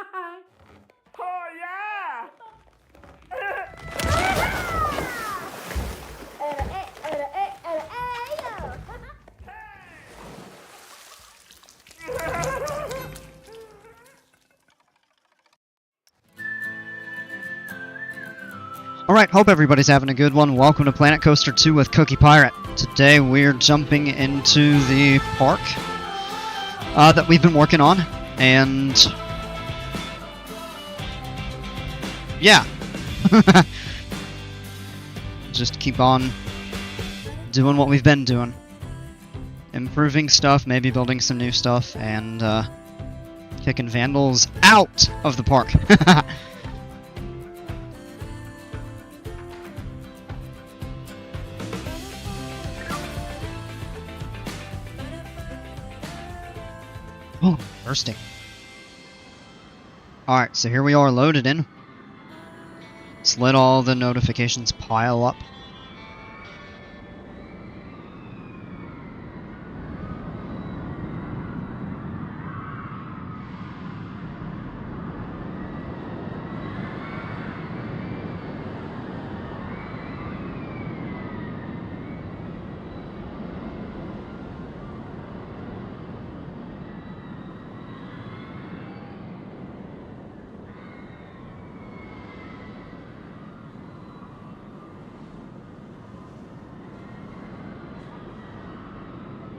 Oh yeah! Alright, hope everybody's having a good one. Welcome to Planet Coaster 2 with Cookie Pirate. Today we're jumping into the park that we've been working on, and yeah. Just keep on doing what we've been doing. Improving stuff, maybe building some new stuff, and kicking vandals out of the park. Oh, bursting. Alright, so here we are loaded in. Let's let all the notifications pile up.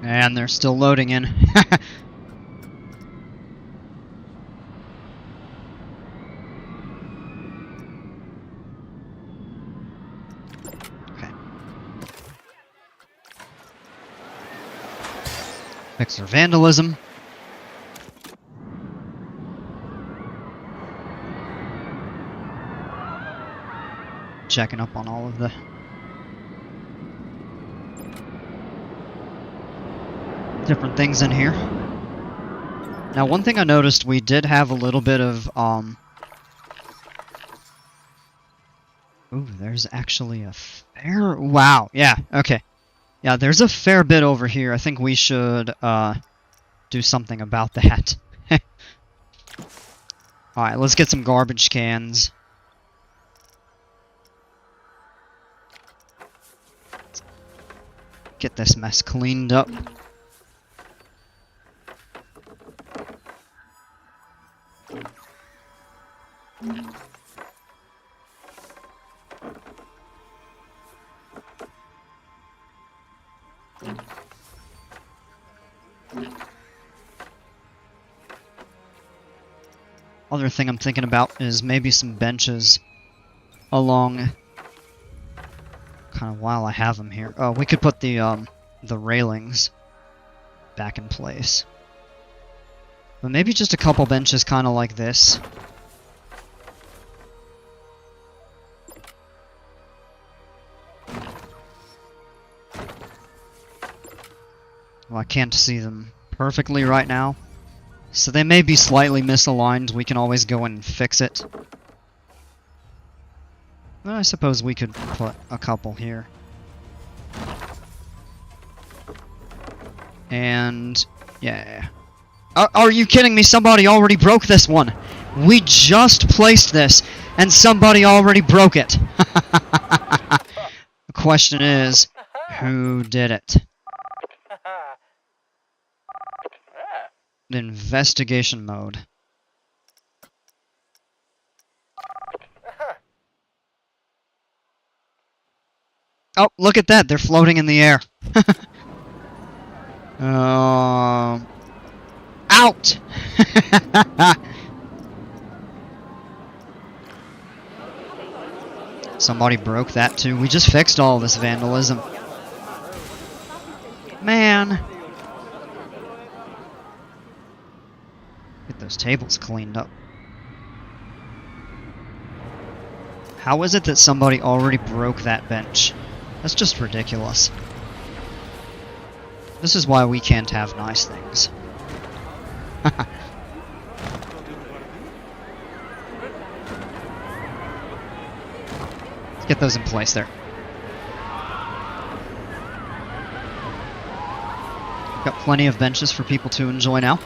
And they're still loading in. Okay. Fix their vandalism. Checking up on all of the different things in here. Now, one thing I noticed, we did have a little bit of, ooh, there's actually a fair... Wow, yeah, okay. Yeah, there's a fair bit over here. I think we should, do something about that. Alright, let's get some garbage cans. Get this mess cleaned up. Other thing I'm thinking about is maybe some benches along, kind of while I have them here. Oh, we could put the railings back in place. But maybe just a couple benches kind of like this. Well, I can't see them perfectly right now, so they may be slightly misaligned. We can always go in and fix it. Well, I suppose we could put a couple here. And yeah. Are you kidding me? Somebody already broke this one. We just placed this, and somebody already broke it. The question is, who did it? Investigation mode. Oh, look at that! They're floating in the air. Out! Somebody broke that too. We just fixed all this vandalism. Man! Get those tables cleaned up. How is it that somebody already broke that bench? That's just ridiculous. This is why we can't have nice things. Let's get those in place there. Got plenty of benches for people to enjoy now.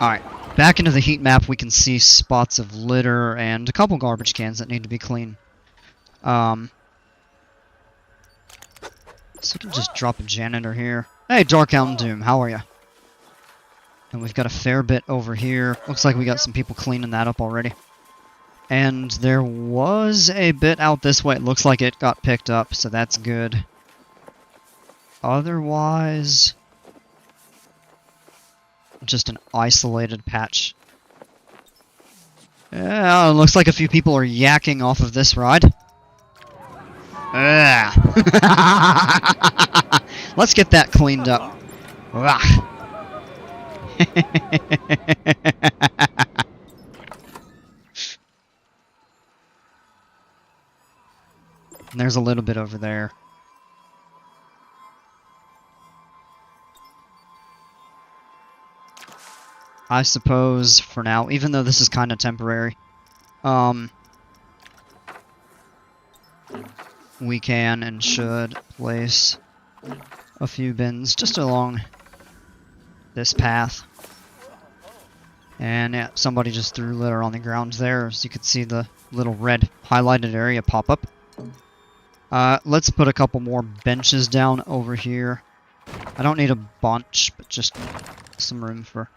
Alright, back into the heat map we can see spots of litter and a couple garbage cans that need to be clean. So we can just drop a janitor here. Hey, Dark Hound Doom, how are ya? And we've got a fair bit over here. Looks like we got some people cleaning that up already. And there was a bit out this way. It looks like it got picked up, so that's good. Otherwise, just an isolated patch. Yeah, it looks like a few people are yakking off of this ride. Let's get that cleaned up. And there's a little bit over there. I suppose for now, even though this is kind of temporary, we can and should place a few bins just along this path. And yeah, somebody just threw litter on the ground there, as you can see the little red highlighted area pop up. Let's put a couple more benches down over here. I don't need a bunch, but just some room for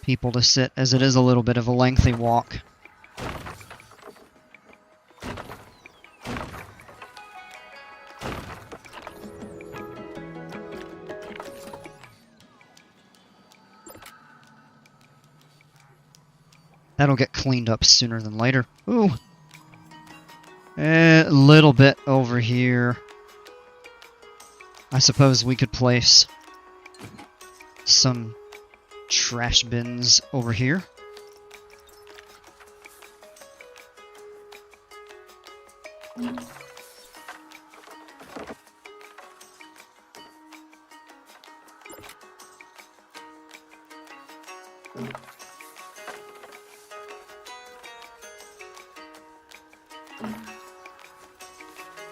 people to sit, as it is a little bit of a lengthy walk. That'll get cleaned up sooner than later. Ooh! A little bit over here. I suppose we could place some trash bins over here.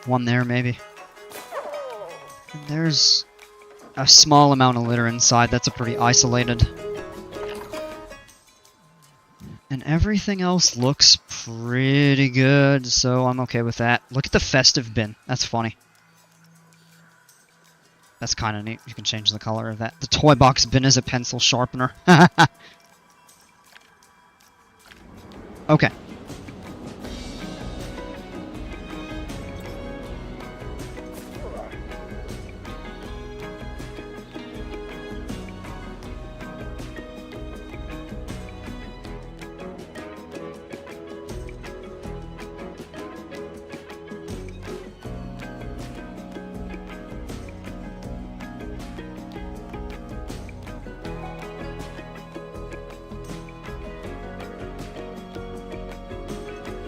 One there, maybe. And there's a small amount of litter inside. That's a pretty isolated. And everything else looks pretty good, so I'm okay with that. Look at the festive bin. That's funny. That's kind of neat. You can change the color of that. The toy box bin is a pencil sharpener. Okay.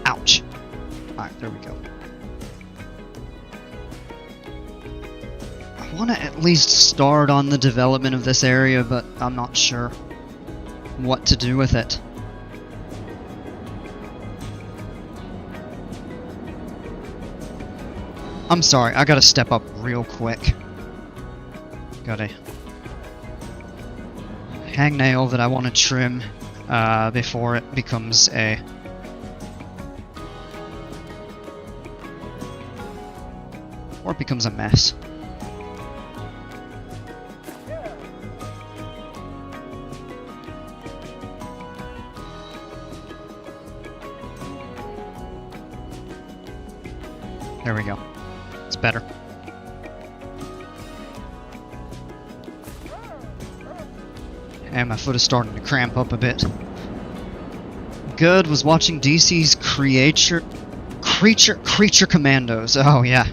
Ouch. Alright, there we go. I want to at least start on the development of this area, but I'm not sure what to do with it. I'm sorry, I gotta step up real quick. Got a hangnail that I want to trim before it becomes a... or it becomes a mess. There we go. It's better. And my foot is starting to cramp up a bit. Good was watching DC's Creature Commandos. Oh yeah.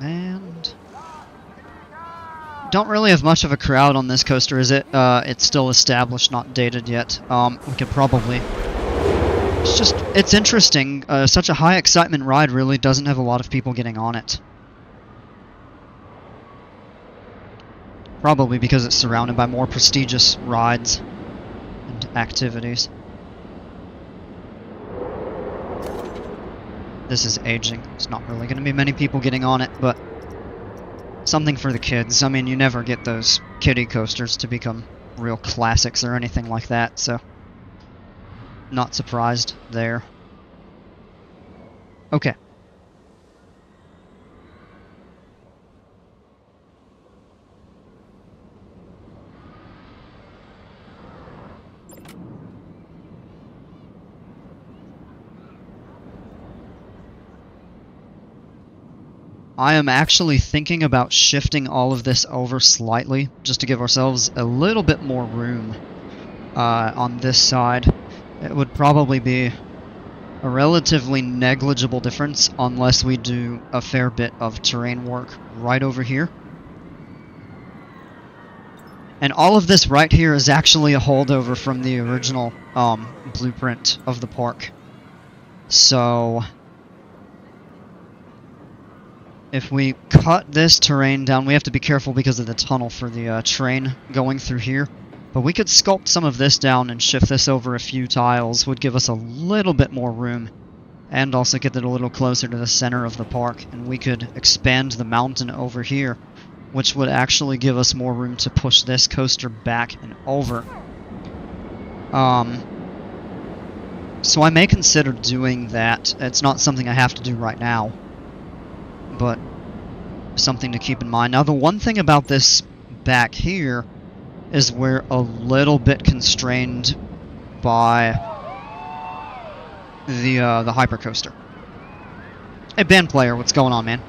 And don't really have much of a crowd on this coaster, is it? It's still established, not dated yet. We could probably... it's interesting. Such a high excitement ride really doesn't have a lot of people getting on it. Probably because it's surrounded by more prestigious rides and activities. This is aging. There's not really going to be many people getting on it, but something for the kids. I mean, you never get those kiddie coasters to become real classics or anything like that, so not surprised there. Okay. I am actually thinking about shifting all of this over slightly, just to give ourselves a little bit more room on this side. It would probably be a relatively negligible difference unless we do a fair bit of terrain work right over here. And all of this right here is actually a holdover from the original blueprint of the park. So if we cut this terrain down, we have to be careful because of the tunnel for the train going through here. But we could sculpt some of this down and shift this over a few tiles, would give us a little bit more room. And also get it a little closer to the center of the park. And we could expand the mountain over here, which would actually give us more room to push this coaster back and over. So I may consider doing that. It's not something I have to do right now, but something to keep in mind. Now, the one thing about this back here is we're a little bit constrained by the hypercoaster. Hey, band player, what's going on, man?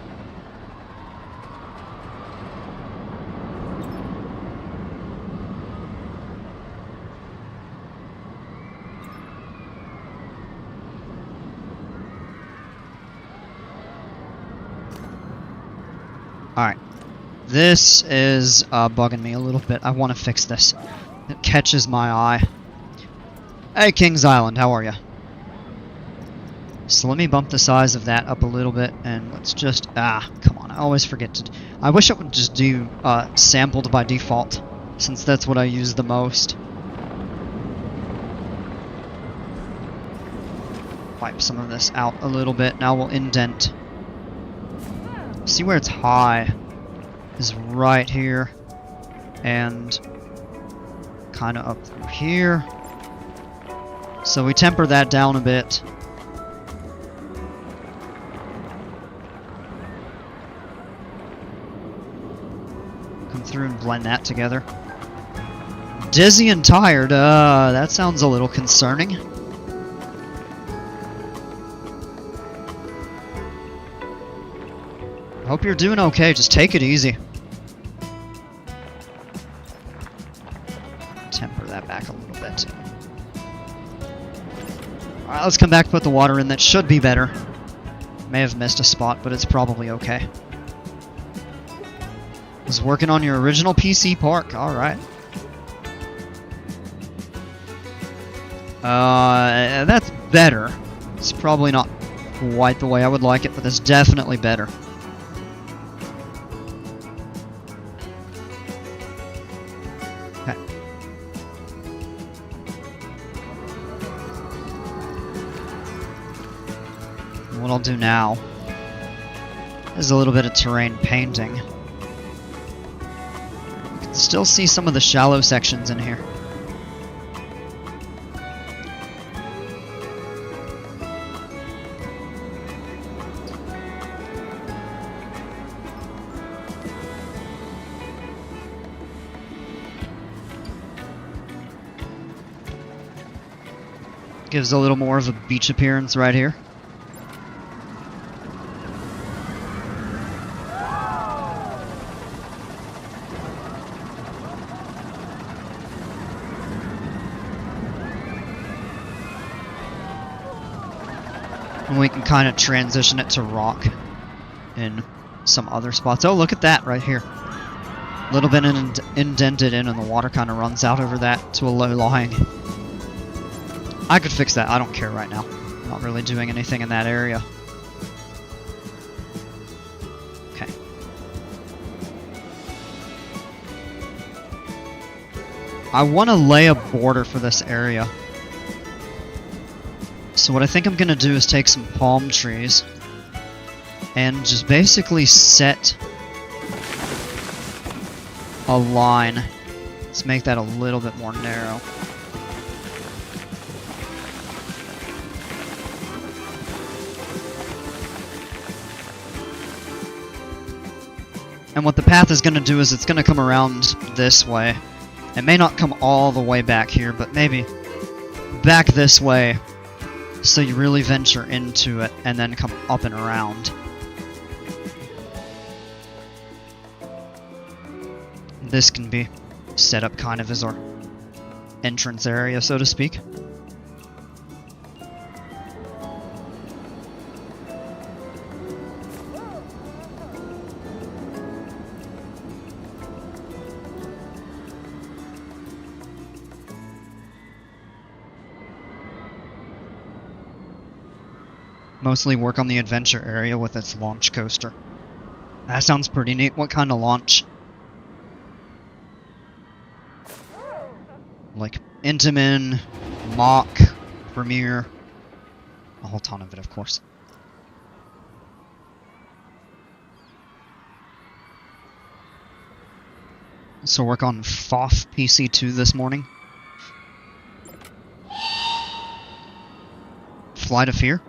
Alright. This is bugging me a little bit. I want to fix this. It catches my eye. Hey, Kings Island, how are you? So let me bump the size of that up a little bit, and let's just... come on, I always forget to... I wish it would just do sampled by default, since that's what I use the most. Wipe some of this out a little bit. Now we'll indent. See where it's high is right here, and kind of up through here. So we temper that down a bit. Come through and blend that together. Dizzy and tired, that sounds a little concerning. Hope you're doing okay, just take it easy. Temper that back a little bit. Alright, let's come back, put the water in. That should be better. May have missed a spot, but it's probably okay. Was working on your original PC park, alright. That's better. It's probably not quite the way I would like it, but that's definitely better. Okay. What I'll do now is a little bit of terrain painting. You can still see some of the shallow sections in here. Gives a little more of a beach appearance right here. And we can kind of transition it to rock in some other spots. Oh, look at that right here. A little bit indented in, and the water kind of runs out over that to a low lying. I could fix that. I don't care right now. I'm not really doing anything in that area. Okay. I want to lay a border for this area. So what I think I'm going to do is take some palm trees and just basically set a line. Let's make that a little bit more narrow. And what the path is going to do is it's going to come around this way. It may not come all the way back here, but maybe back this way, so you really venture into it and then come up and around. This can be set up kind of as our entrance area, so to speak. Mostly work on the adventure area with its launch coaster. That sounds pretty neat. What kind of launch? Like Intamin, Mach, Premier, a whole ton of it, of course. So work on FOF PC2 this morning. Flight of Fear.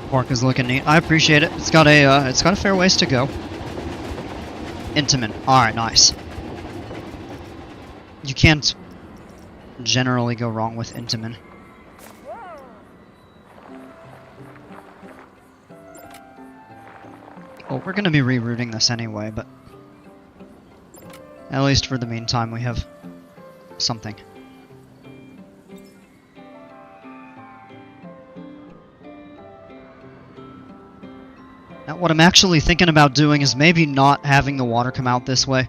Park is looking neat. I appreciate it. It's got a fair ways to go. Intamin. Alright, nice. You can't generally go wrong with Intamin. Well, we're gonna be rerouting this anyway, but at least for the meantime we have something. Now, what I'm actually thinking about doing is maybe not having the water come out this way,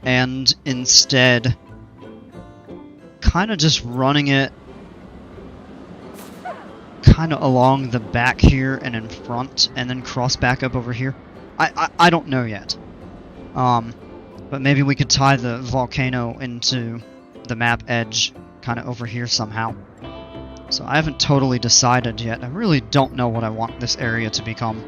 and instead kind of just running it kind of along the back here and in front, and then cross back up over here. I don't know yet. But maybe we could tie the volcano into the map edge kind of over here somehow. So I haven't totally decided yet. I really don't know what I want this area to become.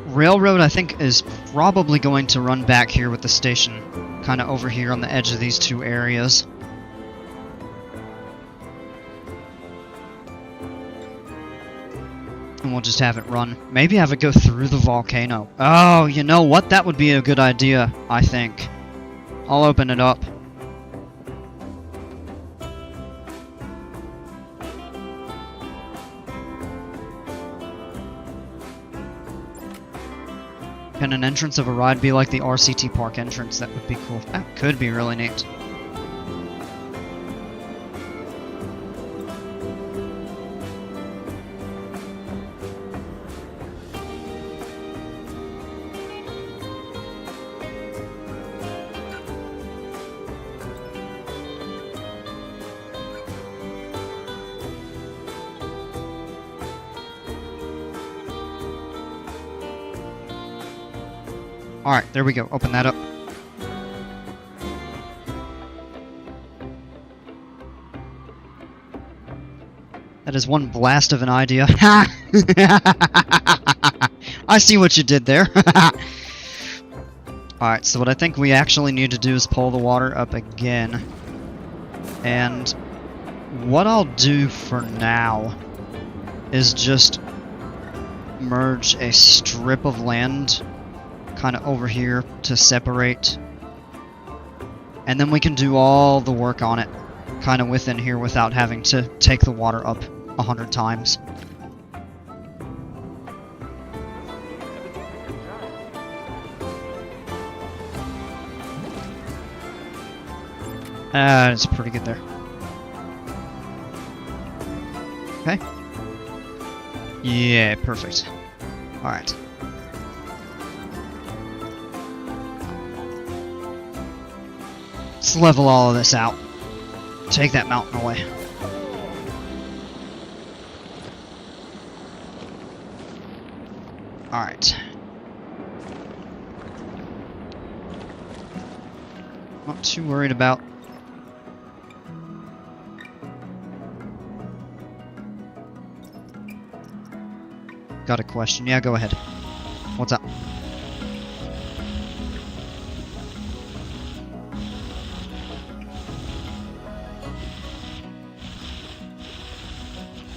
Railroad, I think, is probably going to run back here with the station kind of over here on the edge of these two areas. And we'll just have it run. Maybe have it go through the volcano. Oh, you know what? That would be a good idea, I think. I'll open it up. Can an entrance of a ride be like the RCT Park entrance? That would be cool. That could be really neat. Alright, there we go. Open that up. That is one blast of an idea. Ha! I see what you did there. Alright, so what I think we actually need to do is pull the water up again. And what I'll do for now is just merge a strip of land kind of over here to separate And then we can do all the work on it kind of within here without having to take the water up 100 times. It's pretty good there. Okay. Yeah, perfect. Alright. Let's level all of this out. Take that mountain away. Alright. Not too worried about. Got a question. Yeah, go ahead. What's up?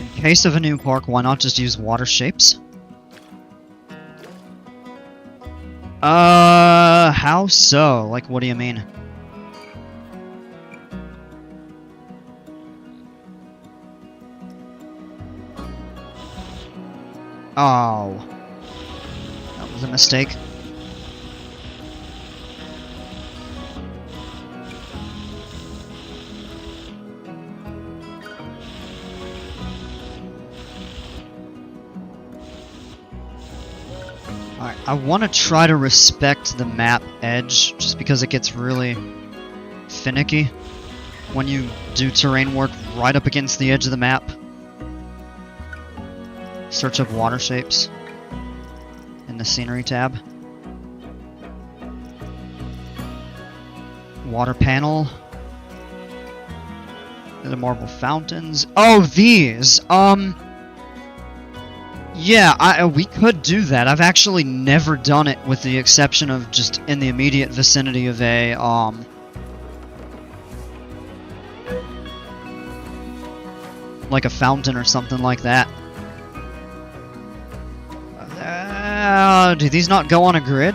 In case of a new park, why not just use water shapes? How so? Like, what do you mean? Oh. That was a mistake. Alright, I want to try to respect the map edge, just because it gets really finicky when you do terrain work right up against the edge of the map. Search up water shapes in the scenery tab. Water panel. The marble fountains. Oh, these! Yeah, we could do that. I've actually never done it with the exception of just in the immediate vicinity of a, like a fountain or something like that. Do these not go on a grid?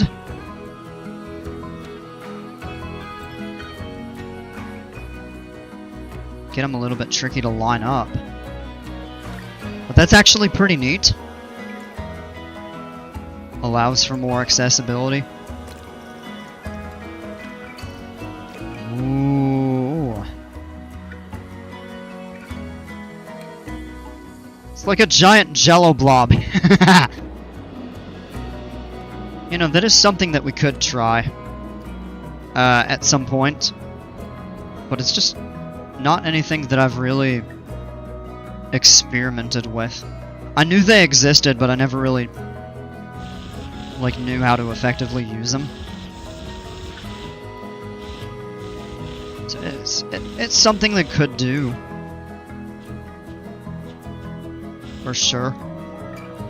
Get them a little bit tricky to line up. But that's actually pretty neat. Allows for more accessibility. Ooh. It's like a giant jello blob. You know, that is something that we could try at some point, but it's just not anything that I've really experimented with. I knew they existed, but I never really like knew how to effectively use them. So it's something that could do, for sure.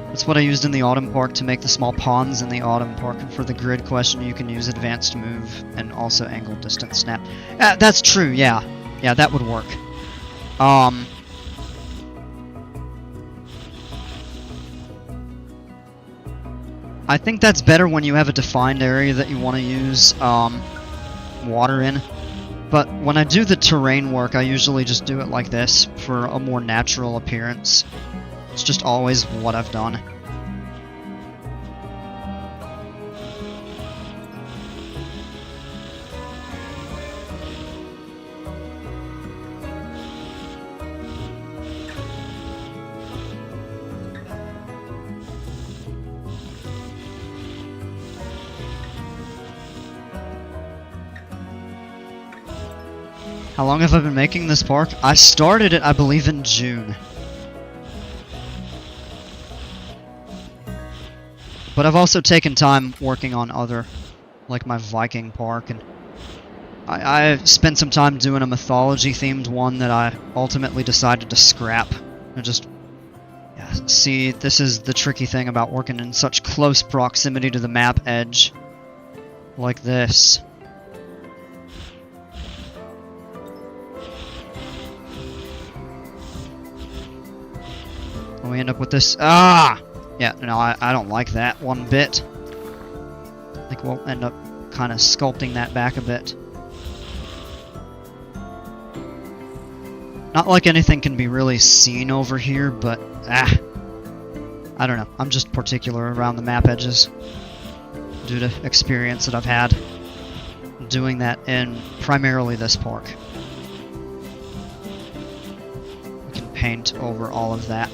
That's what I used in the Autumn Park to make the small ponds in the Autumn Park, and for the grid question you can use advanced move and also angle distance snap. That's true, yeah. Yeah, that would work. I think that's better when you have a defined area that you want to use water in. But when I do the terrain work, I usually just do it like this for a more natural appearance. It's just always what I've done. How long have I been making this park? I started it, I believe, in June. But I've also taken time working on other, like my Viking park, and I spent some time doing a mythology-themed one that I ultimately decided to scrap. And just, yeah, see, this is the tricky thing about working in such close proximity to the map edge, like this. And we end up with this, yeah, no, I don't like that one bit. I think we'll end up kind of sculpting that back a bit. Not like anything can be really seen over here, but I don't know. I'm just particular around the map edges due to experience that I've had doing that in primarily this park. We can paint over all of that.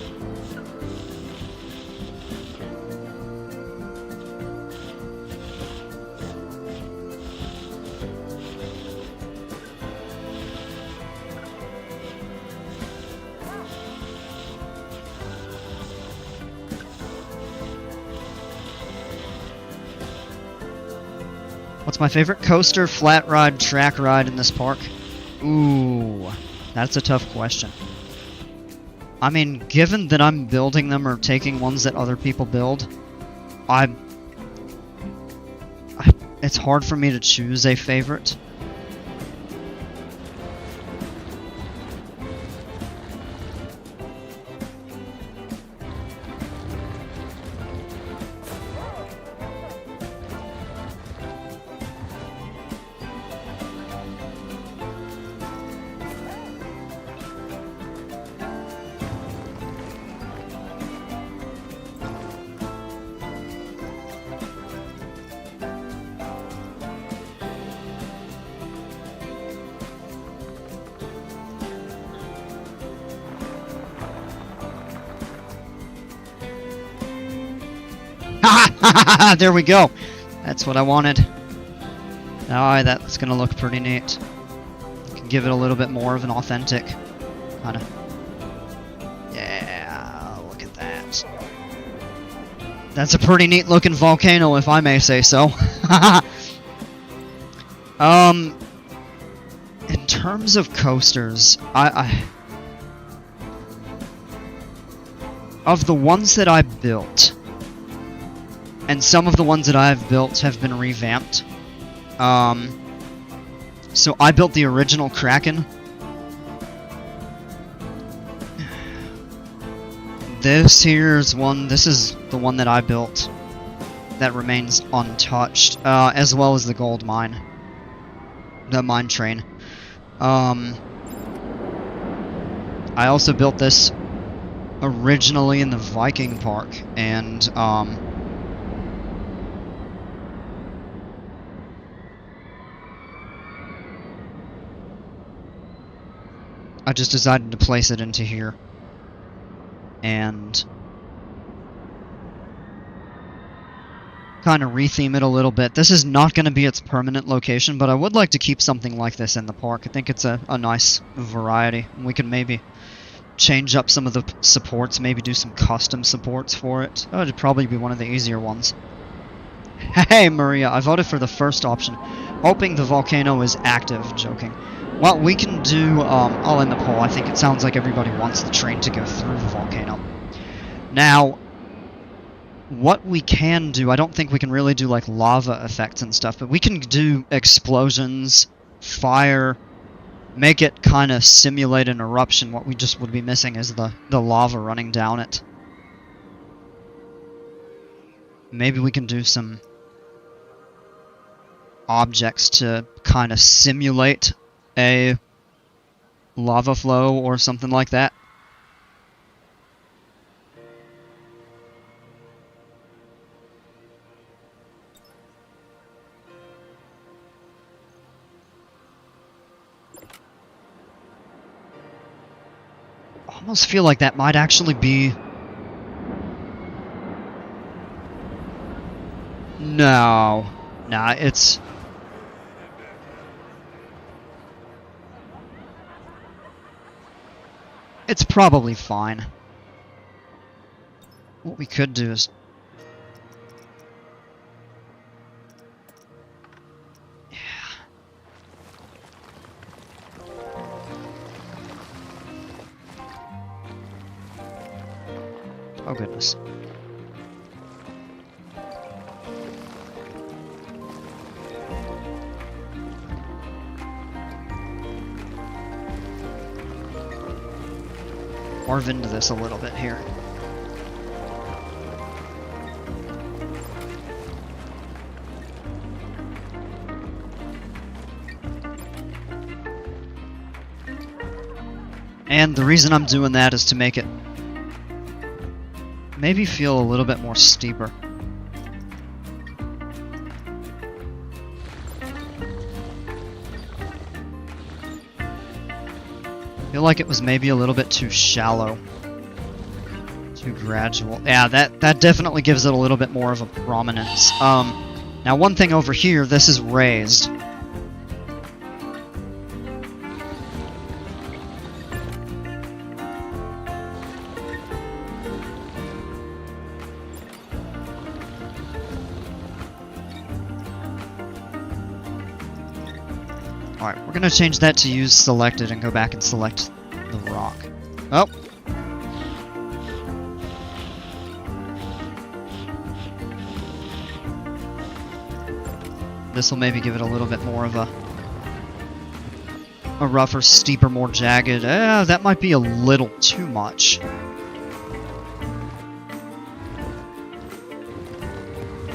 What's my favorite coaster, flat ride, track ride in this park? Ooh, that's a tough question. I mean, given that I'm building them or taking ones that other people build, it's hard for me to choose a favorite. There we go. That's what I wanted. Alright, that's gonna look pretty neat. Can give it a little bit more of an authentic kind of. Yeah, look at that. That's a pretty neat looking volcano, if I may say so. In terms of coasters, of the ones that I built, and some of the ones that I've built have been revamped. So I built the original Kraken. This is the one that I built that remains untouched, as well as the gold mine. The mine train. I also built this originally in the Viking Park, and I just decided to place it into here. And kind of retheme it a little bit. This is not going to be its permanent location, but I would like to keep something like this in the park. I think it's a nice variety. We can maybe change up some of the supports, maybe do some custom supports for it. That would probably be one of the easier ones. Hey Maria, I voted for the first option, hoping the volcano is active. Joking. Well, we can do, I'll end the poll. I think it sounds like everybody wants the train to go through the volcano. Now, what we can do, I don't think we can really do like lava effects and stuff, but we can do explosions, fire, make it kind of simulate an eruption. What we just would be missing is the lava running down it. Maybe we can do some objects to kind of simulate a lava flow or something like that. I almost feel like that might actually be... No. Nah, it's... It's probably fine. What we could do is... Yeah. Oh goodness. Carve into this a little bit here. And the reason I'm doing that is to make it maybe feel a little bit more steeper. I feel like it was maybe a little bit too shallow. Too gradual. Yeah, that definitely gives it a little bit more of a prominence. Now one thing over here, this is raised. Alright, we're gonna change that to use selected and go back and select the rock. Oh! This will maybe give it a little bit more of a rougher, steeper, more jagged. That might be a little too much.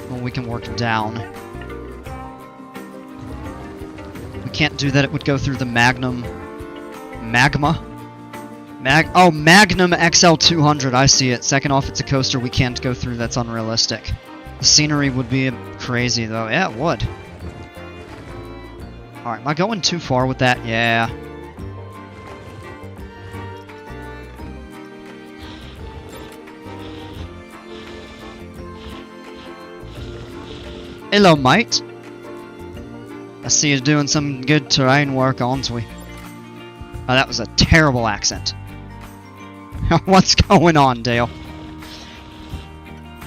Well, we can work down. Can't do that, it would go through the Magnum... Magma? Magnum XL200, I see it. Second off, it's a coaster we can't go through, that's unrealistic. The scenery would be crazy, though. Yeah, it would. Alright, am I going too far with that? Yeah. Hello, mate. I see you doing some good terrain work, aren't we? Oh, that was a terrible accent. What's going on, Dale?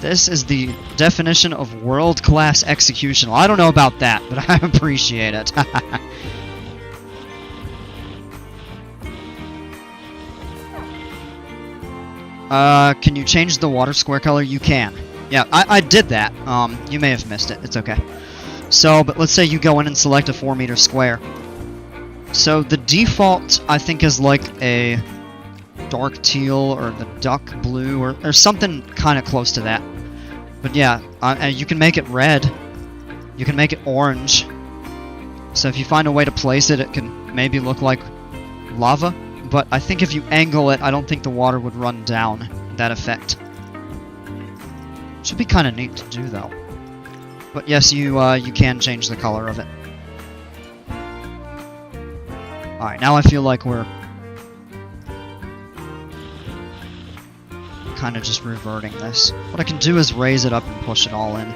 This is the definition of world-class execution. Well, I don't know about that, but I appreciate it. Can you change the water square color? You can. Yeah, I did that. You may have missed it. It's okay. So, but let's say you go in and select a 4-meter square. So the default, I think, is like a dark teal or the duck blue or something kind of close to that. But yeah, you can make it red. You can make it orange. So if you find a way to place it, it can maybe look like lava. But I think if you angle it, I don't think the water would run down that effect. Should be kind of neat to do, though. But yes, you can change the color of it. Alright, now I feel like we're kind of just reverting this. What I can do is raise it up and push it all in.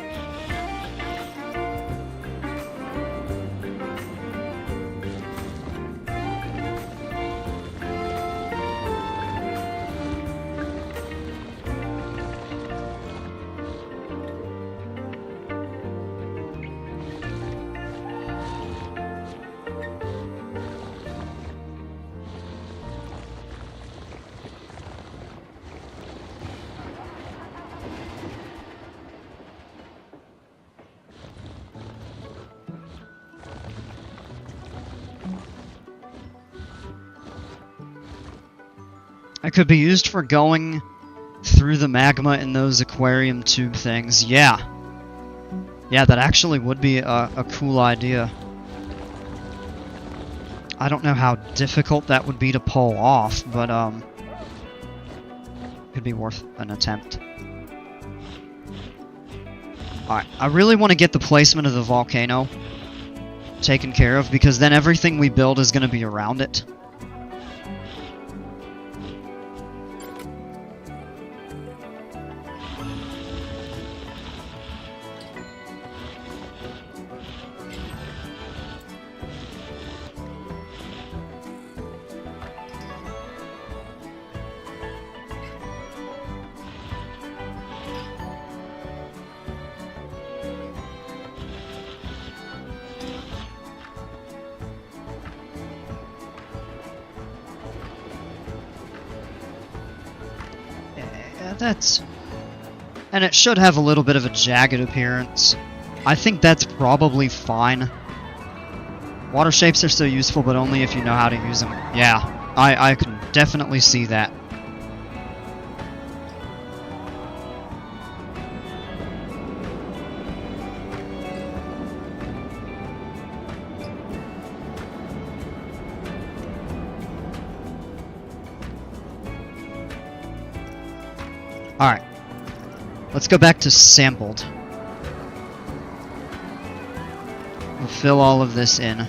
It could be used for going through the magma in those aquarium tube things. Yeah. Yeah, that actually would be a cool idea. I don't know how difficult that would be to pull off, but could be worth an attempt. Alright, I really want to get the placement of the volcano taken care of, because then everything we build is going to be around it. And it should have a little bit of a jagged appearance. I think that's probably fine. Water shapes are so useful, but only if you know how to use them. Yeah, I can definitely see that. Let's go back to sampled. We'll fill all of this in.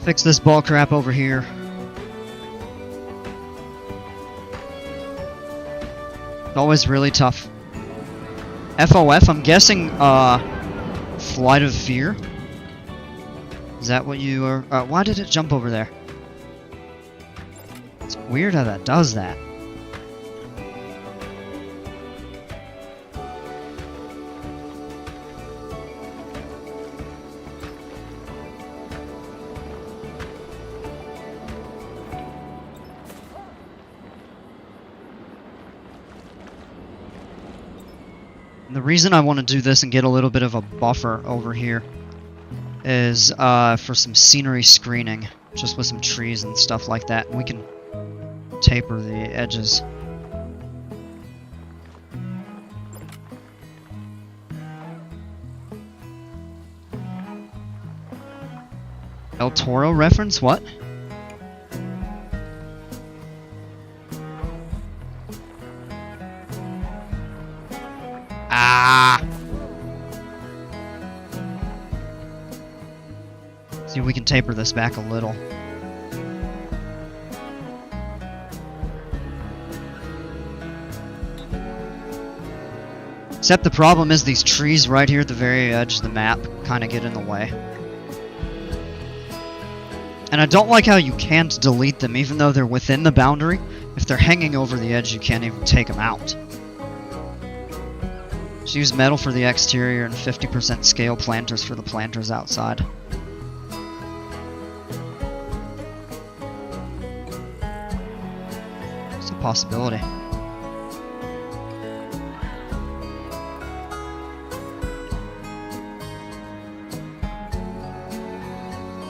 Fix this ball crap over here. It's always really tough. FOF, I'm guessing, Flight of Fear? Is that what you are? Why did it jump over there? It's weird how that does that. And the reason I want to do this and get a little bit of a buffer over here is for some scenery screening, just with some trees and stuff like that. We can taper the edges. El Toro reference? What? See if we can taper this back a little. Except the problem is these trees right here at the very edge of the map kind of get in the way. And I don't like how you can't delete them even though they're within the boundary. If they're hanging over the edge, you can't even take them out. Just use metal for the exterior and 50% scale planters for the planters outside. It's a possibility.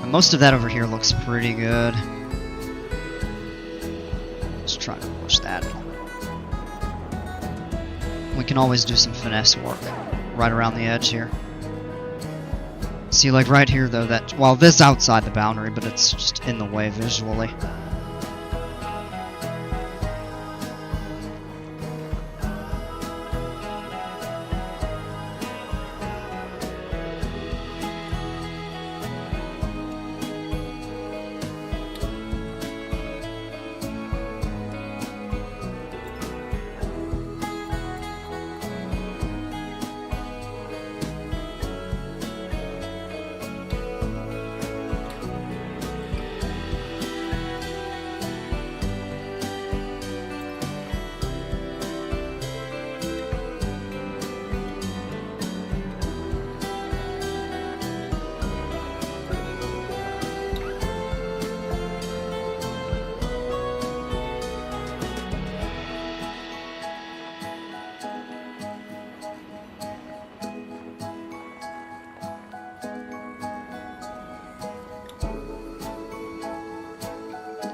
And most of that over here looks pretty good. Just trying to push that. We can always do some finesse work right around the edge here. See, like right here though, that, well, this is outside the boundary, but it's just in the way visually.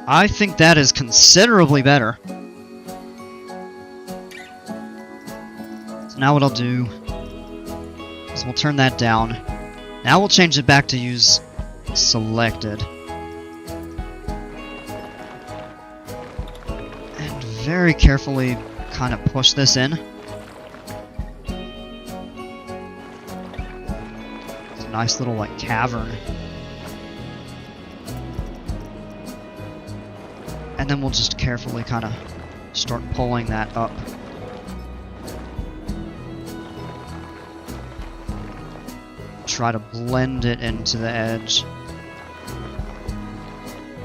I think that is considerably better. So now what I'll do is we'll turn that down. Now we'll change it back to use selected. And very carefully kind of push this in. It's a nice little like cavern. And then we'll just carefully kind of start pulling that up. Try to blend it into the edge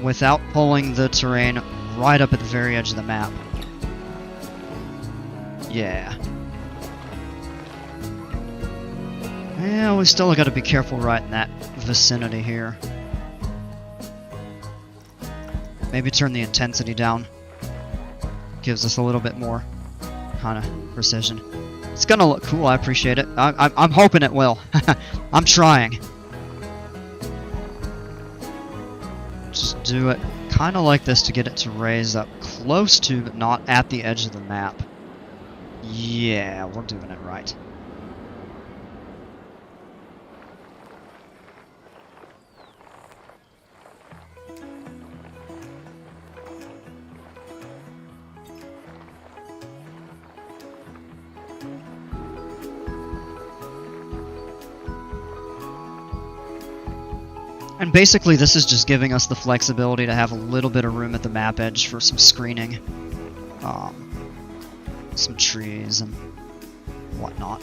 without pulling the terrain right up at the very edge of the map. Yeah, we still gotta be careful right in that vicinity here. Maybe turn the intensity down. Gives us a little bit more kind of precision. It's gonna look cool, I appreciate it. I'm hoping it will. I'm trying. Just do it kind of like this to get it to raise up close to, but not at the edge of the map. Yeah, we're doing it right. And basically this is just giving us the flexibility to have a little bit of room at the map edge for some screening. Some trees and whatnot.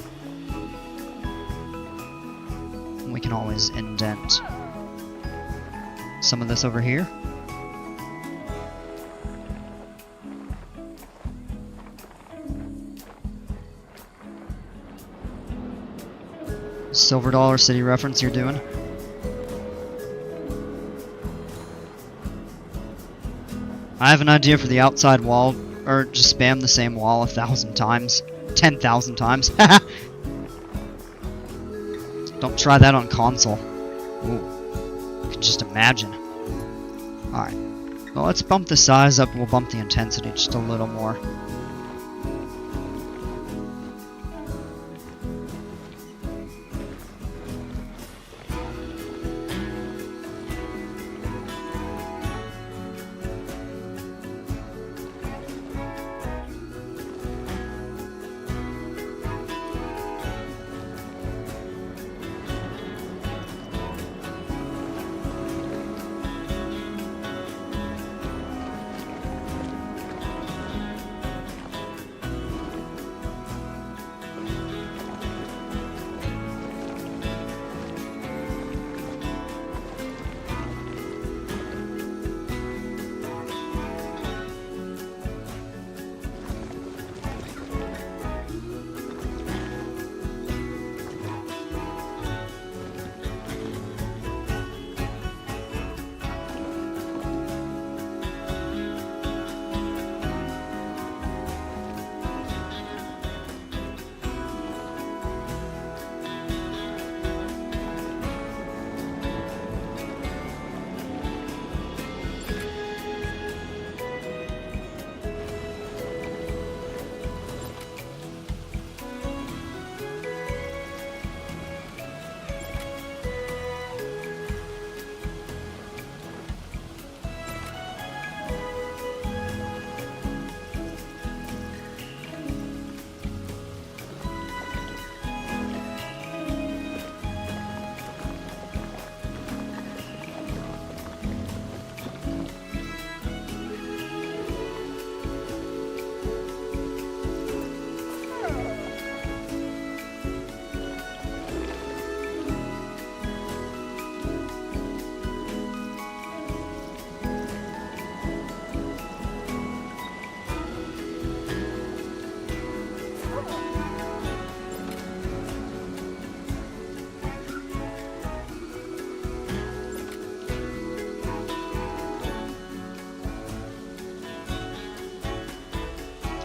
And we can always indent some of this over here. Silver Dollar City reference you're doing? I have an idea for the outside wall, or just spam the same wall 1,000 times. 10,000 times. Don't try that on console. Ooh. You can just imagine. Alright. Well, let's bump the size up, we'll bump the intensity just a little more.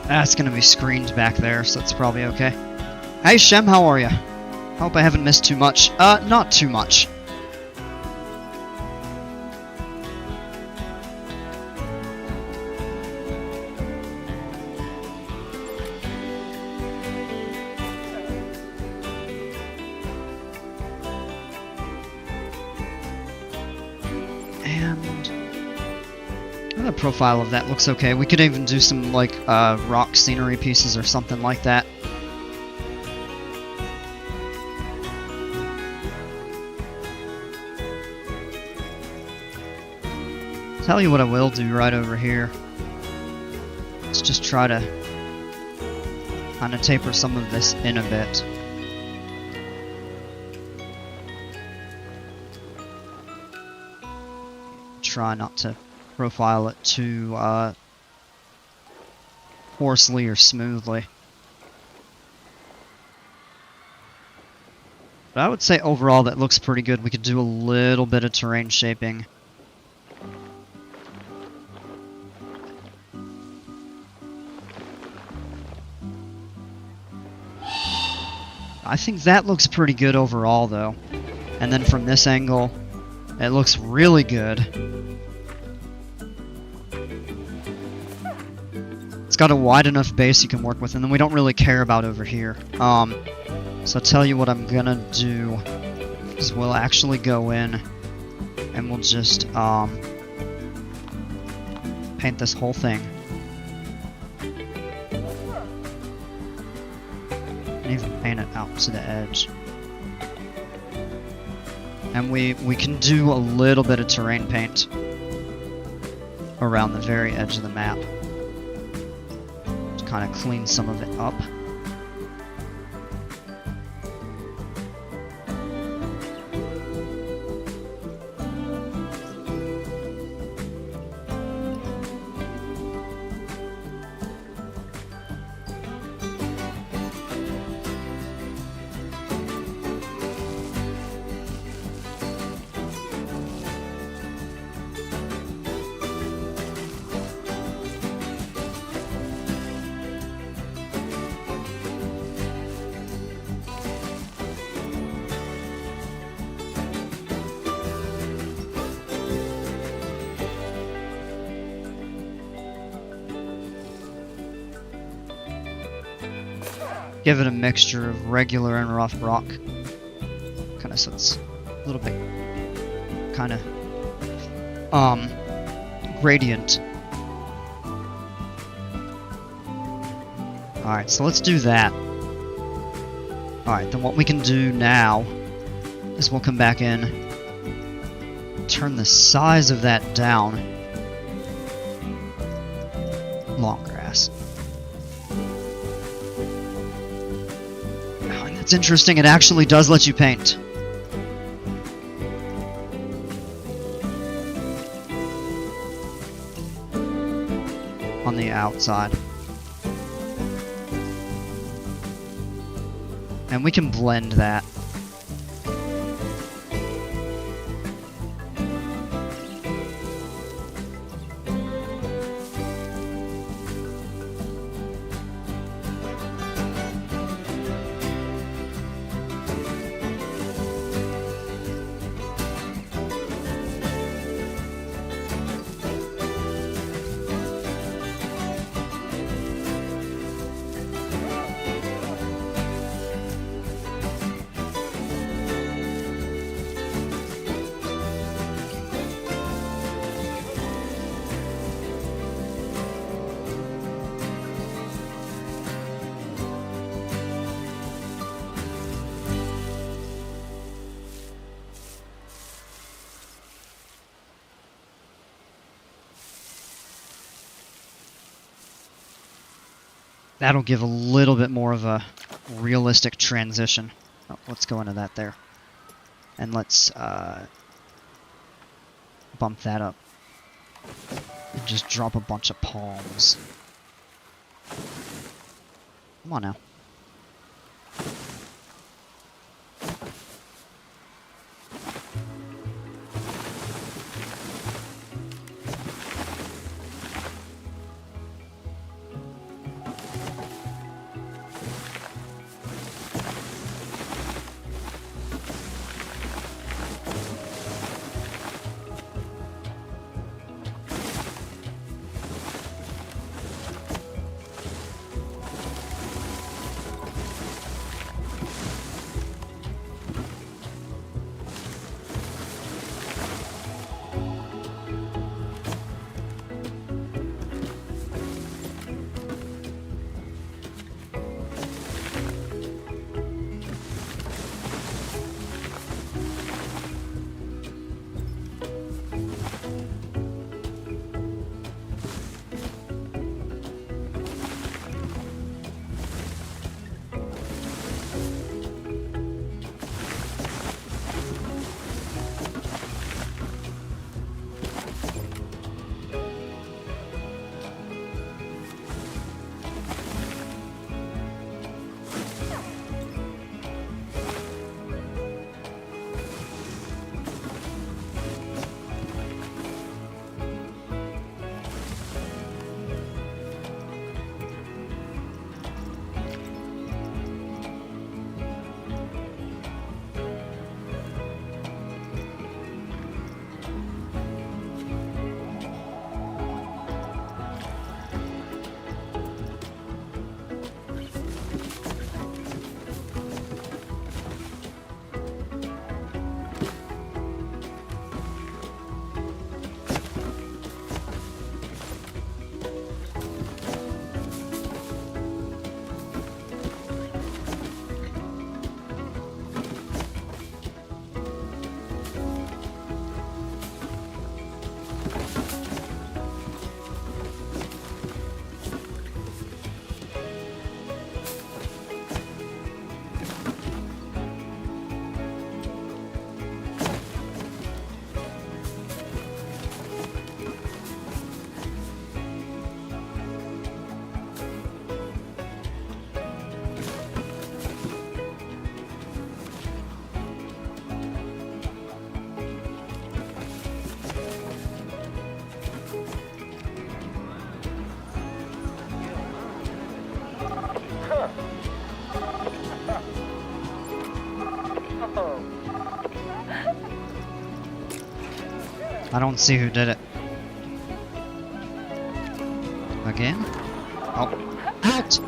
That's gonna be screened back there, so that's probably okay. Hey Shem, how are ya? Hope I haven't missed too much. Not too much. The profile of that looks okay. We could even do some like rock scenery pieces or something like that. Tell you what I will do right over here. Let's just try to kind of taper some of this in a bit. Try not to profile it too coarsely or smoothly. But I would say overall that looks pretty good. We could do a little bit of terrain shaping. I think that looks pretty good overall, though. And then from this angle, it looks really good. It's got a wide enough base you can work with, and then we don't really care about over here. So I'll tell you what I'm gonna do is we'll actually go in and we'll just paint this whole thing. And even paint it out to the edge. And we can do a little bit of terrain paint around the very edge of the map to kind of clean some of it up. Give it a mixture of regular and rough rock. Kind of so it's a little bit kind of gradient. Alright, so let's do that. Alright, then what we can do now is we'll come back in, turn the size of that down. Long grass. It's interesting, it actually does let you paint. On the outside. And we can blend that. That'll give a little bit more of a realistic transition. Oh, let's go into that there. And let's bump that up. And just drop a bunch of palms. Come on now. I don't see who did it. Again? Oh. Out!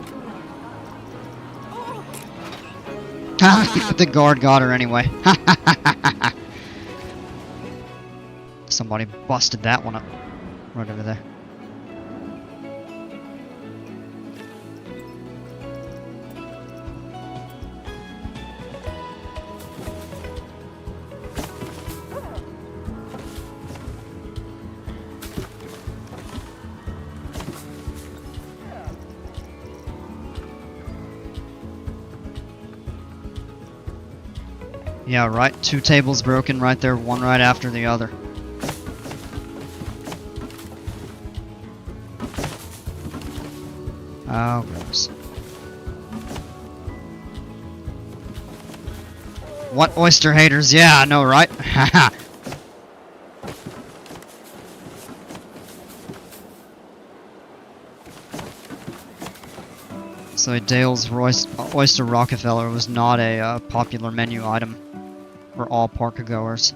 The guard got her anyway. Somebody busted that one up. Right over there. Yeah, right. 2 tables broken right there, one right after the other. Oh, gross. What oyster haters? Yeah, I know, right? Haha. So Dale's Oyster Rockefeller was not a popular menu item for all park-goers.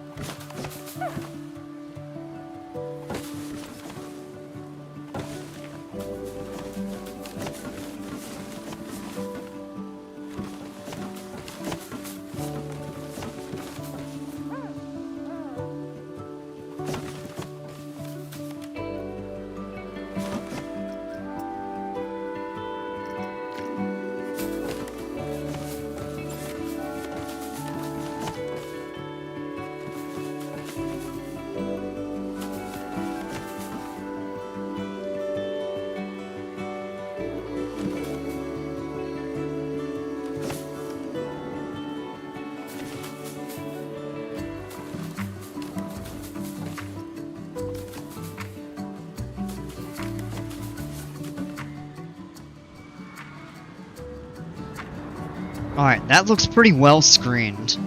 Alright, that looks pretty well screened,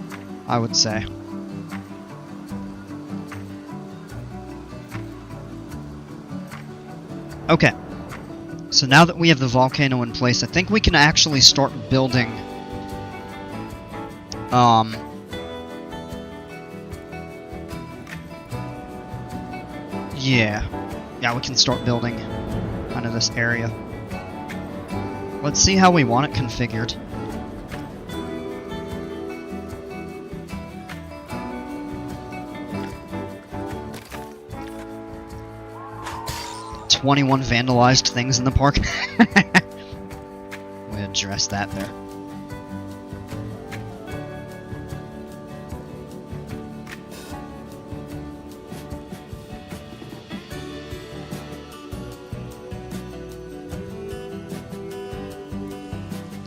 I would say. Okay. So now that we have the volcano in place, I think we can actually start building... Yeah. Yeah, we can start building kind of this area. Let's see how we want it configured. "21 vandalized things in the park." We address that there.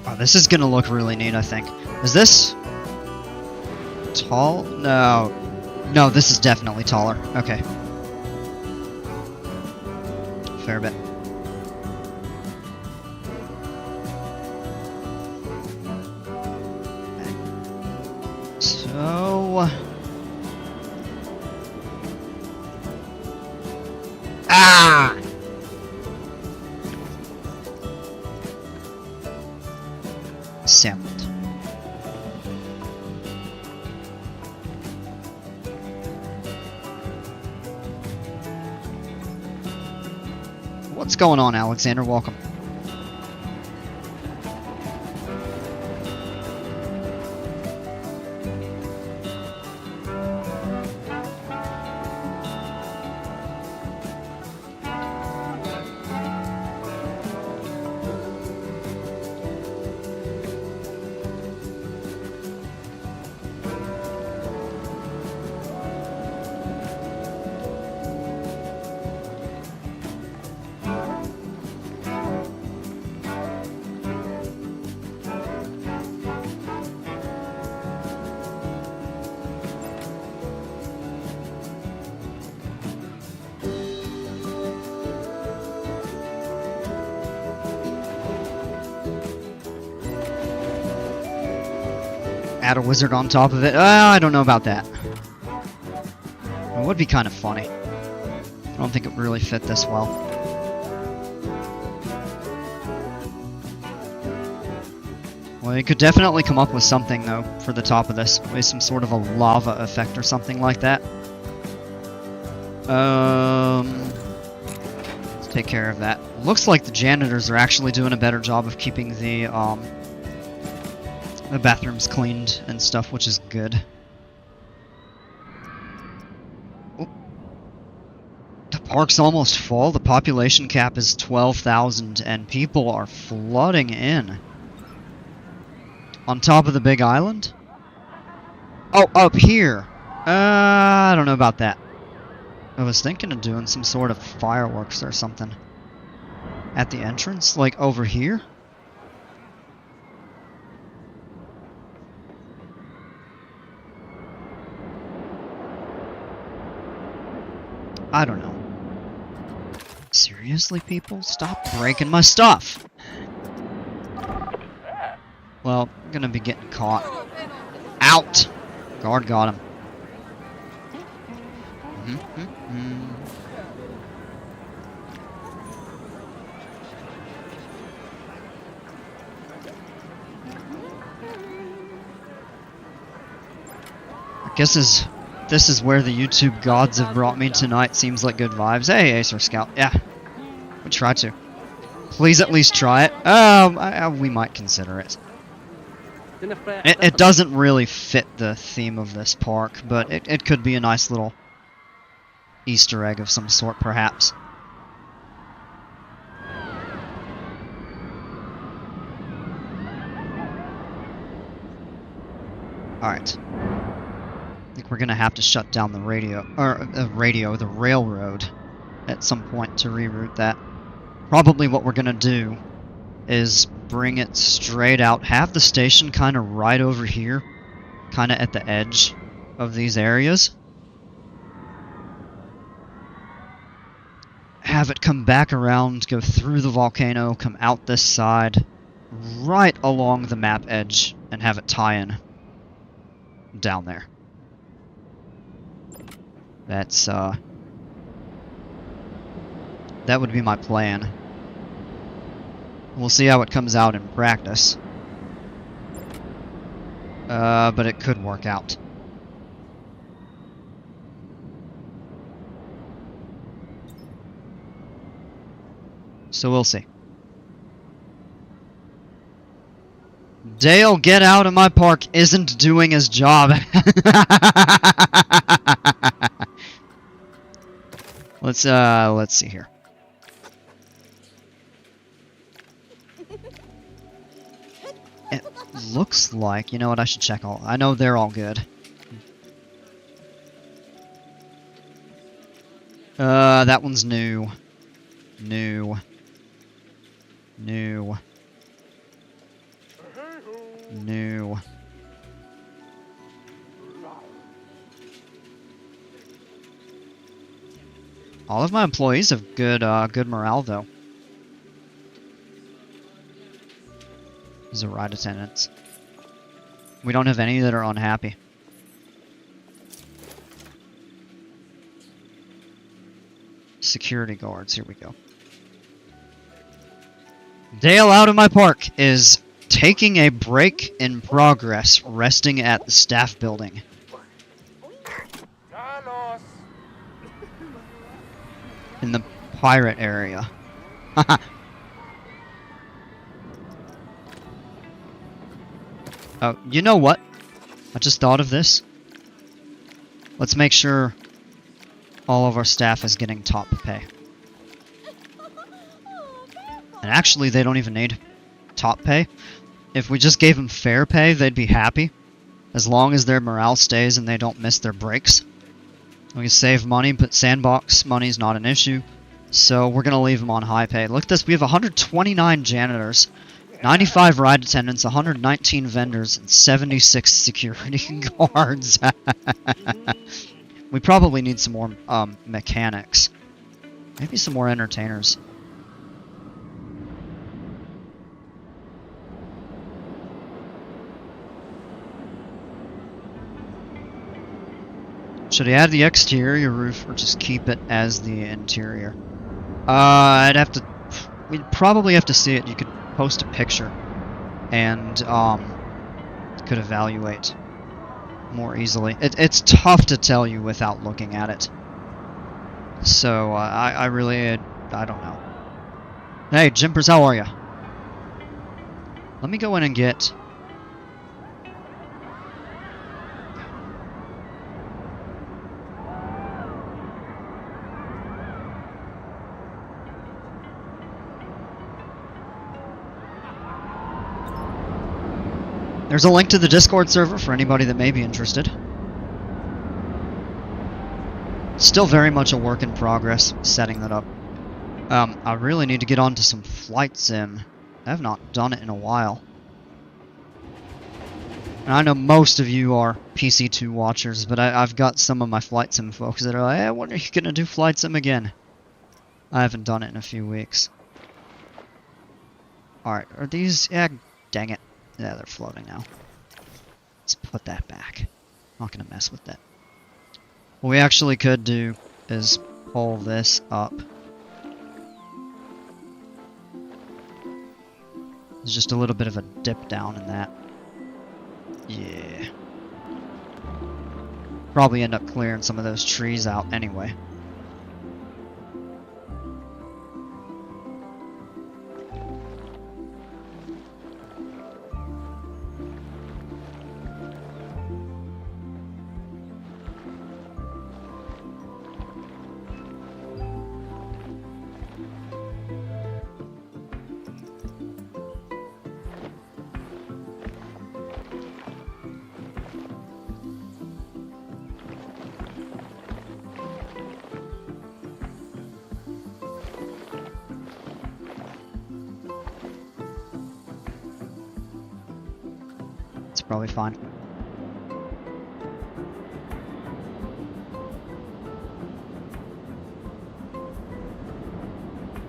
Oh, this is gonna look really neat, I think. Is this tall? No. No, this is definitely taller. Okay. Fair bit. So... Ah! Sampled. What's going on, Alexander? Welcome. Add a wizard on top of it. I don't know about that. It would be kind of funny. I don't think it would really fit this well. Well, you could definitely come up with something, though, for the top of this. Maybe some sort of a lava effect or something like that. Let's take care of that. Looks like the janitors are actually doing a better job of keeping the bathrooms cleaned and stuff, which is good. Oh. The park's almost full. The population cap is 12,000, and people are flooding in. On top of the big island? Oh, up here. I don't know about that. I was thinking of doing some sort of fireworks or something. At the entrance? Like over here? I don't know. Seriously, people? Stop breaking my stuff! Well, I'm gonna be getting caught. Out! Guard got him. I guess this is where the YouTube gods have brought me tonight. Seems like good vibes. Hey, Acer Scout. Yeah, we try to. Please at least try it. We might consider it. It doesn't really fit the theme of this park, but it could be a nice little Easter egg of some sort, perhaps. Alright. I think we're gonna have to shut down the the railroad at some point to reroute that. Probably what we're gonna do is bring it straight out, have the station kind of right over here, kind of at the edge of these areas. Have it come back around, go through the volcano, come out this side, right along the map edge, and have it tie in down there. That's, that would be my plan. We'll see how it comes out in practice. But it could work out. So we'll see. Dale, get out of my park isn't doing his job. Let's see here. It looks like, you know what, I should check all. I know they're all good. That one's new. New. All of my employees have good morale, though. These are ride attendants. We don't have any that are unhappy. Security guards, here we go. Dale out of my park is taking a break in progress, resting at the staff building. In the pirate area. Oh, you know what? I just thought of this. Let's make sure all of our staff is getting top pay. And actually, they don't even need top pay. If we just gave them fair pay, they'd be happy. As long as their morale stays and they don't miss their breaks. We can save money, but sandbox money's not an issue. So we're going to leave them on high pay. Look at this, we have 129 janitors, 95 ride attendants, 119 vendors, and 76 security guards. We probably need some more mechanics. Maybe some more entertainers. Should I add the exterior roof or just keep it as the interior? We'd probably have to see it. You could post a picture and could evaluate more easily. It's tough to tell you without looking at it. So I really, I don't know. Hey, Jimpers, how are you? Let me go in and get... There's a link to the Discord server for anybody that may be interested. Still very much a work in progress, setting that up. I really need to get onto some Flight Sim. I have not done it in a while. And I know most of you are PC2 watchers, but I've got some of my Flight Sim folks that are like, hey, when are you going to do Flight Sim again? I haven't done it in a few weeks. Alright, are these... Yeah, dang it. Yeah, they're floating now. Let's put that back. I'm not going to mess with that. What we actually could do is pull this up. There's just a little bit of a dip down in that. Yeah. Probably end up clearing some of those trees out anyway. Probably fine.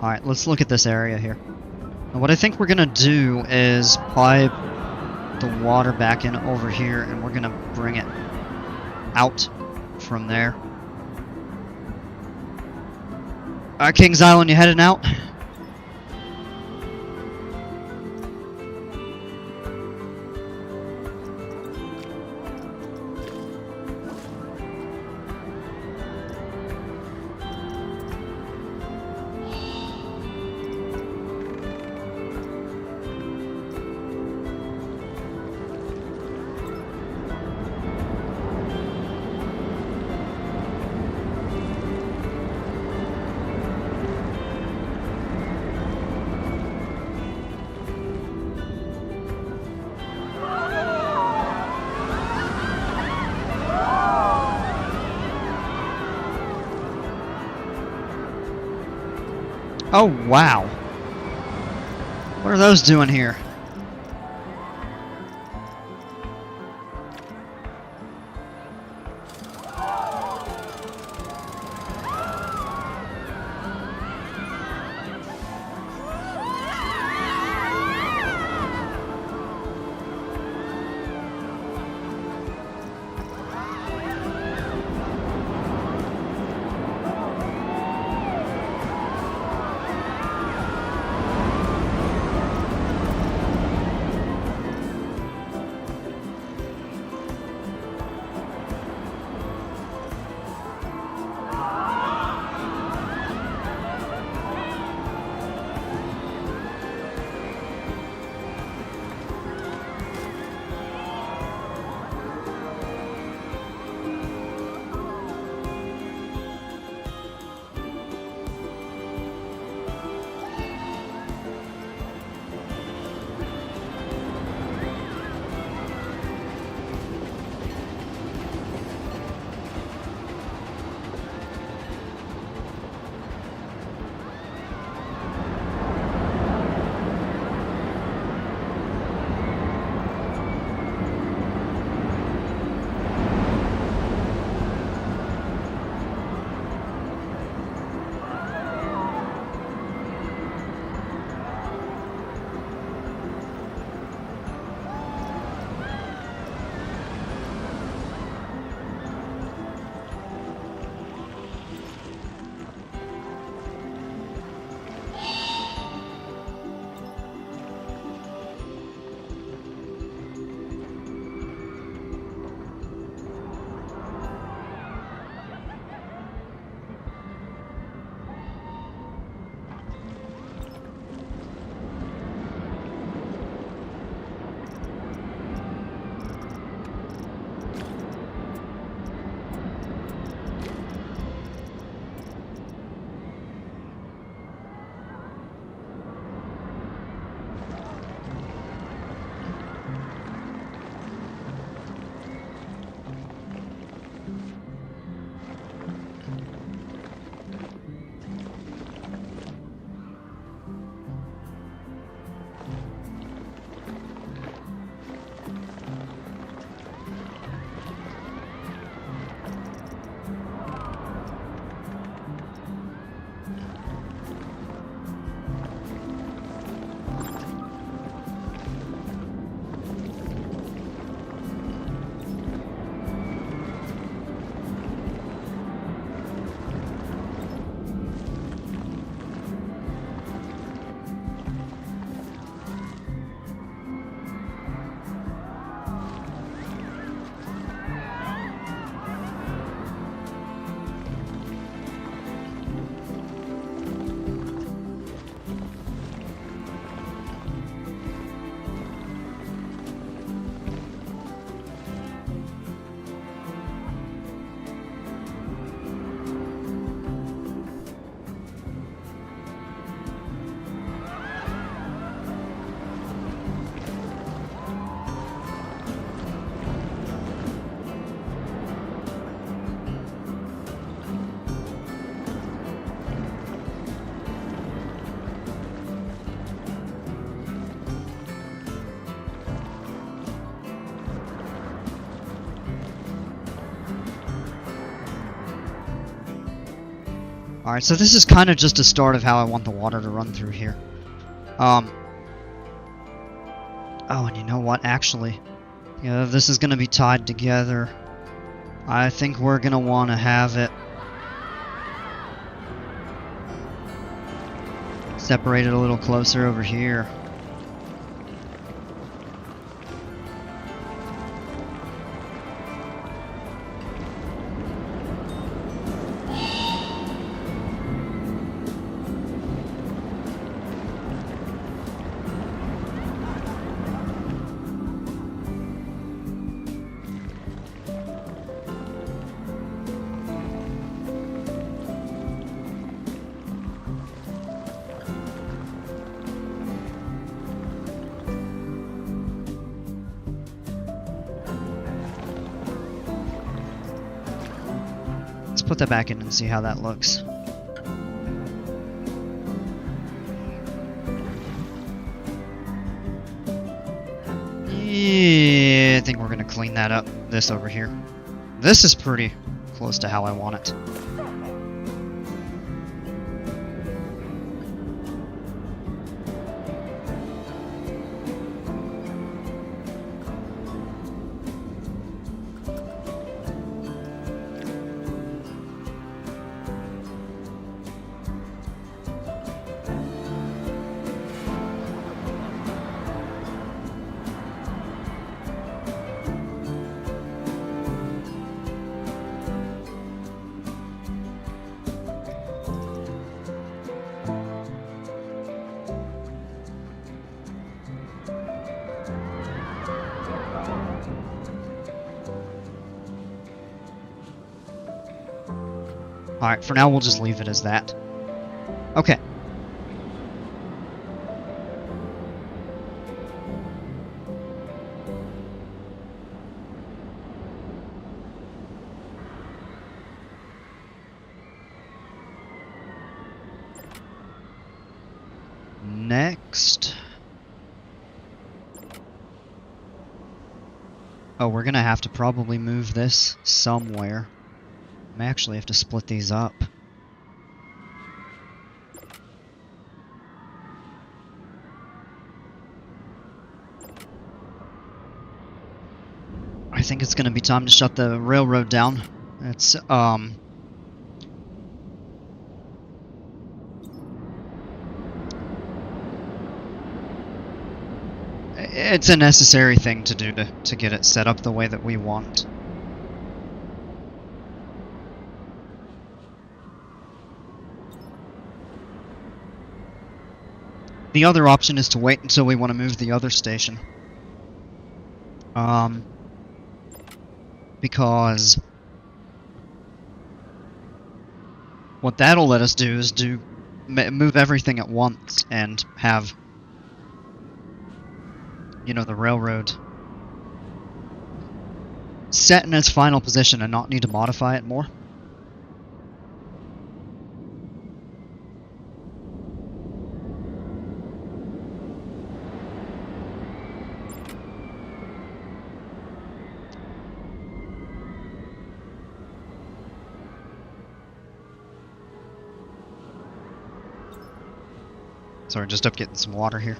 Alright, let's look at this area here. And what I think we're gonna do is pipe the water back in over here, and we're gonna bring it out from there. Alright, Kings Island, you heading out? Oh, wow. What are those doing here? Alright, so this is kind of just a start of how I want the water to run through here. Oh, and you know what, actually, yeah, if this is going to be tied together, I think we're going to want to have it separated a little closer over here. Put that back in and see how that looks. Yeah, I think we're gonna clean that up. This over here. This is pretty close to how I want it. Alright, for now we'll just leave it as that. Okay. Next. Oh, we're gonna have to probably move this somewhere. I actually have to split these up. I think it's gonna be time to shut the railroad down. It's, it's a necessary thing to do to get it set up the way that we want. The other option is to wait until we want to move the other station. Because what that'll let us do is move everything at once and have, you know, the railroad set in its final position and not need to modify it more. Sorry, just up getting some water here.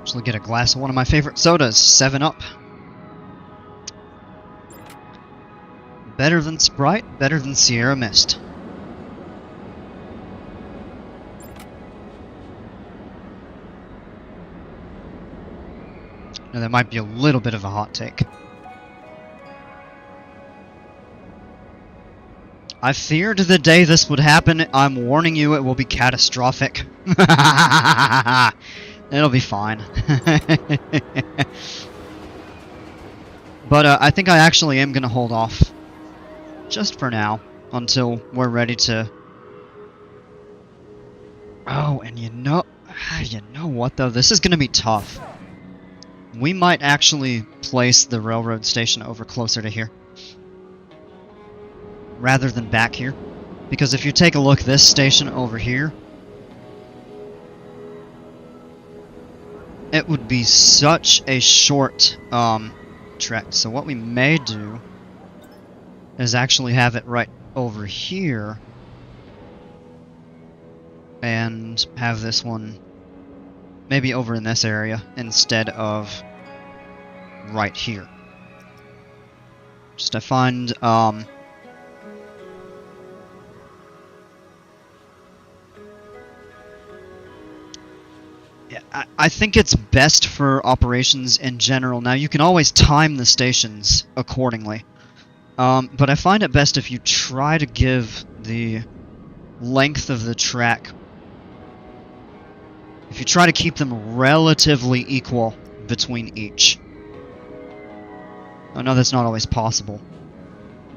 Actually get a glass of one of my favorite sodas, 7-Up. Better than Sprite, better than Sierra Mist. Now that might be a little bit of a hot take. I feared the day this would happen. I'm warning you, it will be catastrophic. It'll be fine. But I think I actually am going to hold off. Just for now, until we're ready to... Oh, and you know what though? This is going to be tough. We might actually place the railroad station over closer to here. rather than back here. Because if you take a look, this station over here, it would be such a short trek. So what we may do is actually have it right over here and have this one maybe over in this area instead of right here. Just I find yeah, I think it's best for operations in general. Now you can always time the stations accordingly, but I find it best if you try to give the length of the track, if you try to keep them relatively equal between each. I know that's not always possible,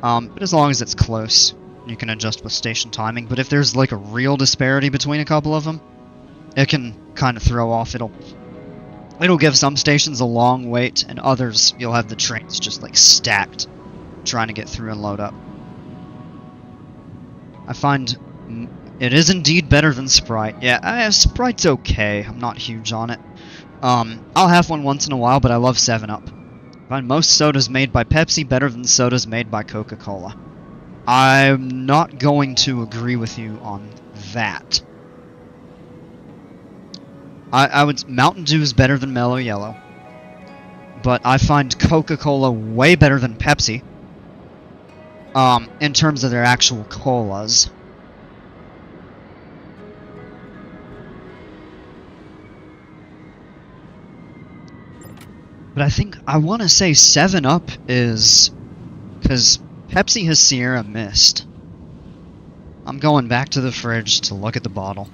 but as long as it's close, you can adjust with station timing. But if there's like a real disparity between a couple of them, it can kind of throw off. It'll give some stations a long wait, and others you'll have the trains just like stacked, trying to get through and load up. I find it is indeed better than Sprite. Yeah, Sprite's okay. I'm not huge on it. I'll have one once in a while, but I love 7-Up. I find most sodas made by Pepsi better than sodas made by Coca-Cola. I'm not going to agree with you on that. I would Mountain Dew is better than Mellow Yellow, but I find Coca-Cola way better than Pepsi. In terms of their actual colas. But I think, I want to say 7-Up is, because Pepsi has Sierra Mist. I'm going back to the fridge to look at the bottle.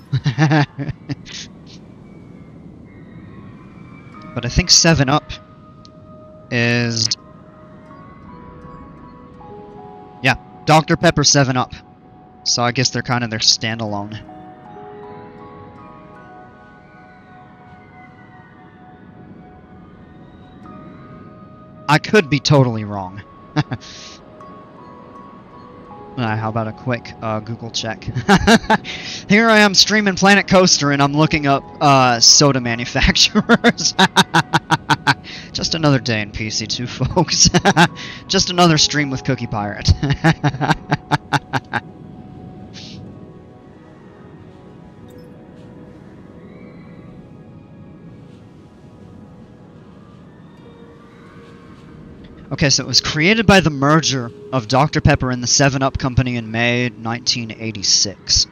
But I think 7-Up is, yeah, Dr. Pepper 7-Up. So I guess they're kind of their standalone. I could be totally wrong. How about a quick Google check? Here I am streaming Planet Coaster and I'm looking up soda manufacturers. Just another day in PC2, folks. Just another stream with Cookie Pirate. Okay, so it was created by the merger of Dr. Pepper and the 7-Up Company in May 1986.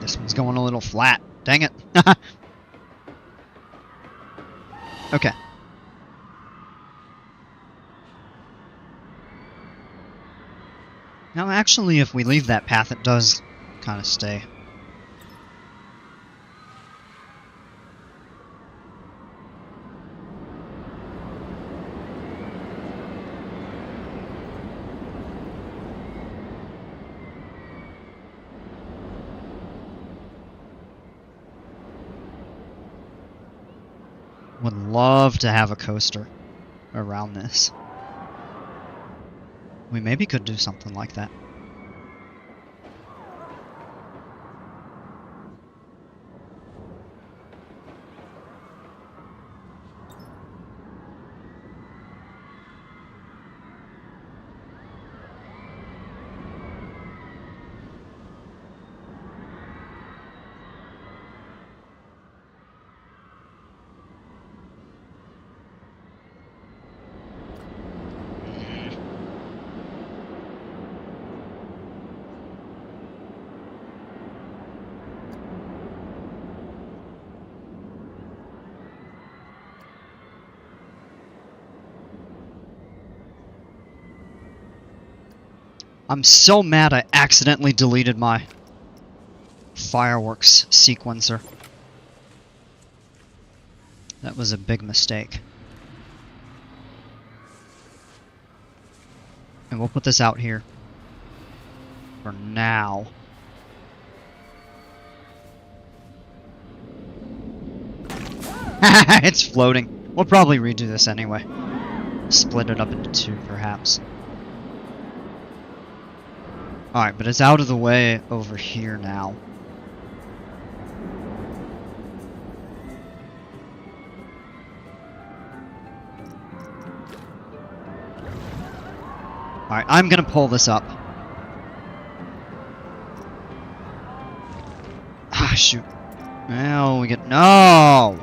This one's going a little flat. Dang it. Okay. Now, actually, if we leave that path, it does kind of stay. Would love to have a coaster around this. We maybe could do something like that. I'm so mad I accidentally deleted my fireworks sequencer. That was a big mistake. And we'll put this out here for now. It's floating. We'll probably redo this anyway. Split it up into two, perhaps. Alright, but it's out of the way over here now. Alright, I'm gonna pull this up. Ah, shoot. Well, we get... No!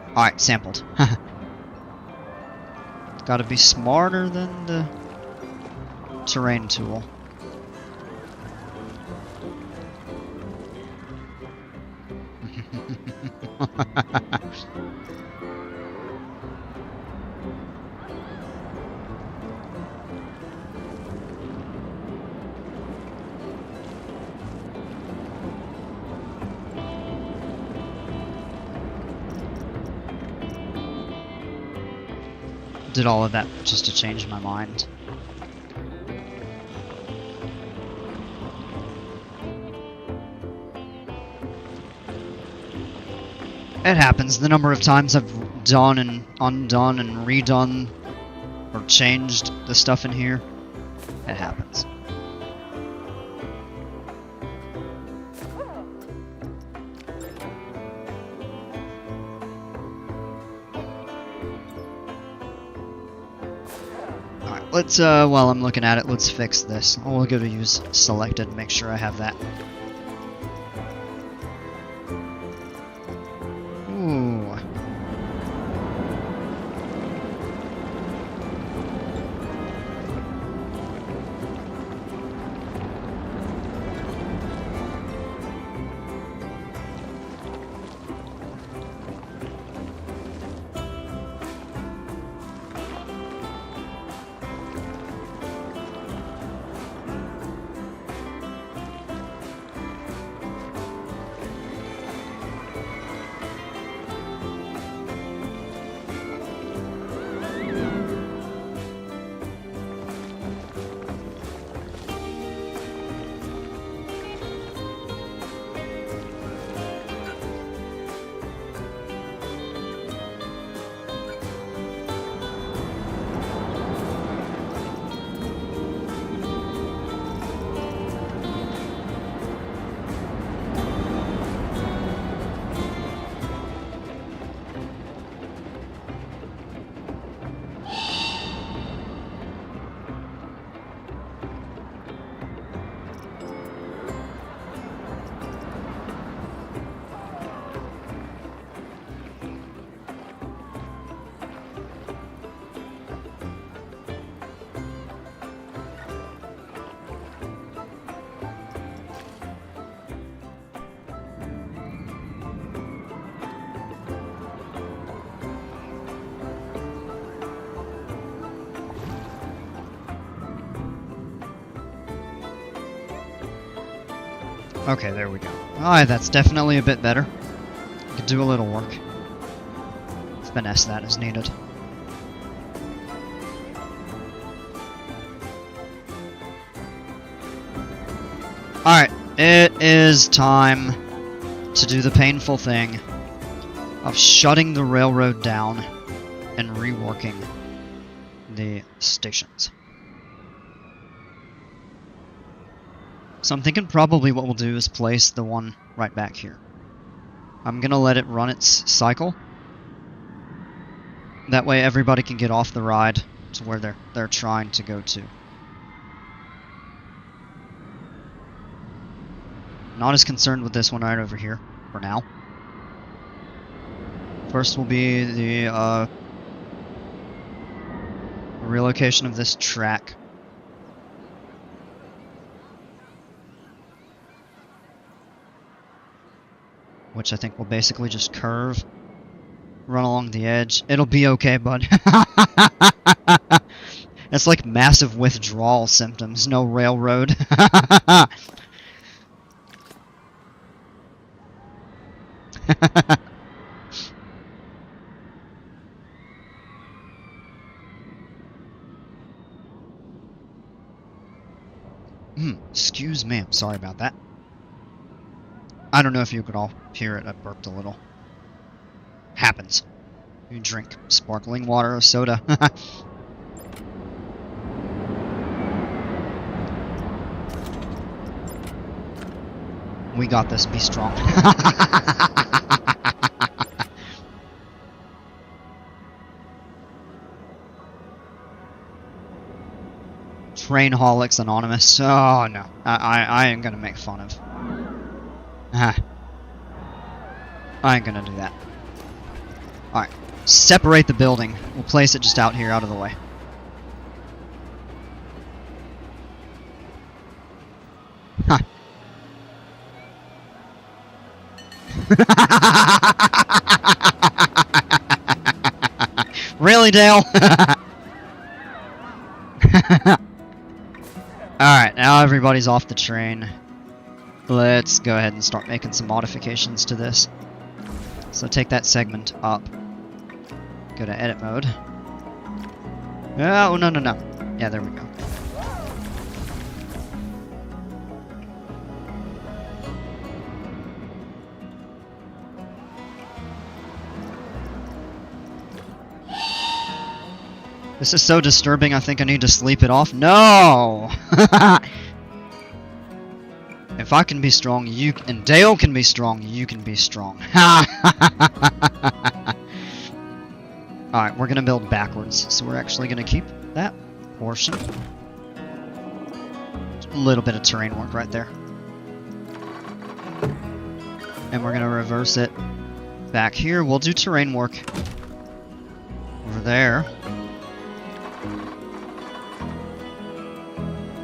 Alright, sampled. Gotta be smarter than the terrain tool. Did all of that just to change my mind. It happens. The number of times I've done and undone and redone or changed the stuff in here, it happens. Alright, let's, while I'm looking at it, let's fix this. We'll go to use selected, make sure I have that. Ooh. Okay, there we go. Alright, that's definitely a bit better. Could do a little work. Finesse that as needed. Alright, it is time to do the painful thing of shutting the railroad down and reworking the stations. So I'm thinking probably what we'll do is place the one right back here. I'm gonna let it run its cycle. That way everybody can get off the ride to where they're trying to go to. Not as concerned with this one right over here for now. First will be the relocation of this track. Which I think will basically just curve, run along the edge. It'll be okay, bud. That's like massive withdrawal symptoms. No railroad. Excuse me, I'm sorry about that. I don't know if you could all hear it, I burped a little. Happens. You drink sparkling water or soda. We got this, be strong. Trainholics Anonymous. Oh no, I ain't gonna make fun of. I ain't gonna do that. Alright, separate the building. We'll place it just out here, out of the way. Huh. Really, Dale? Alright, now everybody's off the train. Let's go ahead and start making some modifications to this. So take that segment up. Go to edit mode. Oh, no. Yeah, there we go. This is so disturbing, I think I need to sleep it off. No! If I can be strong, you and Dale can be strong, you can be strong. Alright, we're gonna build backwards, so we're actually gonna keep that portion. A little bit of terrain work right there. And we're gonna reverse it back here. We'll do terrain work over there.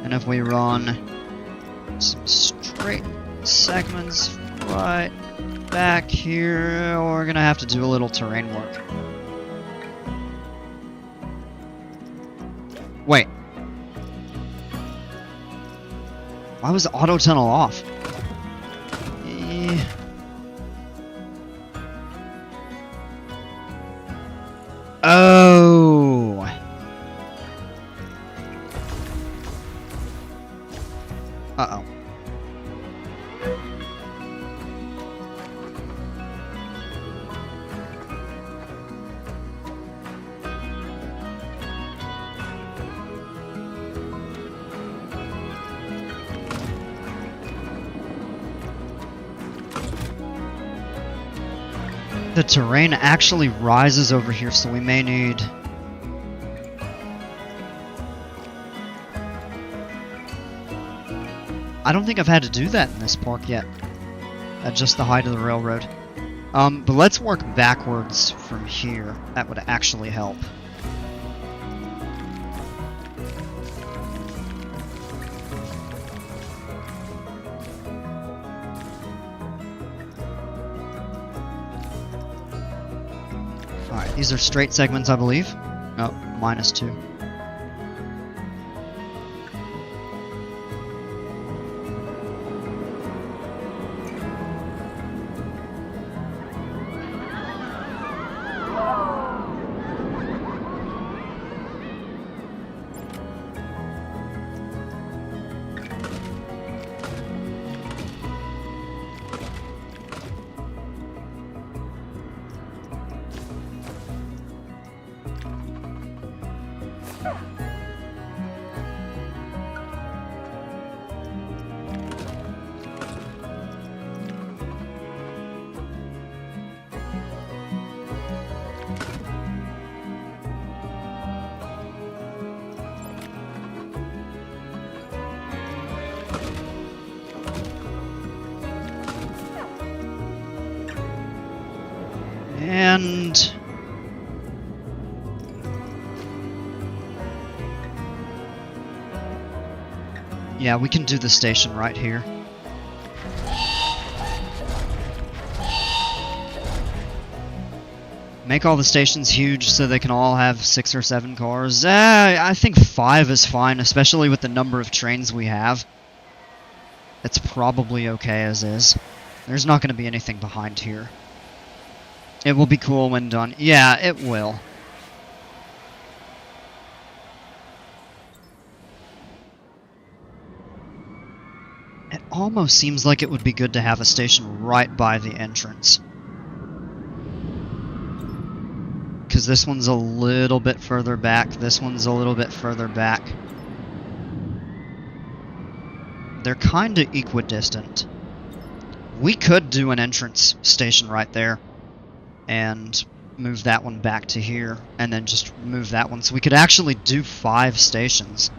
And if we run some straight segments right back here, we're gonna have to do a little terrain work. Wait. Why was the auto tunnel off? Oh. Uh-oh. The terrain actually rises over here, so we may need... I don't think I've had to do that in this park yet. At just the height of the railroad. But let's work backwards from here. That would actually help. Alright, these are straight segments, I believe. Oh, -2. And... yeah, we can do the station right here. Make all the stations huge so they can all have 6 or 7 cars. I think 5 is fine, especially with the number of trains we have. It's probably okay as is. There's not going to be anything behind here. It will be cool when done. Yeah, it will. It almost seems like it would be good to have a station right by the entrance. Because this one's a little bit further back, this one's a little bit further back. They're kind of equidistant. We could do an entrance station right there and move that one back to here, and then just move that one. So we could actually do 5 stations.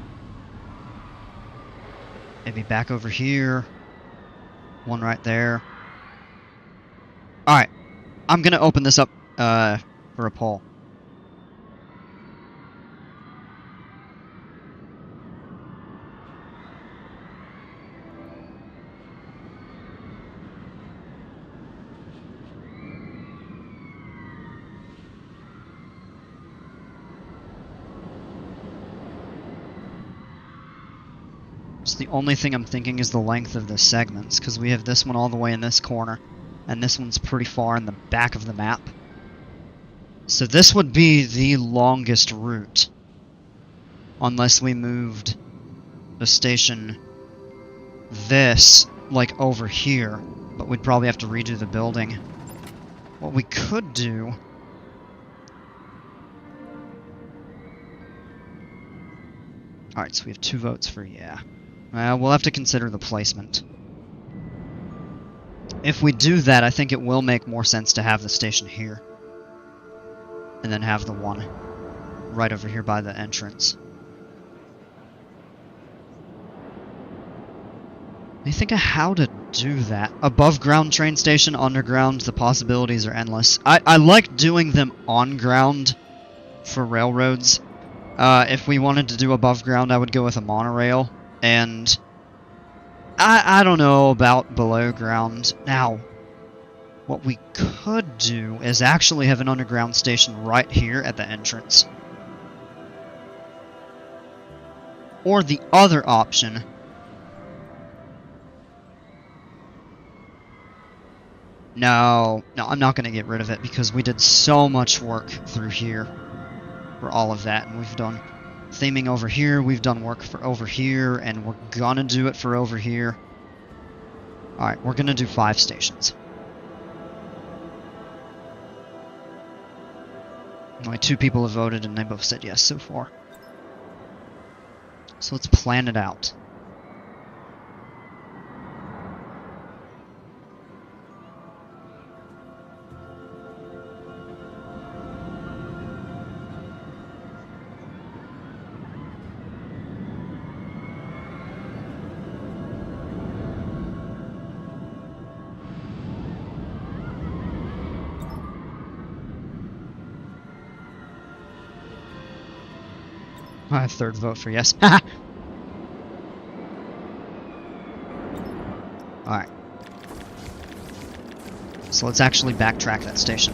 Maybe back over here. One right there. Alright. I'm going to open this up for a poll. So the only thing I'm thinking is the length of the segments, because we have this one all the way in this corner, and this one's pretty far in the back of the map. So this would be the longest route, unless we moved the station this, like over here, but we'd probably have to redo the building. What we could do... Alright, so we have 2 votes for yeah. We'll have to consider the placement. If we do that, I think it will make more sense to have the station here. And then have the one right over here by the entrance. I think of how to do that. Above ground train station, underground, the possibilities are endless. I like doing them on ground for railroads. If we wanted to do above ground, I would go with a monorail. And I don't know about below ground. Now, what we could do is actually have an underground station right here at the entrance. Or the other option... No, I'm not going to get rid of it because we did so much work through here for all of that, and we've done theming over here, we've done work for over here, and we're gonna do it for over here. Alright, we're gonna do 5 stations. Only 2 people have voted, and they both said yes so far. So let's plan it out. My 3rd vote for yes. Alright. So let's actually backtrack that station.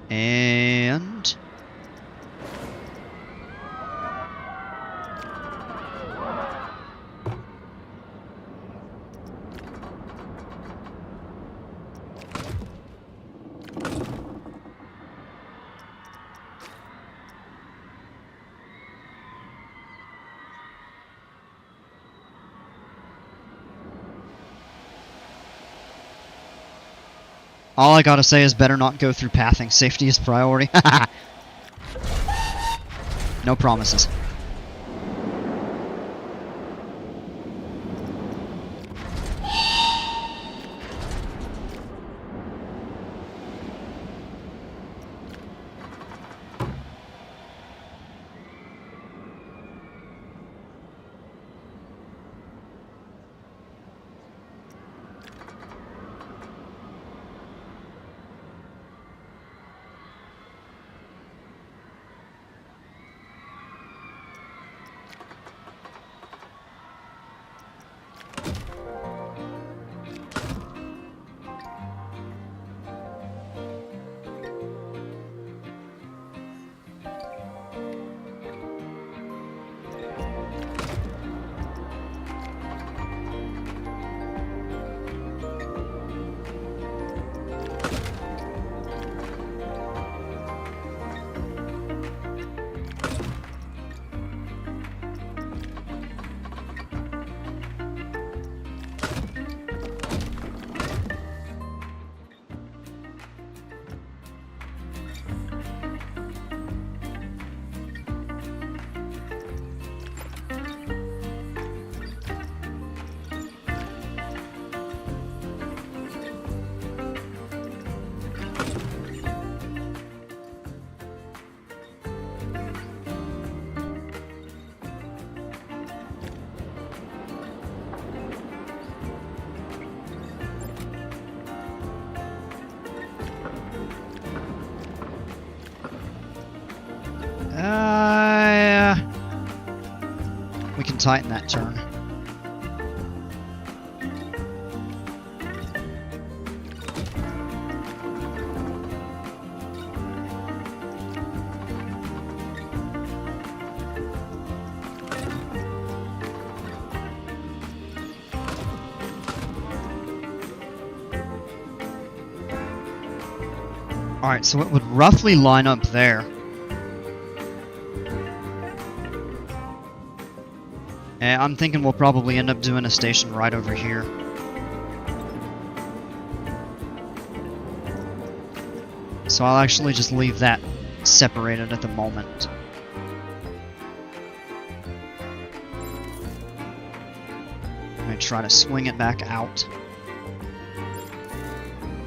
And... all I gotta say is better not go through pathing. Safety is priority. No promises. tighten that turn. Alright, so it would roughly line up there. And I'm thinking we'll probably end up doing a station right over here. So I'll actually just leave that separated at the moment. I'm going to try to swing it back out.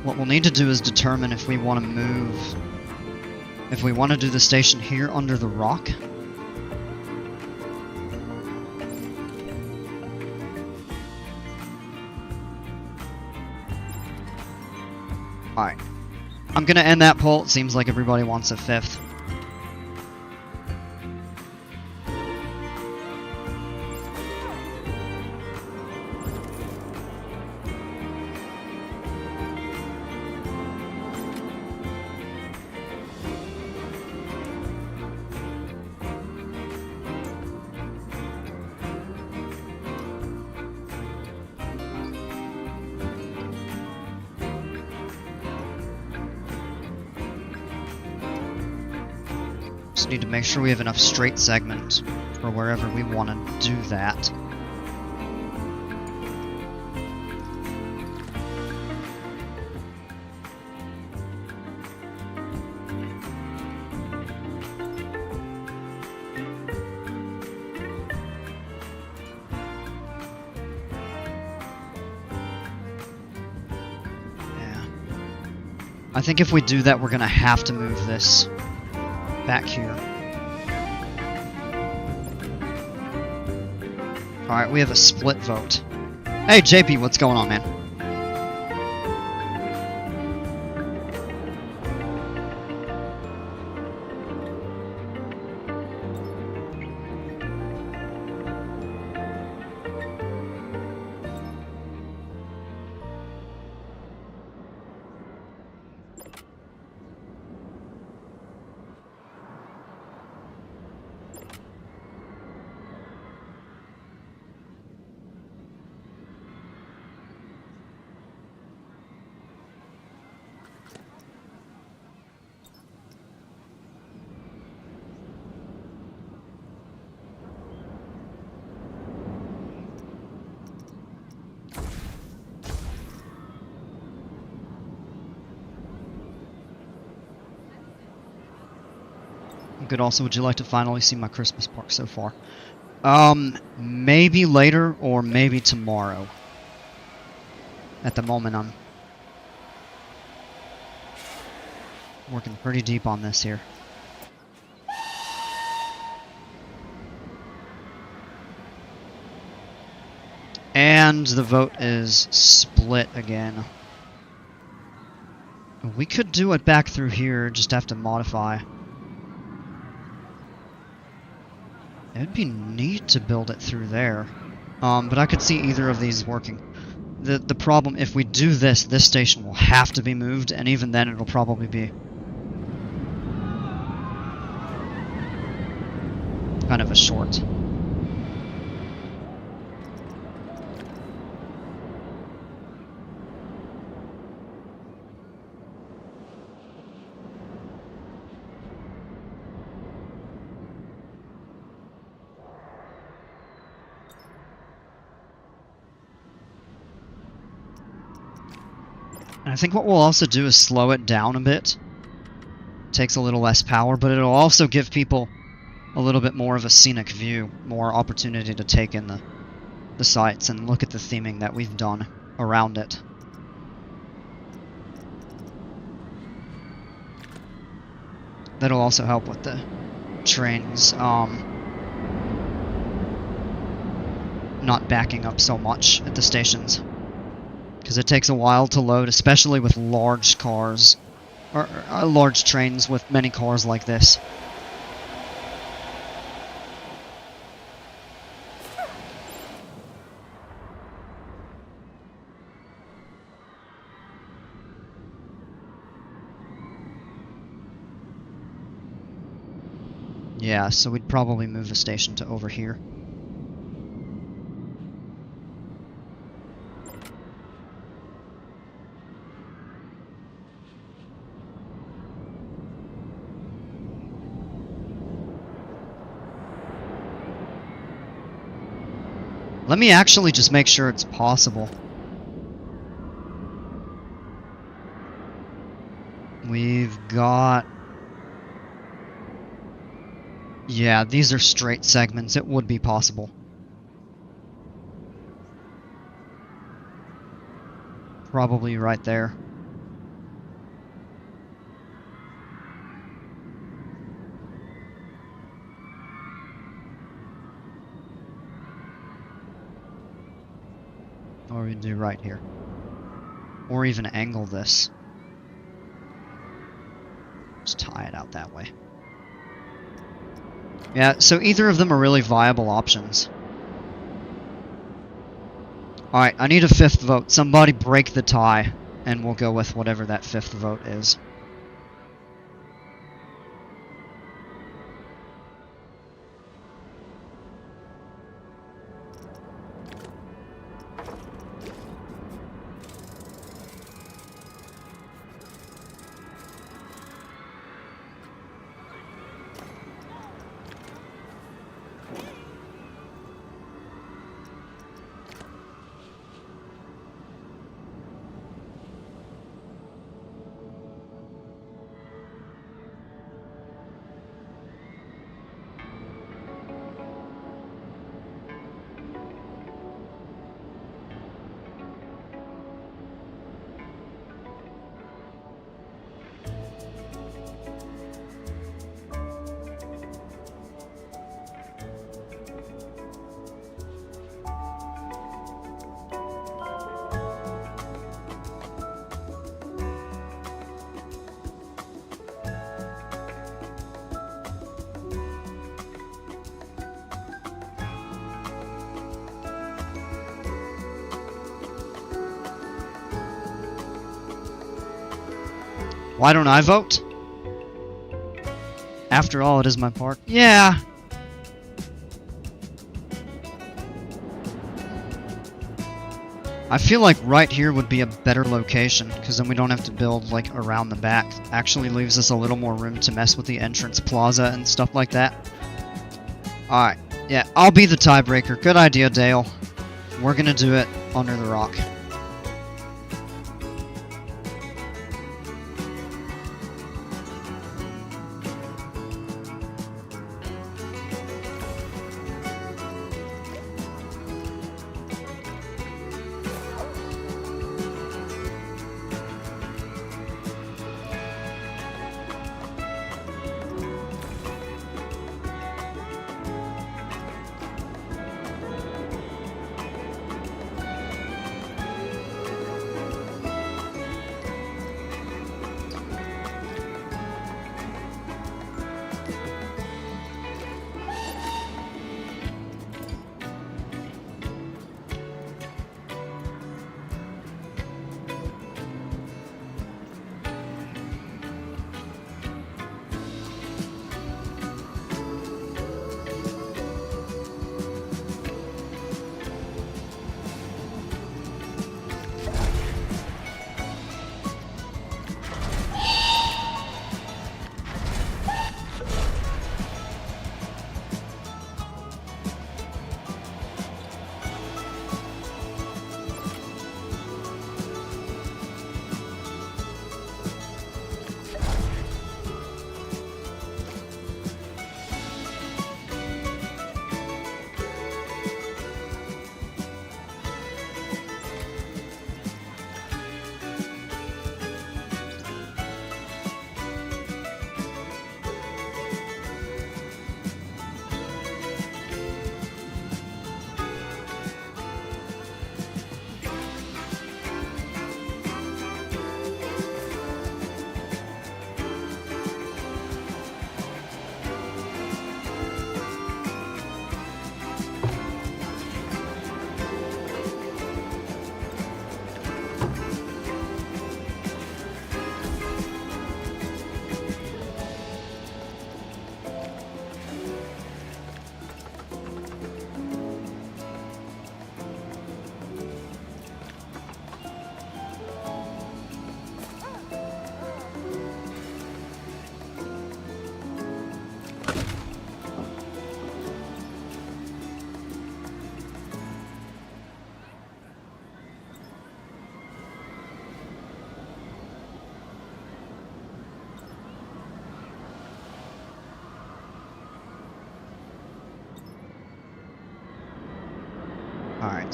What we'll need to do is determine if we want to move... If we want to do the station here under the rock. Alright. I'm gonna end that poll. It seems like everybody wants a fifth. Just need to make sure we have enough straight segments for wherever we want to do that. Yeah. I think if we do that, we're gonna have to move this back here. Alright, we have a split vote. Hey JP, what's going on, man? Good. Also, would you like to finally see my Christmas park so far? Maybe later or maybe tomorrow. At the moment, I'm working pretty deep on this here. And the vote is split again. We could do it back through here, just have to modify. It'd be neat to build it through there, but I could see either of these working. The problem, if we do this, this station will have to be moved, and even then it'll probably be kind of a short. And I think what we'll also do is slow it down a bit. Takes a little less power, but it'll also give people a little bit more of a scenic view, more opportunity to take in the sights and look at the theming that we've done around it. That'll also help with the trains not backing up so much at the stations. Because it takes a while to load, especially with large cars, or large trains with many cars like this. Yeah, so we'd probably move the station to over here. Let me actually just make sure it's possible. We've got... Yeah, these are straight segments. It would be possible. Probably right there. Or we can do right here. Or even angle this. Just tie it out that way. Yeah, so either of them are really viable options. Alright, I need a fifth vote. Somebody break the tie, and we'll go with whatever that fifth vote is. Why don't I vote? After all, it is my park. Yeah. I feel like right here would be a better location, because then we don't have to build, like, around the back. Actually leaves us a little more room to mess with the entrance plaza and stuff like that. Alright, yeah, I'll be the tiebreaker. Good idea, Dale. We're gonna do it under the rock.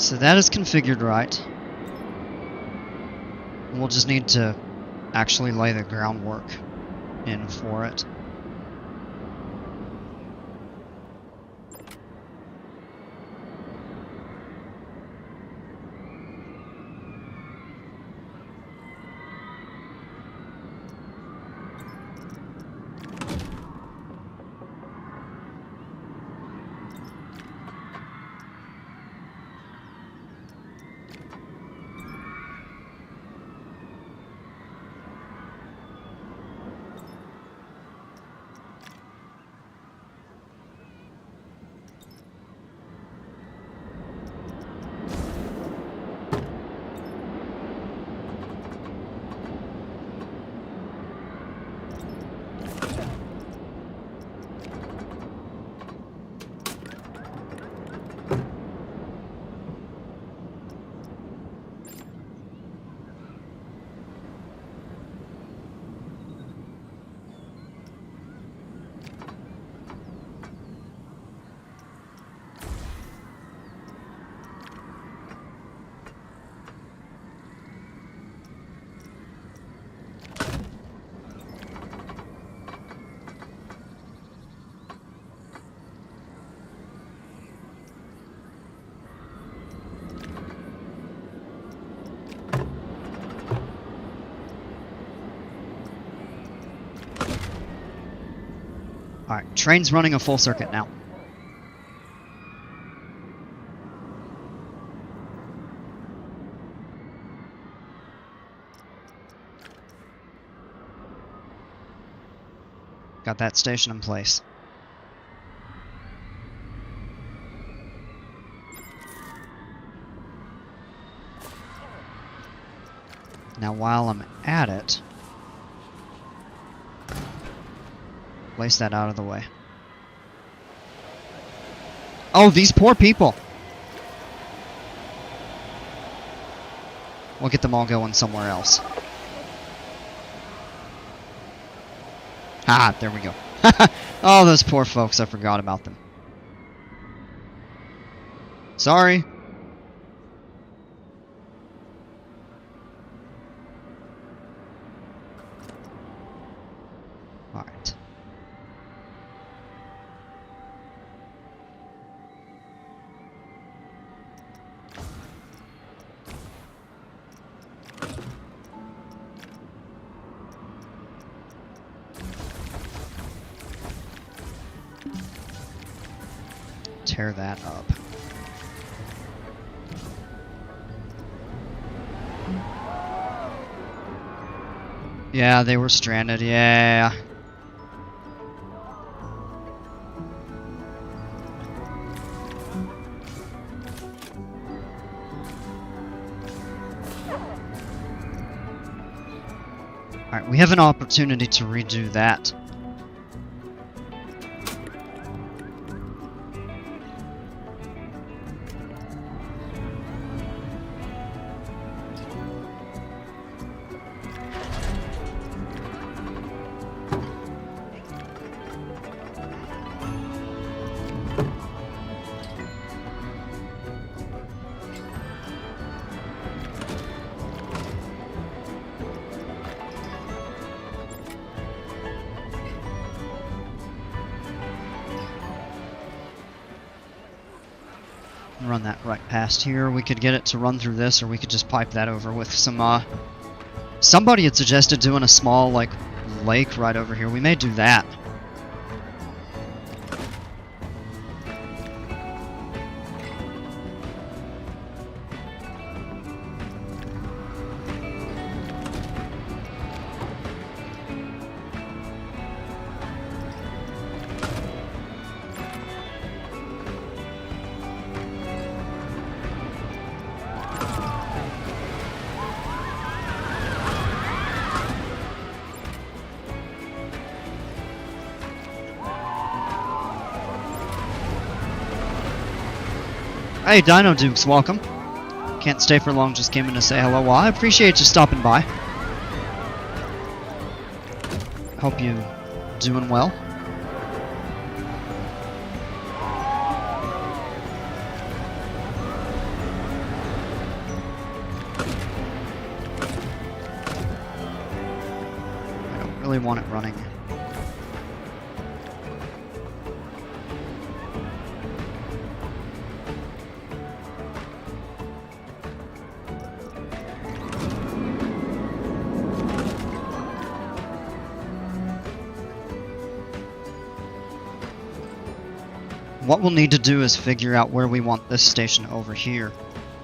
So that is configured right. We'll just need to actually lay the groundwork in for it. Alright, train's running a full circuit now. Got that station in place. Now while I'm at it, place that out of the way. Oh, these poor people! We'll get them all going somewhere else. Ah, there we go. Oh, those poor folks, I forgot about them. Sorry. Alright. Tear that up. Yeah, they were stranded, yeah. Alright, we have an opportunity to redo that. Run that right past here. We could get it to run through this, or we could just pipe that over with some, somebody had suggested doing a small, like, lake right over here. We may do that. Hey, Dino Dukes, welcome. Can't stay for long, just came in to say hello. Well, I appreciate you stopping by. Hope you doing well. really want it running. What we'll need to do is figure out where we want this station over here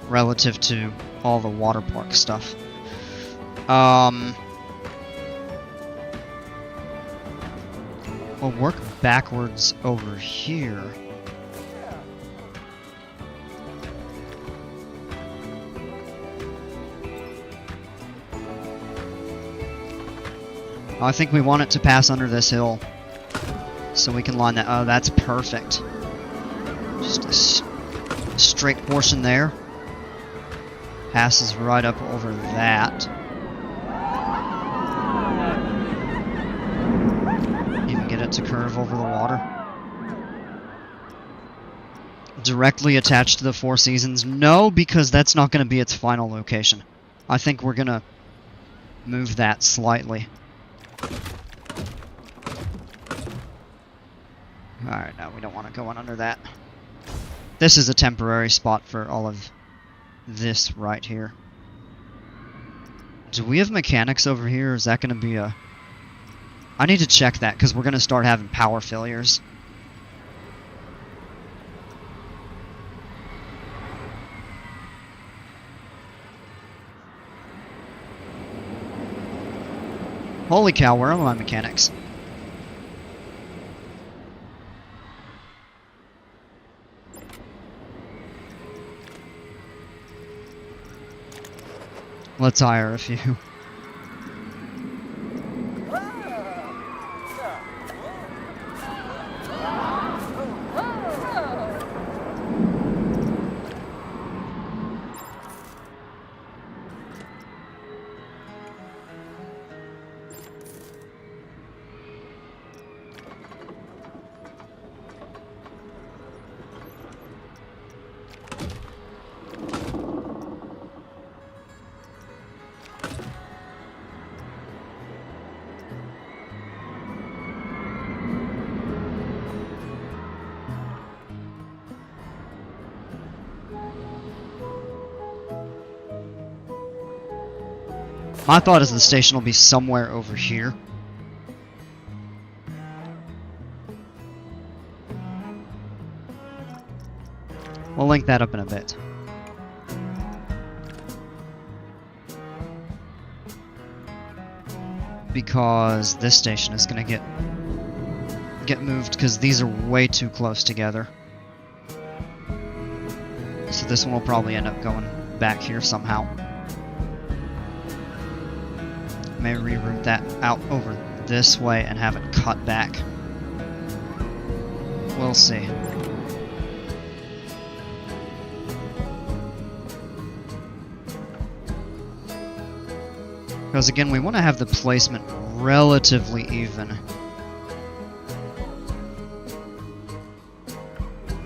relative to all the water park stuff. We'll work backwards over here. I think we want it to pass under this hill. So we can line that. Oh, that's perfect. Just a straight portion there. Passes right up over that. Even get it to curve over the water. Directly attached to the Four Seasons? No, because that's not going to be its final location. I think we're going to move that slightly. Alright, no, we don't want to go on under that. This is a temporary spot for all of this right here. Do we have mechanics over here, or is that going to be a... I need to check that, because we're going to start having power failures. Holy cow, where are my mechanics? Let's hire a few. My thought is the station will be somewhere over here. We'll link that up in a bit. Because this station is going to get moved because these are way too close together. So this one will probably end up going back here somehow. May reroute that out over this way and have it cut back. We'll see. Because again, we want to have the placement relatively even.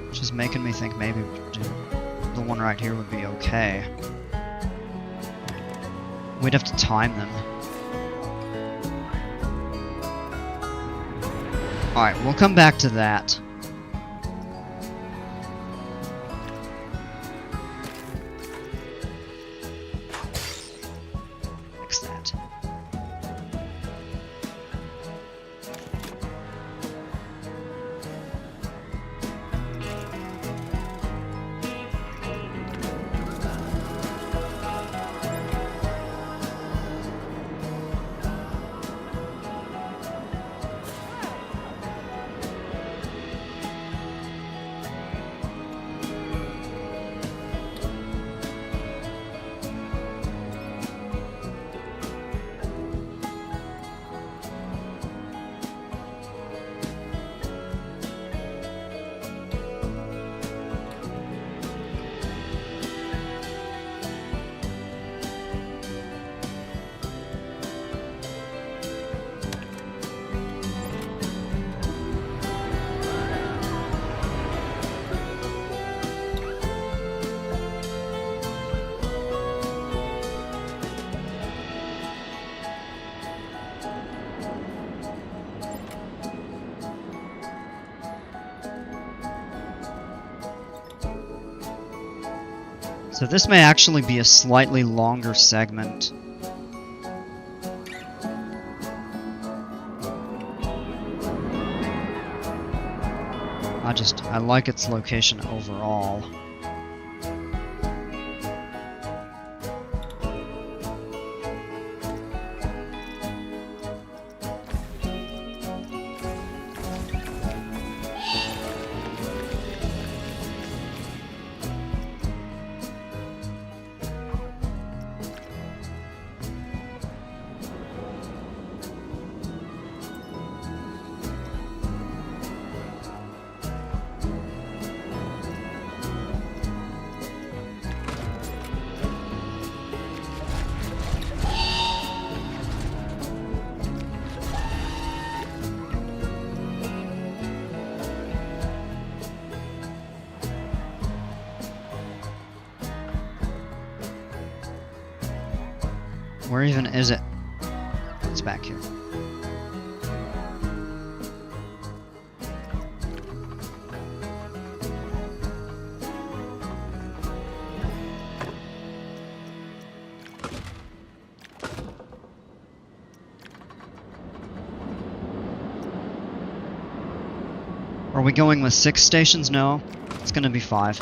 Which is making me think maybe the one right here would be okay. We'd have to time them. Alright, we'll come back to that. Fix that. So this may actually be a slightly longer segment. I like its location overall. Where even is it? It's back here. Are we going with 6 stations? No. It's gonna be 5.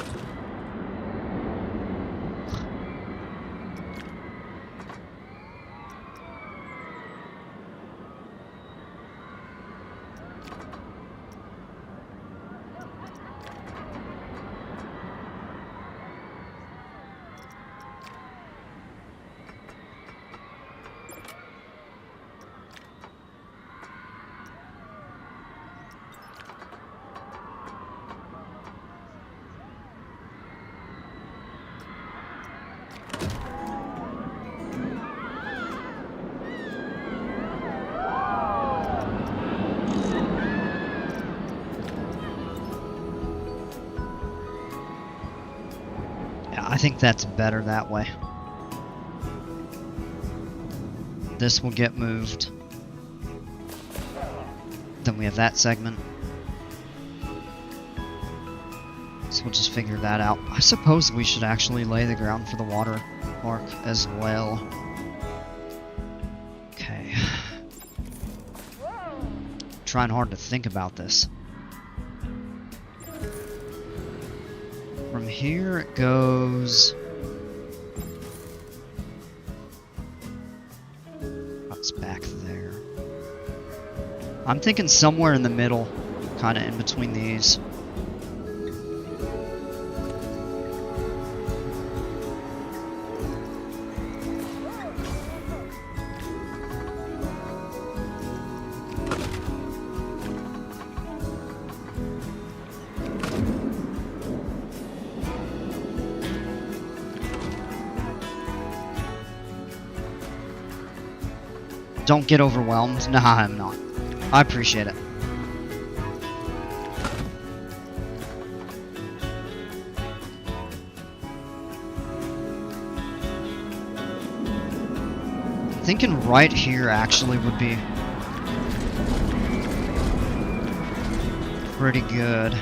I think that's better that way. This will get moved. Then we have that segment. So we'll just figure that out. I suppose we should actually lay the ground for the water park as well. Okay. Trying hard to think about this. From here it goes... What's back there? I'm thinking somewhere in the middle, kind of in between these. Don't get overwhelmed. Nah, I'm not. I appreciate it. Thinking right here actually would be pretty good.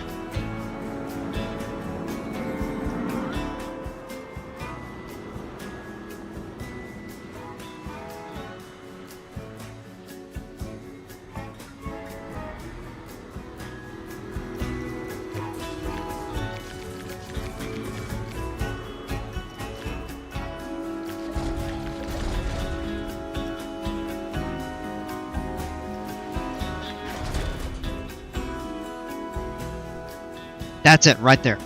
That's it, right there.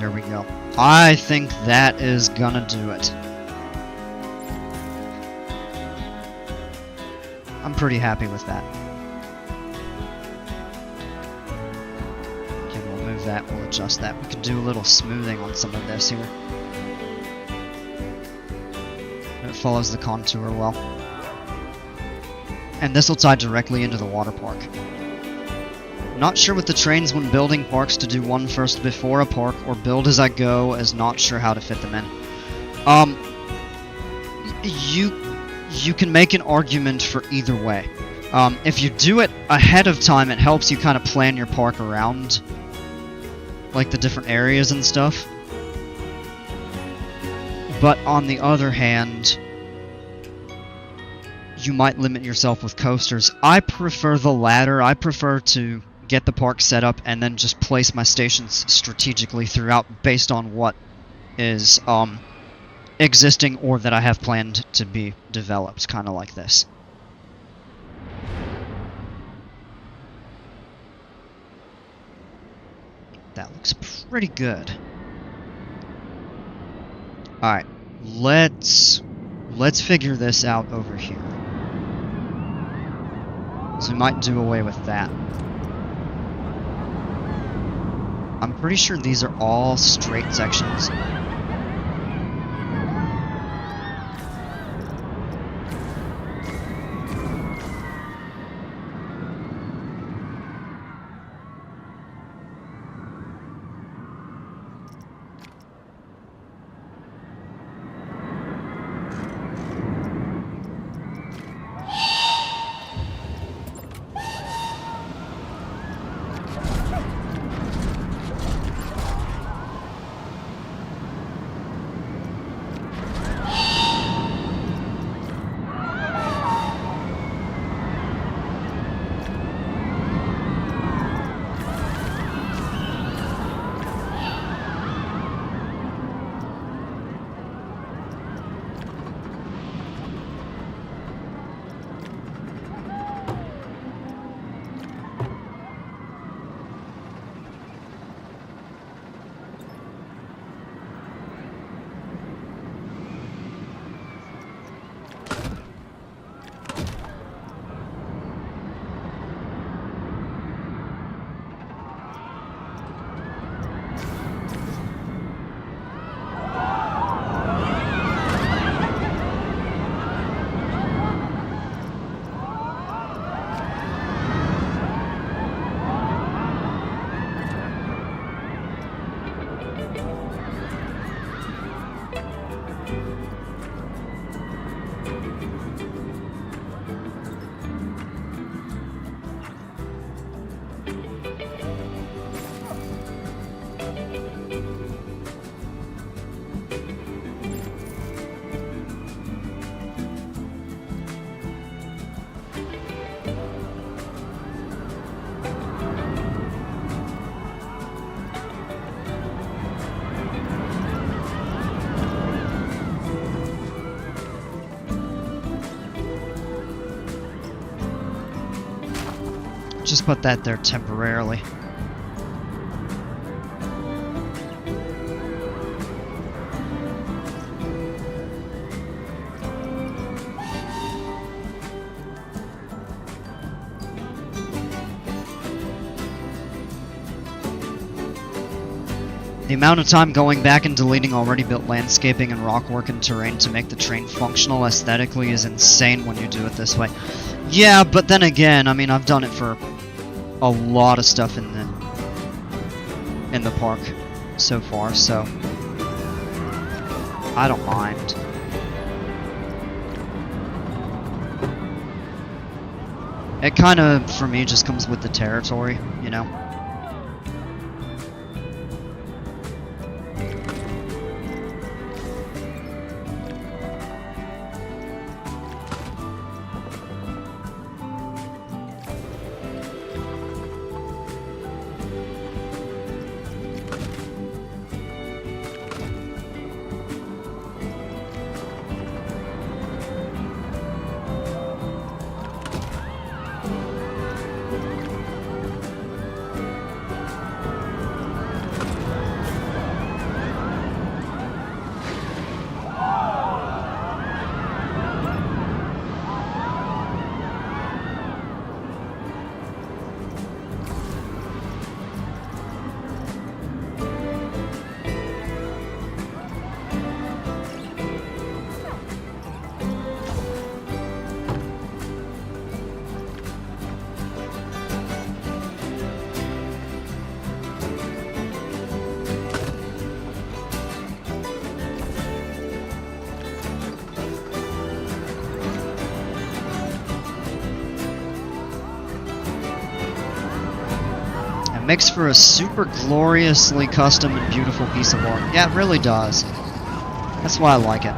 There we go. I think that is gonna do it. I'm pretty happy with that. Okay, we'll move that, we'll adjust that. We can do a little smoothing on some of this here. It follows the contour well. And this will tie directly into the water park. Not sure with the trains when building parks to do one first before a park or build as I go, as not sure how to fit them in. You can make an argument for either way. If you do it ahead of time, it helps you kind of plan your park around like the different areas and stuff. But on the other hand, you might limit yourself with coasters. I prefer the latter. I prefer to get the park set up and then just place my stations strategically throughout based on what is existing or that I have planned to be developed, kind of like this. That looks pretty good. Alright, let's figure this out over here. So we might do away with that. I'm pretty sure these are all straight sections. Just put that there temporarily. The amount of time going back and deleting already built landscaping and rock work and terrain to make the train functional aesthetically is insane when you do it this way. Yeah, but then again, I mean, I've done it for a lot of stuff in the park so far, so I don't mind. It kind of, for me, just comes with the territory, you know? Makes for a super gloriously custom and beautiful piece of art. Yeah, it really does. That's why I like it.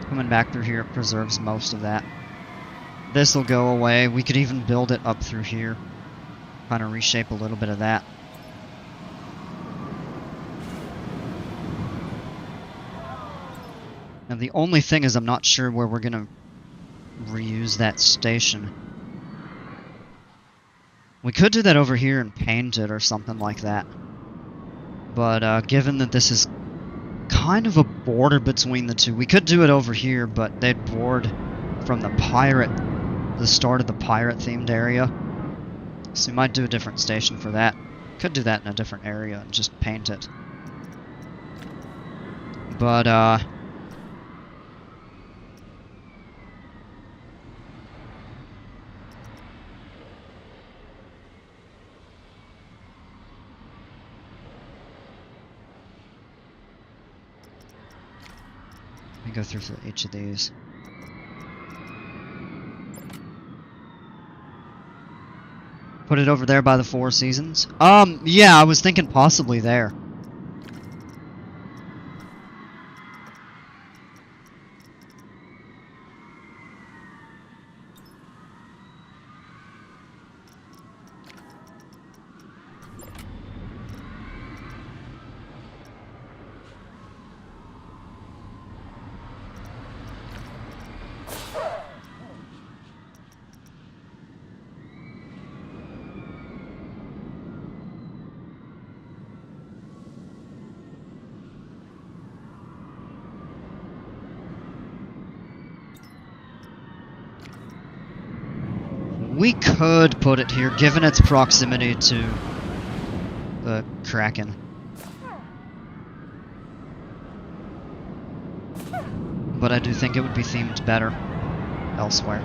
Coming back through here preserves most of that. This will go away. We could even build it up through here. Kind of reshape a little bit of that. Now the only thing is I'm not sure where we're gonna reuse that station. We could do that over here and paint it or something like that. But given that this is kind of a border between the two, we could do it over here, but they'd board from the start of the pirate themed area. So we might do a different station for that. Could do that in a different area and just paint it. But let me go through each of these. Put it over there by the Four Seasons? Yeah, I was thinking possibly there. We could put it here, given its proximity to the Kraken. But I do think it would be themed better elsewhere.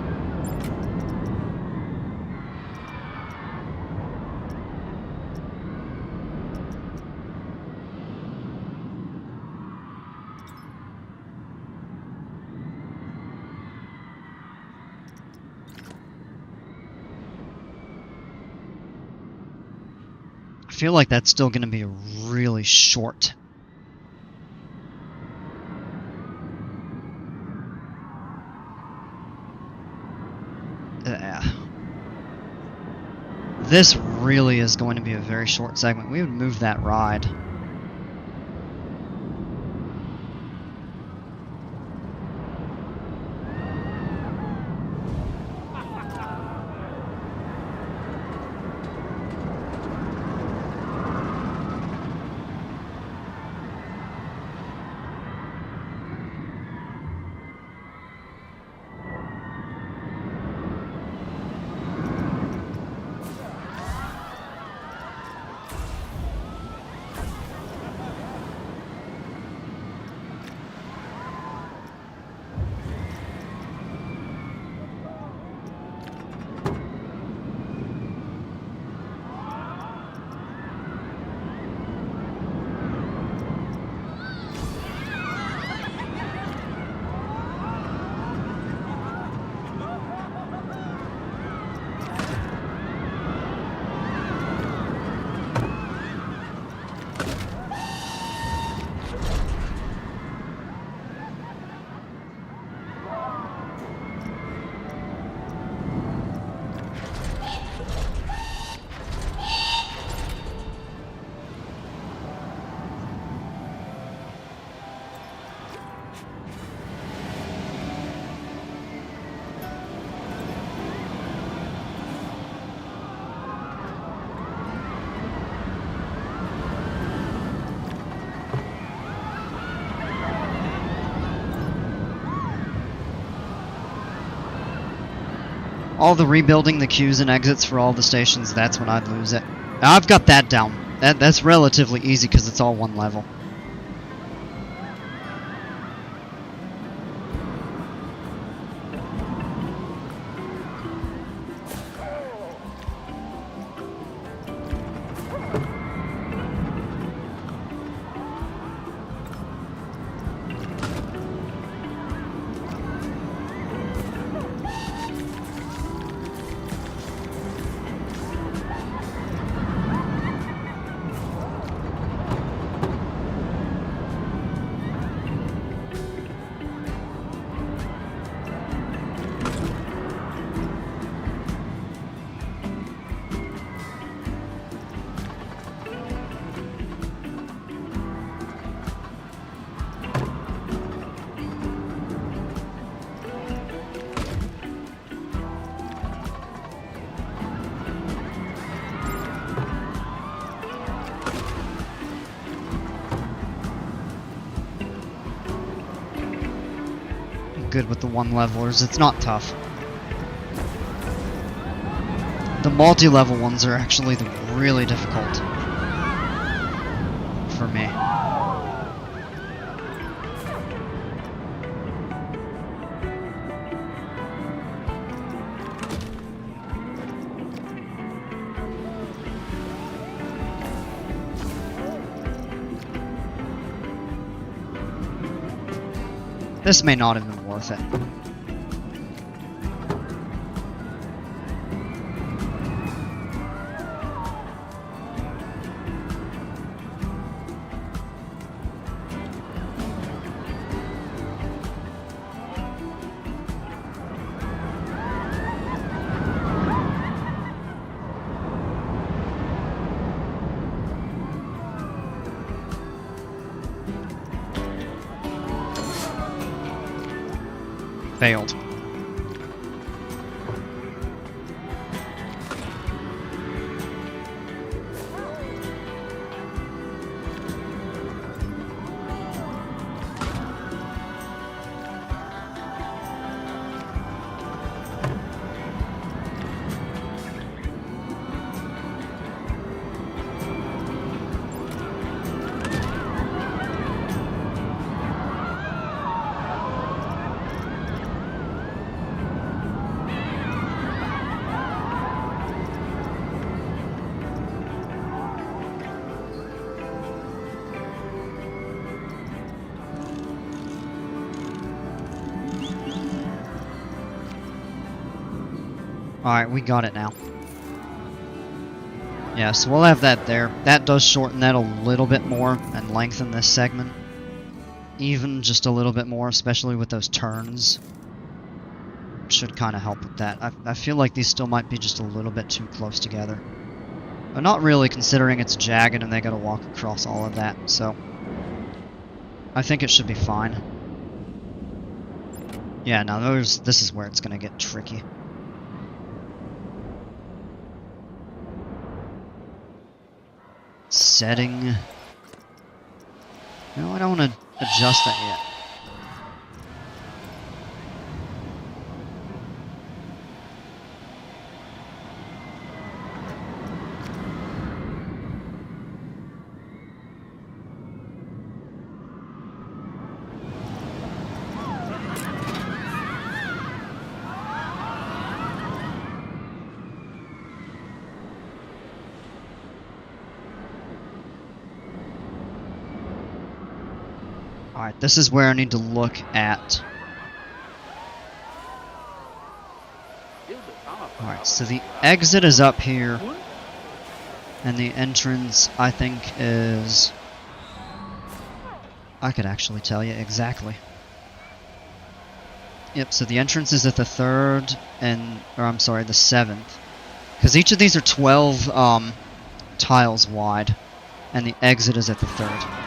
I feel like that's still going to be a really short. This really is going to be a very short segment. We would move that ride. All the rebuilding the queues and exits for all the stations, that's when I'd lose it. I've got that down. That's relatively easy because it's all one level. good with the one-levelers. It's not tough. The multi-level ones are actually the really difficult for me. This may not have been worth it. Failed. Alright, we got it now. Yeah, so we'll have that there. That does shorten that a little bit more and lengthen this segment. Even just a little bit more, especially with those turns. Should kind of help with that. I feel like these still might be just a little bit too close together. But not really, considering it's jagged and they gotta walk across all of that, so... I think it should be fine. Yeah, no, this is where it's gonna get tricky. Setting. No, I don't want to adjust that yet. Alright, this is where I need to look at. Alright, so the exit is up here. And the entrance, I think, is... I could actually tell you exactly. Yep, so the entrance is at the 3rd, or I'm sorry, the 7th. Because each of these are 12 tiles wide. And the exit is at the 3rd.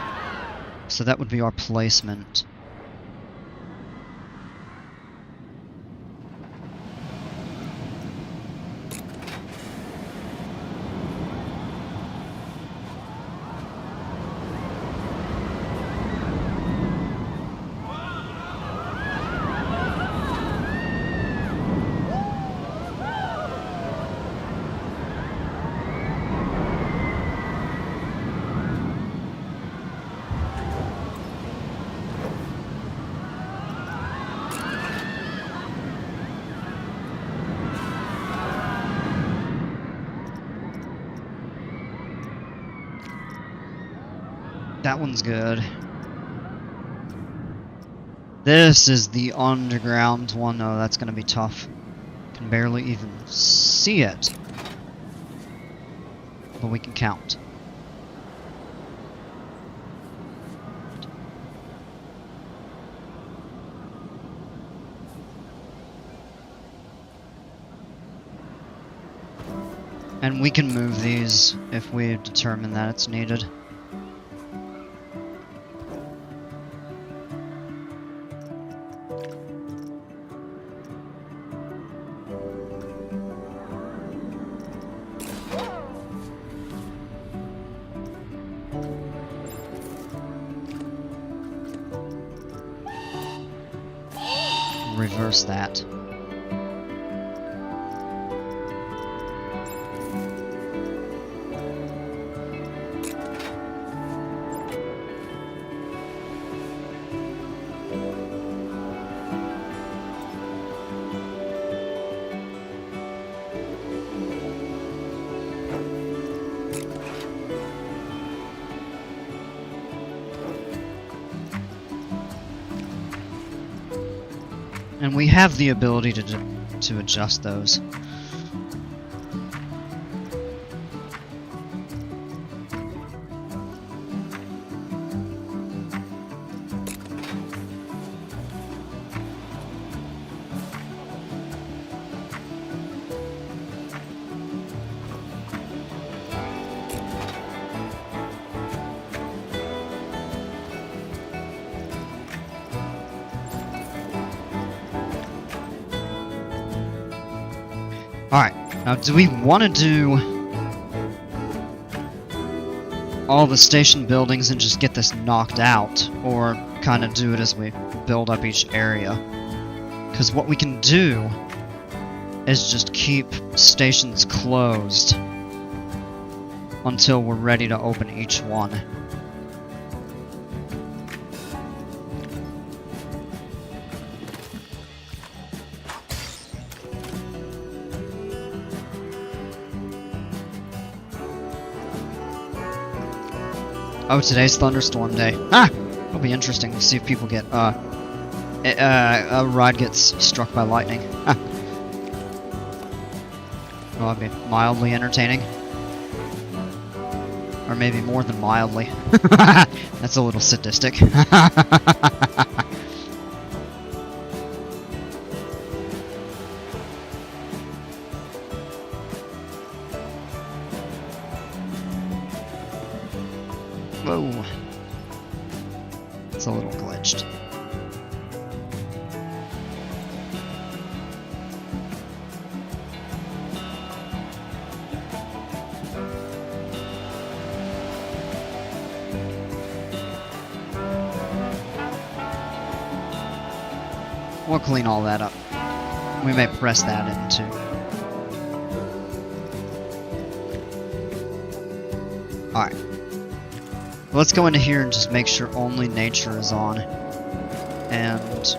So that would be our placement. That one's good. This is the underground one. Oh, that's going to be tough. Can barely even see it. But we can count. And we can move these if we determine that it's needed. reverse that. And we have the ability to adjust those. Alright, now do we want to do all the station buildings and just get this knocked out, or kind of do it as we build up each area? Because what we can do is just keep stations closed until we're ready to open each one. Oh, today's thunderstorm day. Ah! It'll be interesting to see if people get, a ride gets struck by lightning. Ah. Well, that'd be mildly entertaining. Or maybe more than mildly. That's a little sadistic. Whoa. It's a little glitched. We'll clean all that up. We may press that in too. Alright. Let's go into here and just make sure only nature is on. And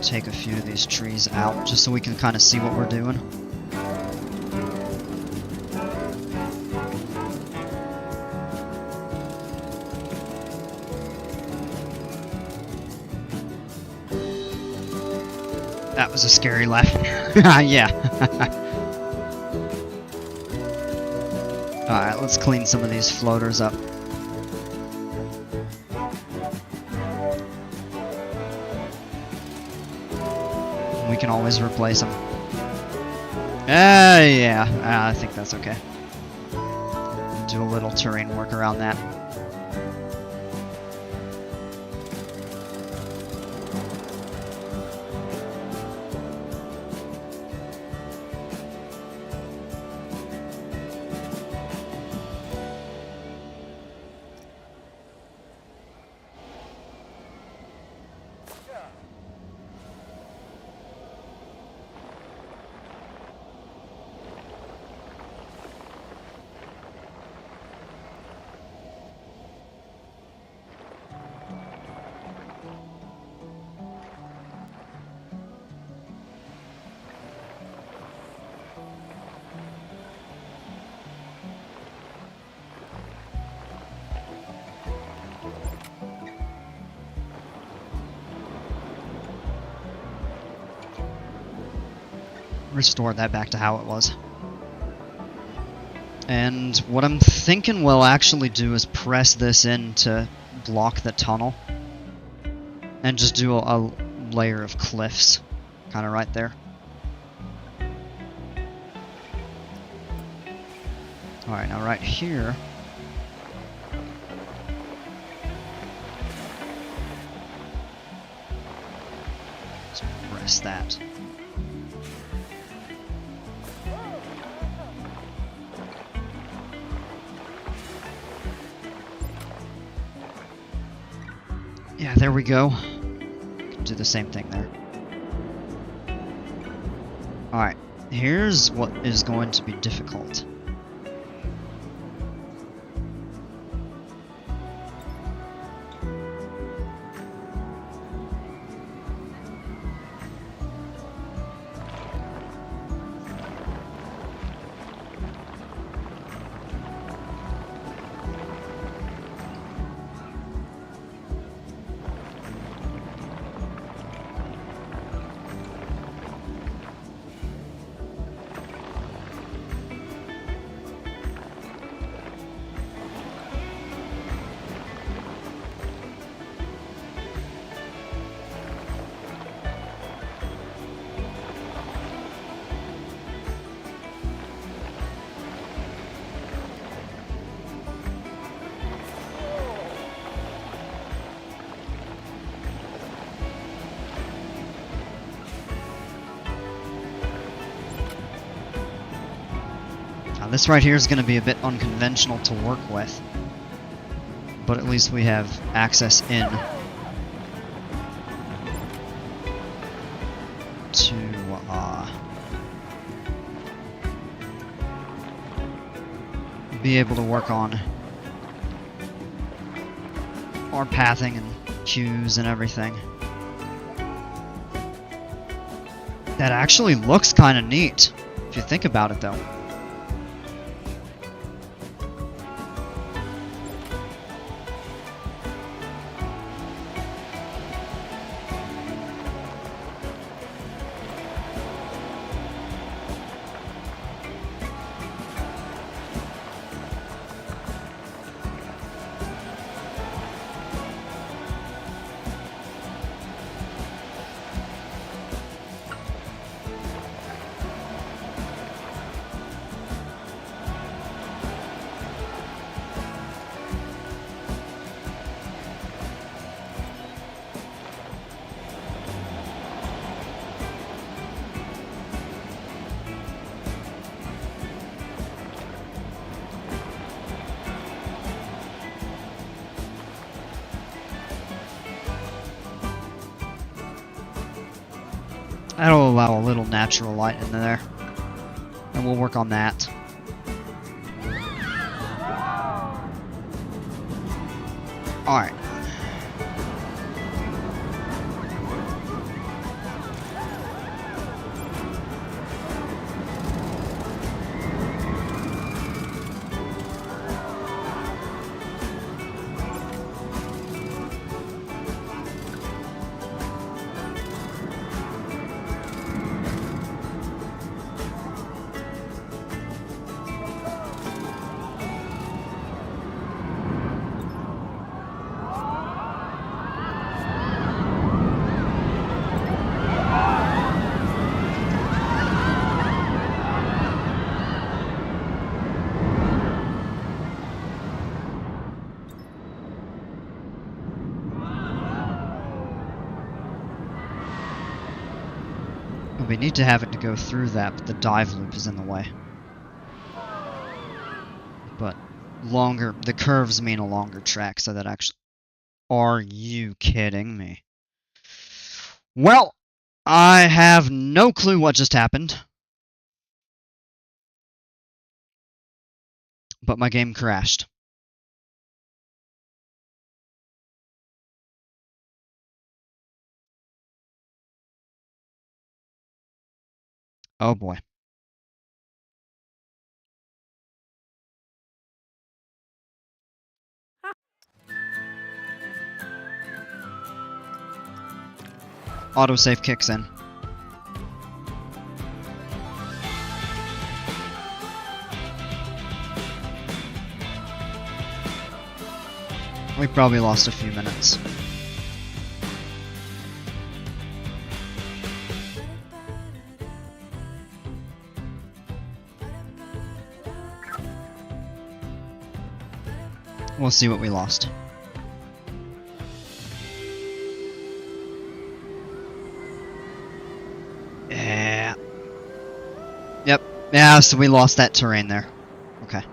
take a few of these trees out, just so we can kind of see what we're doing. That was a scary laugh. Yeah. Alright, let's clean some of these floaters up. We can always replace them. Yeah, I think that's okay. Do a little terrain work around that. Restore that back to how it was. And what I'm thinking we'll actually do is press this in to block the tunnel. And just do a layer of cliffs. Kind of right there. Alright, now right here. Let's press that. Yeah, there we go. do the same thing there. Alright, here's what is going to be difficult. Now this right here is going to be a bit unconventional to work with, but at least we have access in to be able to work on our pathing and cues and everything. That actually looks kind of neat, if you think about it though. That'll allow a little natural light in there, and we'll work on that. Alright. We need to have it to go through that, but the dive loop is in the way. But the curves mean a longer track, so that actually... Are you kidding me? Well, I have no clue what just happened. But my game crashed. Oh boy. Autosave kicks in. We probably lost a few minutes. We'll see what we lost. Yeah. Yep. Yeah, so we lost that terrain there. Okay.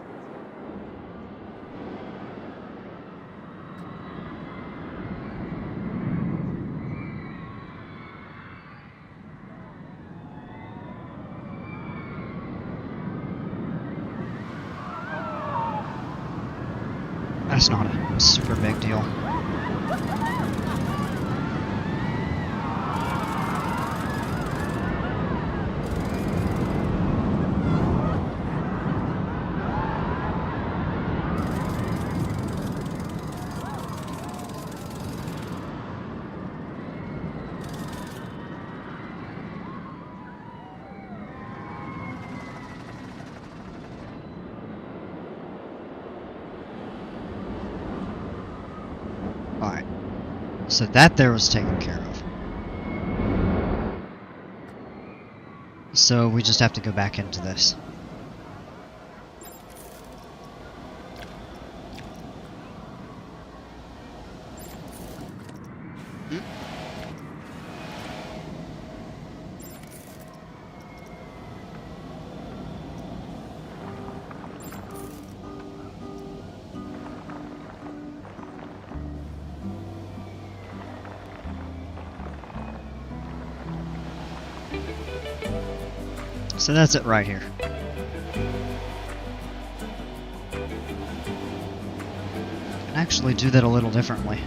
it's not a super big deal. Alright. So that there was taken care of. So we just have to go back into this. So that's it right here. Can actually do that a little differently.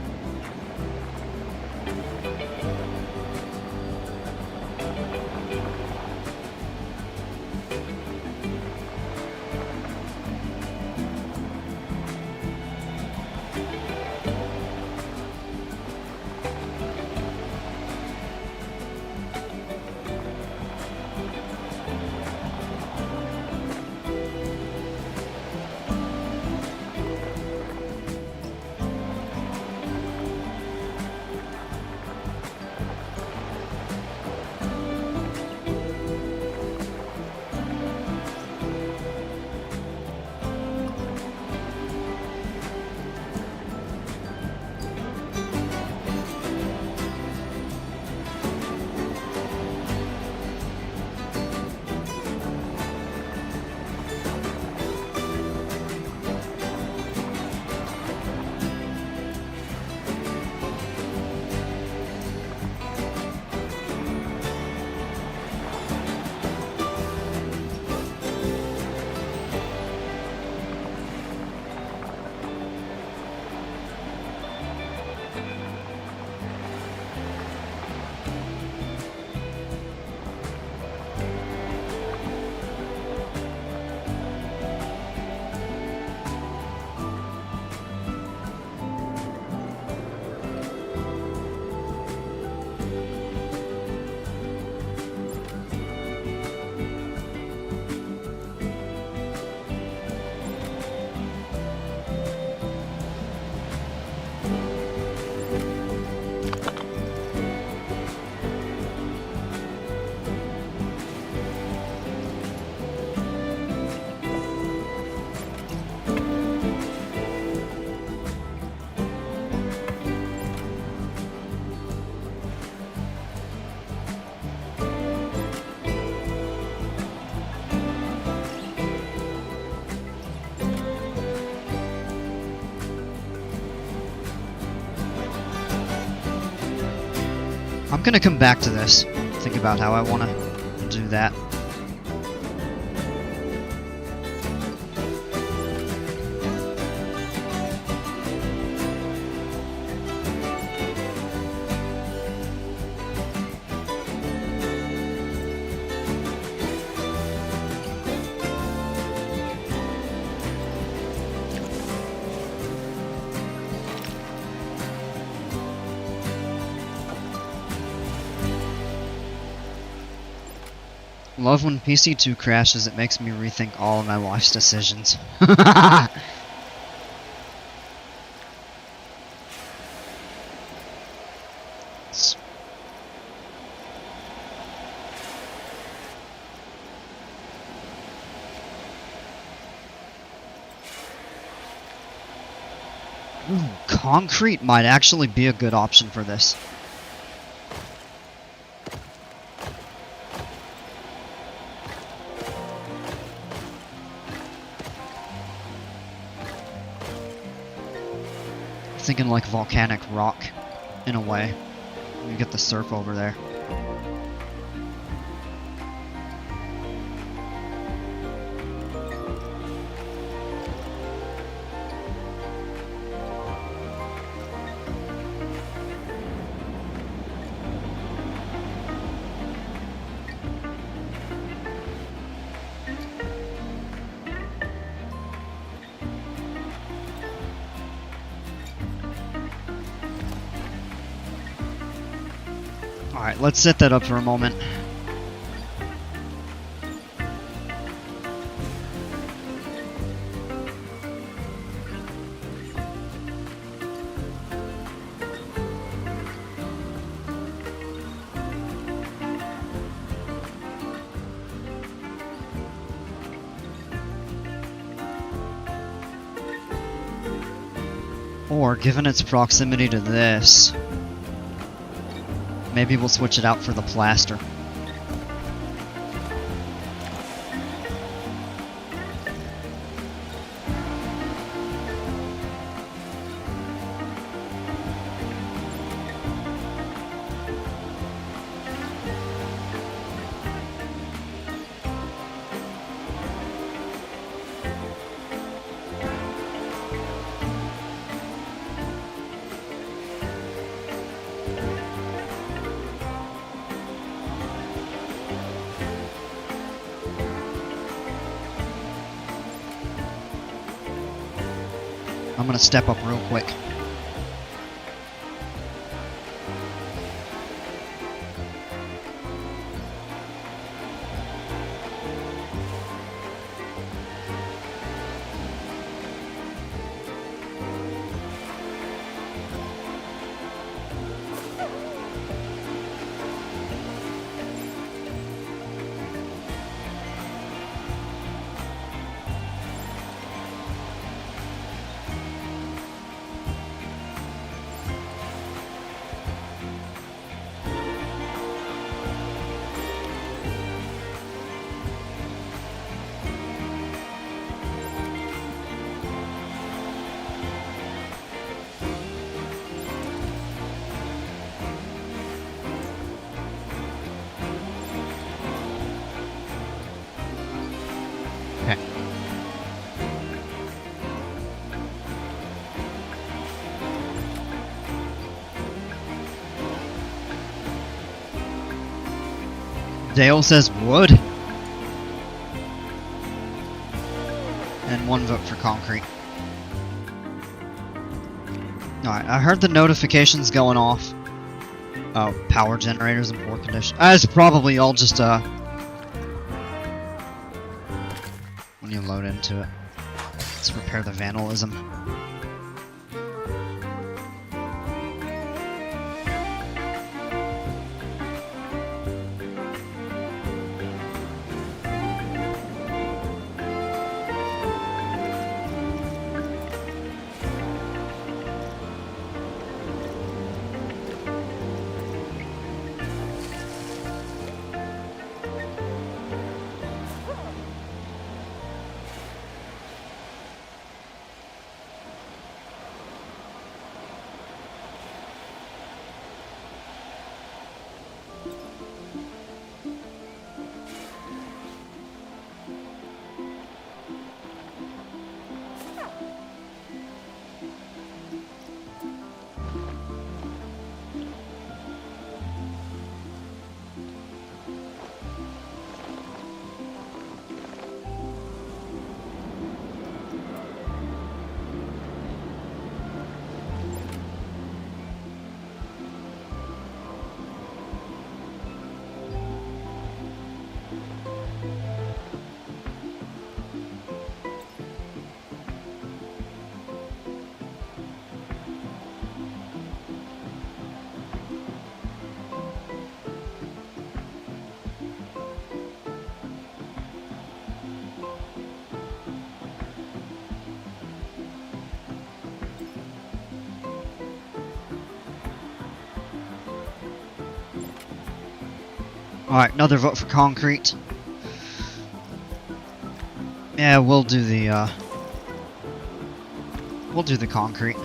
I'm gonna come back to this, think about how I want to do that. Love when PC2 crashes, it makes me rethink all of my life's decisions. Ooh, concrete might actually be a good option for this. Thinking like volcanic rock, in a way. You get the surf over there. Alright, let's set that up for a moment. Or, given its proximity to this, maybe we'll switch it out for the plaster. I'm gonna step up real quick. Okay. Dale says wood. And 1 vote for concrete. Alright, I heard the notifications going off. Oh, power generators in poor condition. It's probably all just, when you load into it. Let's repair the vandalism. Alright, another vote for concrete. Yeah, we'll do the concrete.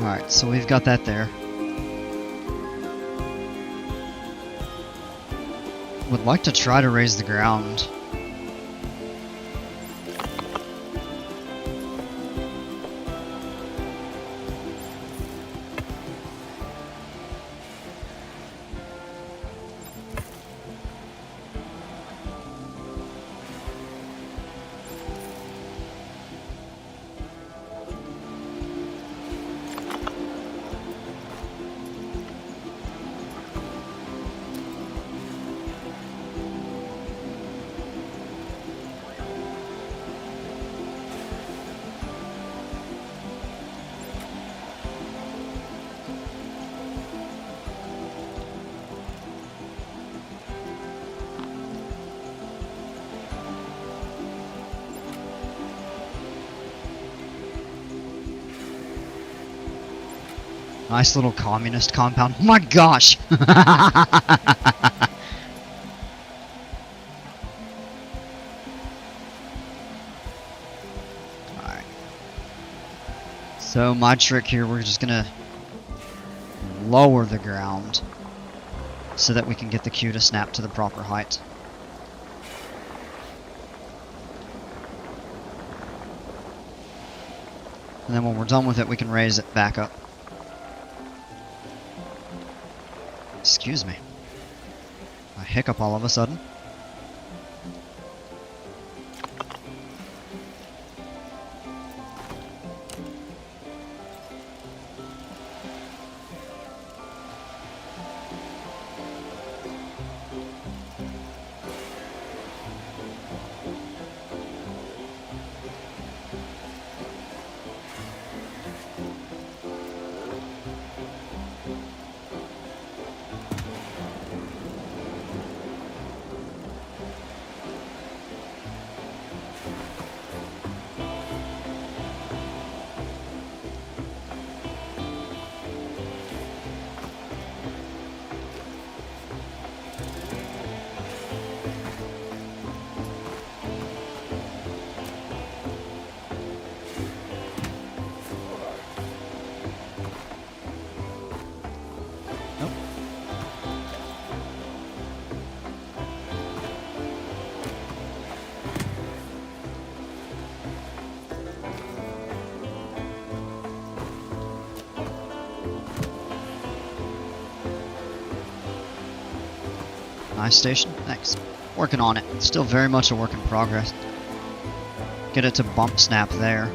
Alright, so we've got that there. Would like to try to raise the ground. Nice little communist compound. Oh my gosh! Alright. So my trick here, we're just gonna lower the ground so that we can get the queue to snap to the proper height. And then when we're done with it, we can raise it back up. Excuse me. A hiccup all of a sudden. Nice station. Thanks. Working on it. Still very much a work in progress. Get it to bump snap there.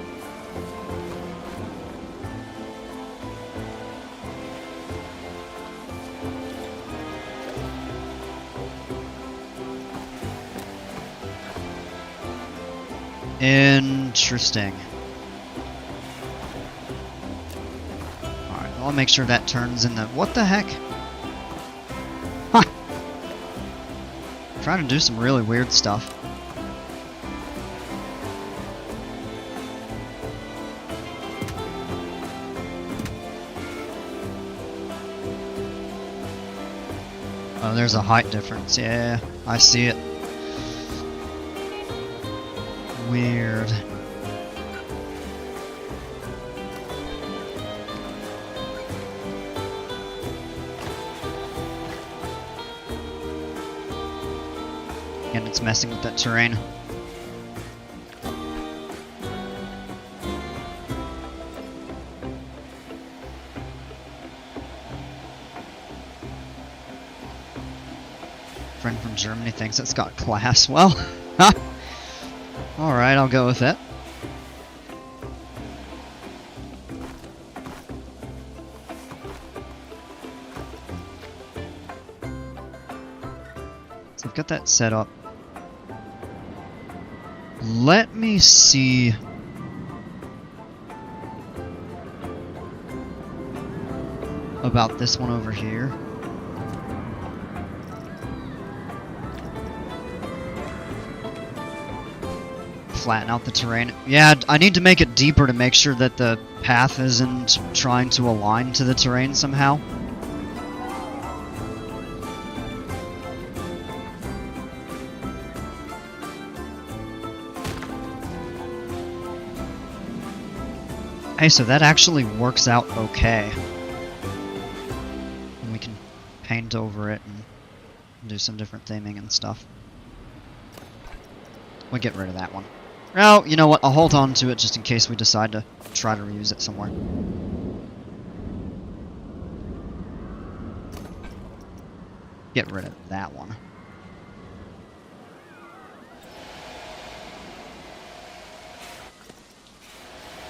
Interesting. Alright, I'll make sure that turns in the... What the heck? Trying to do some really weird stuff. Oh, there's a height difference. Yeah, I see it. Weird. And it's messing with that terrain. Friend from Germany thinks it's got class. Well, alright, I'll go with it. So I've got that set up. Let me see. About this one over here. Flatten out the terrain. Yeah, I need to make it deeper to make sure that the path isn't trying to align to the terrain somehow. Hey, so that actually works out okay. And we can paint over it and do some different theming and stuff. We'll get rid of that one. Oh, you know what? I'll hold on to it just in case we decide to try to reuse it somewhere. Get rid of that one.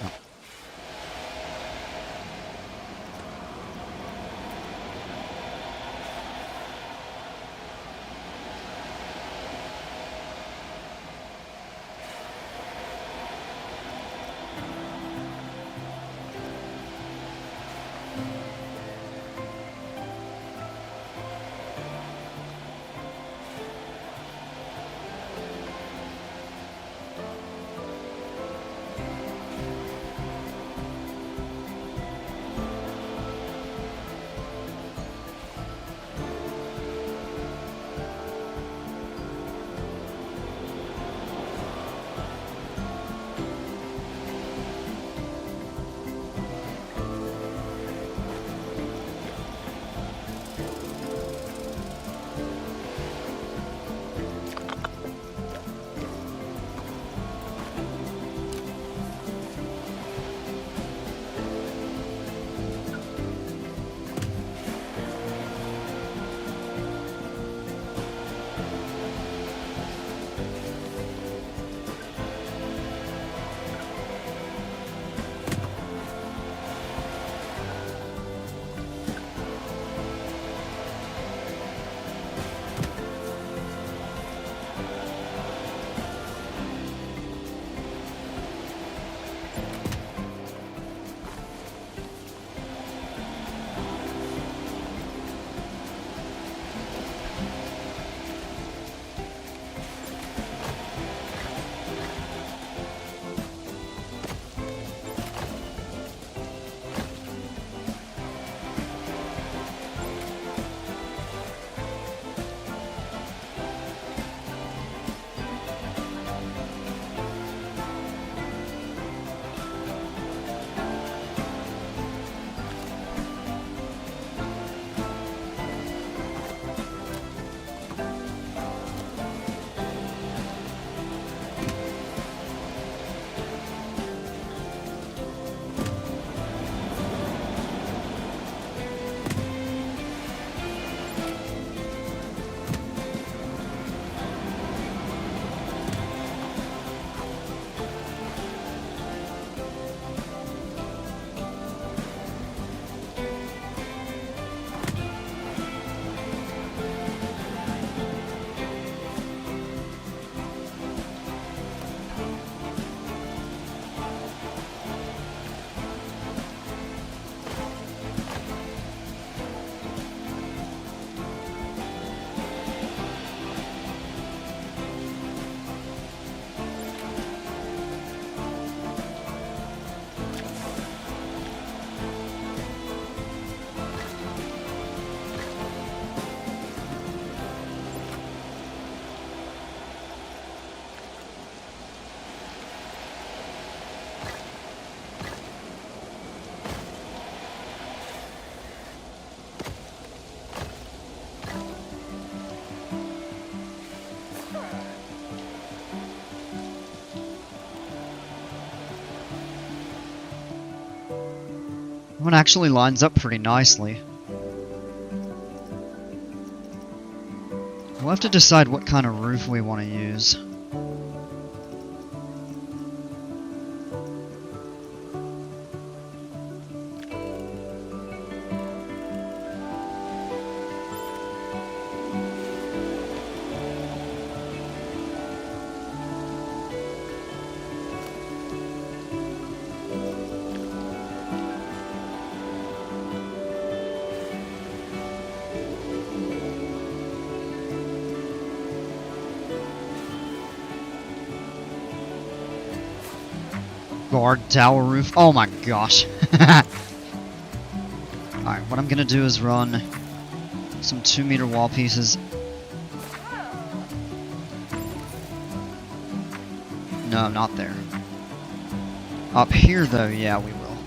Oh. One actually lines up pretty nicely. We'll have to decide what kind of roof we want to use. Guard tower roof. Oh my gosh. Alright, what I'm gonna do is run some 2-meter wall pieces. No, not there. Up here though, yeah, we will.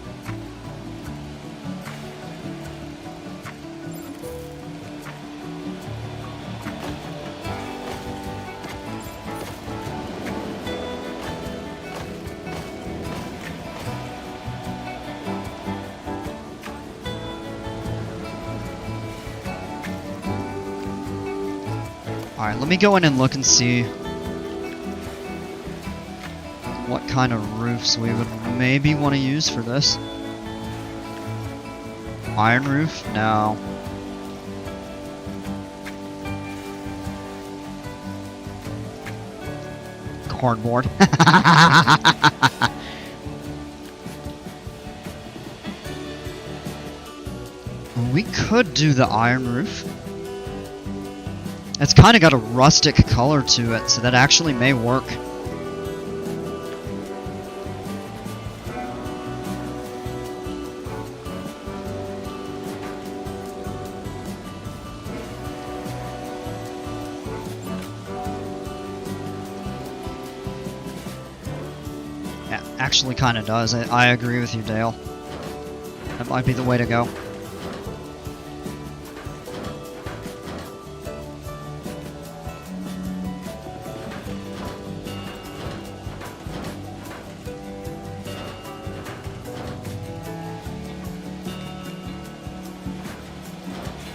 Alright, let me go in and look and see what kind of roofs we would maybe want to use for this. Iron roof? No. Cardboard. We could do the iron roof. It's kind of got a rustic color to it, so that actually may work. Yeah, actually kind of does. I agree with you, Dale. That might be the way to go.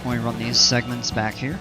We run these segments back here.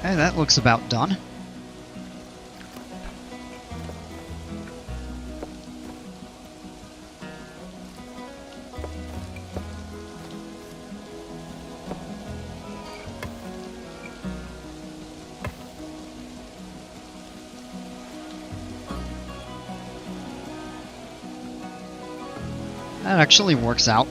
Hey, that looks about done. That actually works out.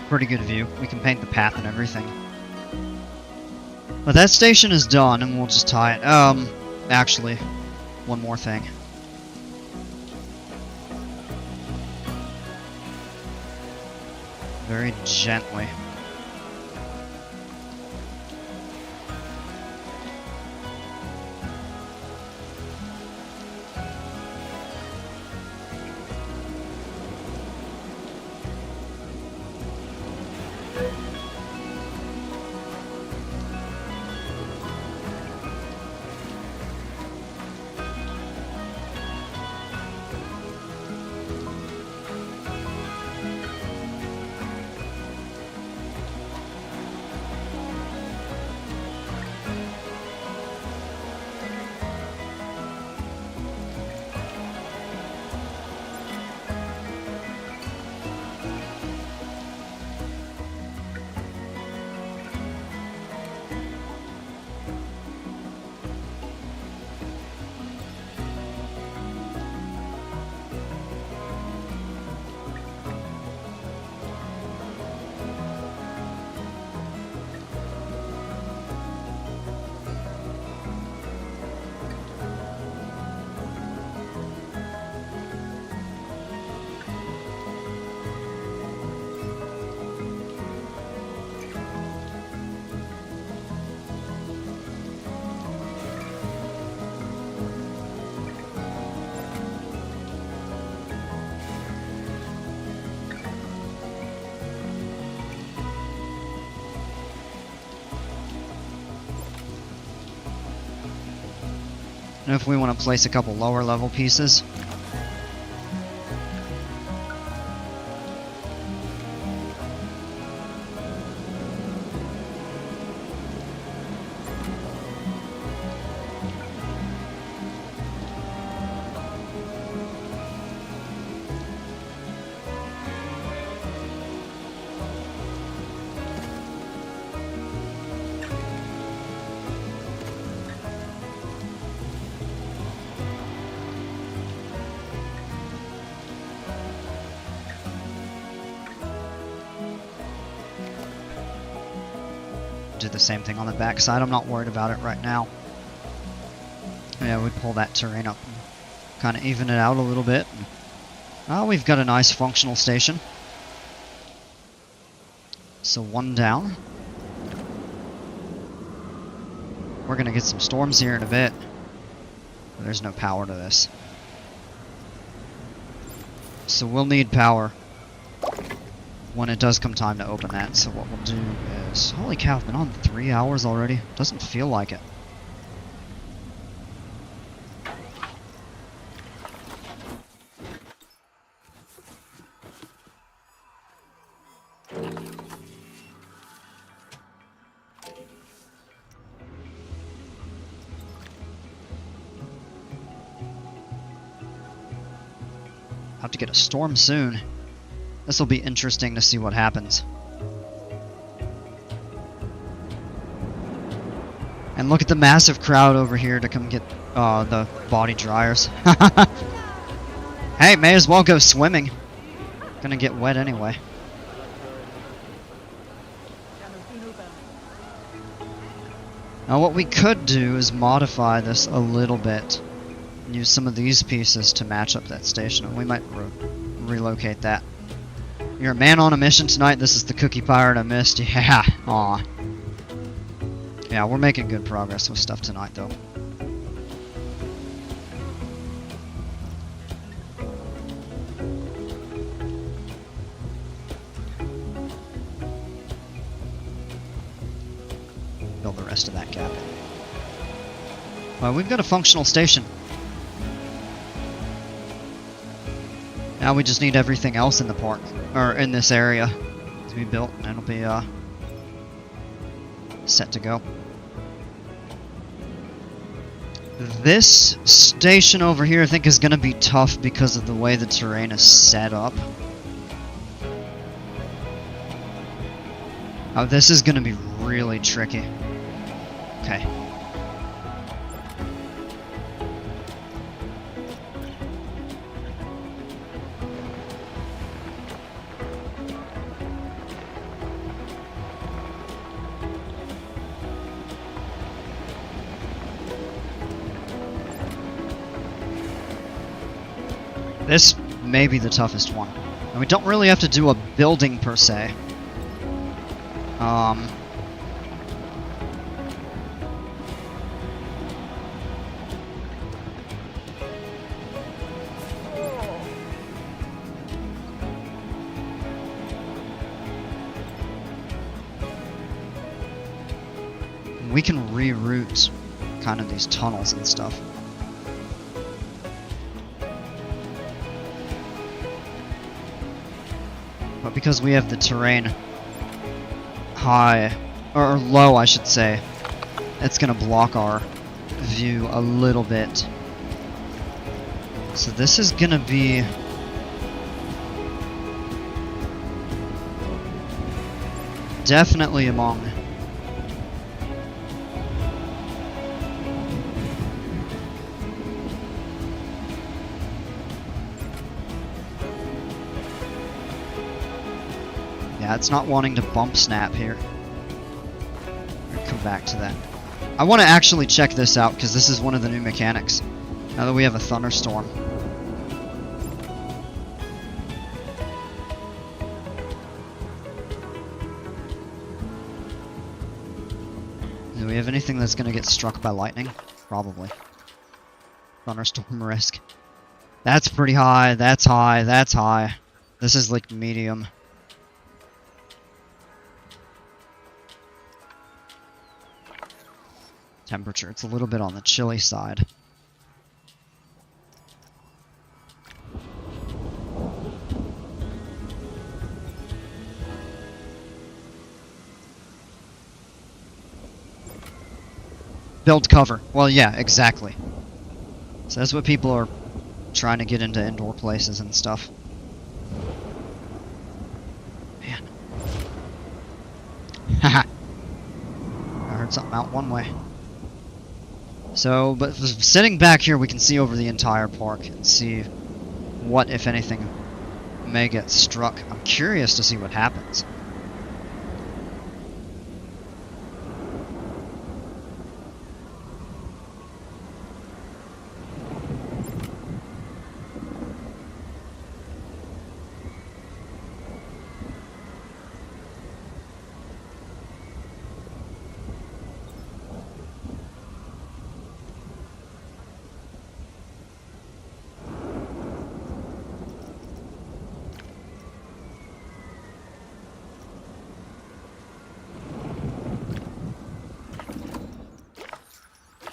Pretty good view. We can paint the path and everything. But that station is done, and we'll just tie it. Actually, one more thing. Very gently. And if we want to place a couple lower level pieces. Do the same thing on the back side. I'm not worried about it right now. Yeah, we pull that terrain up and kind of even it out a little bit. Oh, we've got a nice functional station. So one down. We're gonna get some storms here in a bit. There's no power to this. So we'll need power when it does come time to open that. So what we'll do is... Holy cow, I've been on 3 hours already. Doesn't feel like it. Have to get a storm soon. This will be interesting to see what happens. And look at the massive crowd over here to come get the body dryers. Hey, may as well go swimming. Gonna get wet anyway. Now what we could do is modify this a little bit. And use some of these pieces to match up that station. And we might relocate that. You're a man on a mission tonight. This is the Cookie Pirate I missed. Yeah. Aw. Yeah, we're making good progress with stuff tonight, though. Build the rest of that gap. Well, we've got a functional station. Now we just need everything else in the park, or in this area, to be built, and it'll be set to go. This station over here, I think, is going to be tough because of the way the terrain is set up. Oh, this is going to be really tricky. Okay. This may be the toughest one. And we don't really have to do a building per se. We can reroute kind of these tunnels and stuff. But because we have the terrain high, or low I should say, it's gonna block our view a little bit. So this is gonna be definitely among yeah, it's not wanting to bump snap here. We'll come back to that. I want to actually check this out because this is one of the new mechanics. Now that we have a thunderstorm. Do we have anything that's going to get struck by lightning? Probably. Thunderstorm risk. That's pretty high, that's high, that's high. This is like medium. Temperature, it's a little bit on the chilly side. Build cover. Well, yeah, exactly. So that's what people are trying to get into indoor places and stuff. Man. Haha. I heard something out one way. So, but sitting back here, we can see over the entire park and see what, if anything, may get struck. I'm curious to see what happens.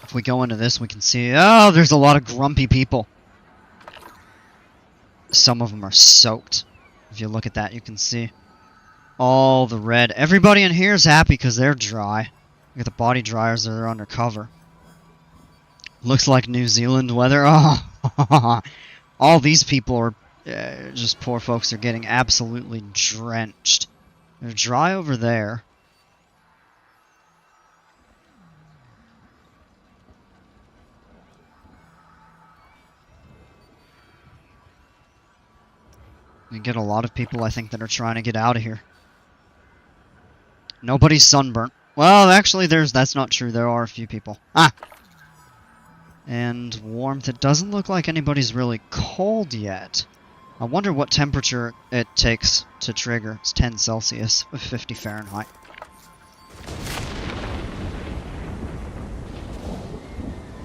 If we go into this, we can see, oh, there's a lot of grumpy people. Some of them are soaked. If you look at that, you can see all the red. Everybody in here is happy because they're dry. Look at the body dryers that are under cover. Looks like New Zealand weather. Oh, all these people are just poor folks are getting absolutely drenched. They're dry over there. We get a lot of people, I think, that are trying to get out of here. Nobody's sunburnt. Well, actually, that's not true. There are a few people. Ah! And warmth. It doesn't look like anybody's really cold yet. I wonder what temperature it takes to trigger. It's 10 Celsius with 50 Fahrenheit.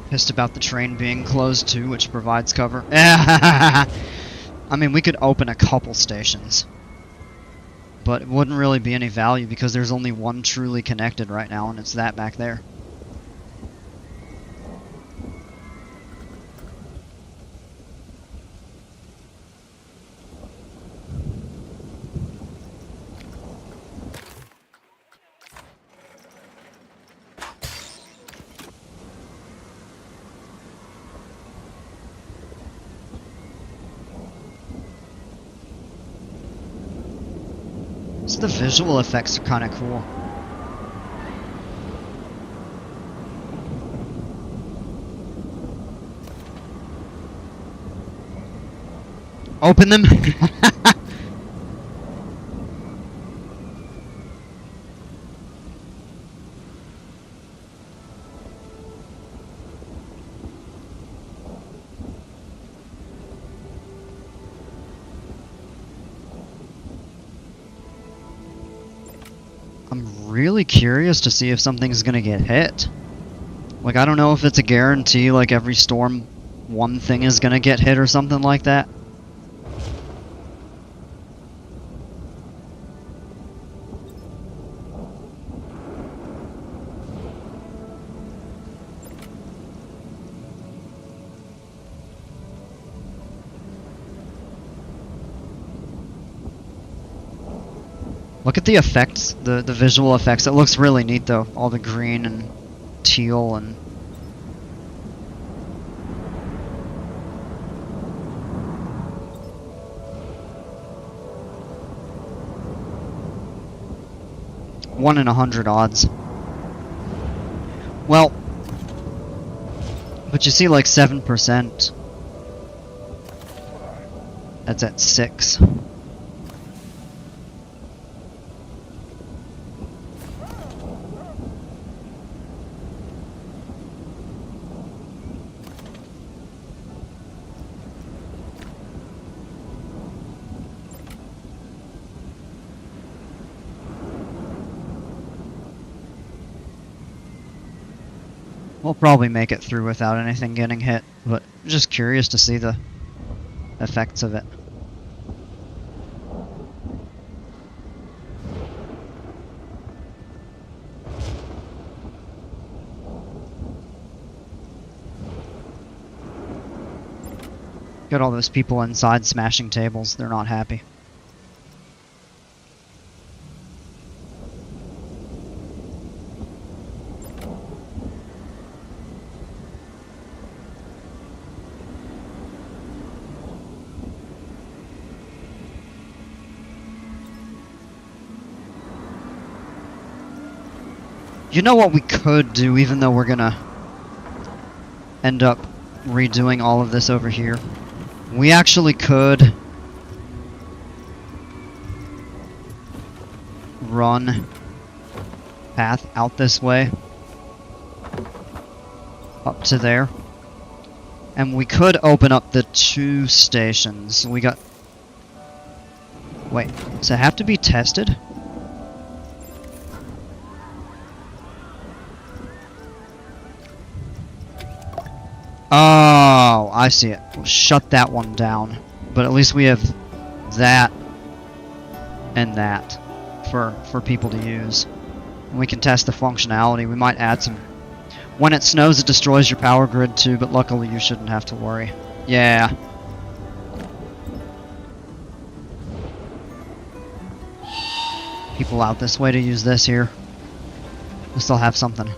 Pissed about the train being closed too, which provides cover. I mean, we could open a couple stations, but it wouldn't really be any value because there's only one truly connected right now, and it's that back there. So the visual effects are kind of cool. Open them. I'm really curious to see if something's gonna get hit. Like, I don't know if it's a guarantee, like every storm, one thing is gonna get hit or something like that. Look at the effects, the visual effects. It looks really neat though. All the green and teal and... One in 100 odds. Well, but you see like 7%. That's at 6. We'll probably make it through without anything getting hit, but just curious to see the effects of it. Got all those people inside smashing tables. They're not happy. You know what we could do, even though we're gonna end up redoing all of this over here? We actually could run path out this way up to there, and we could open up the 2 stations. We got... Wait, does it have to be tested? Oh, I see it. We'll shut that one down. But at least we have that and that for people to use. And we can test the functionality. We might add some... When it snows, it destroys your power grid too, but luckily you shouldn't have to worry. Yeah. People out this way to use this here. We still have something.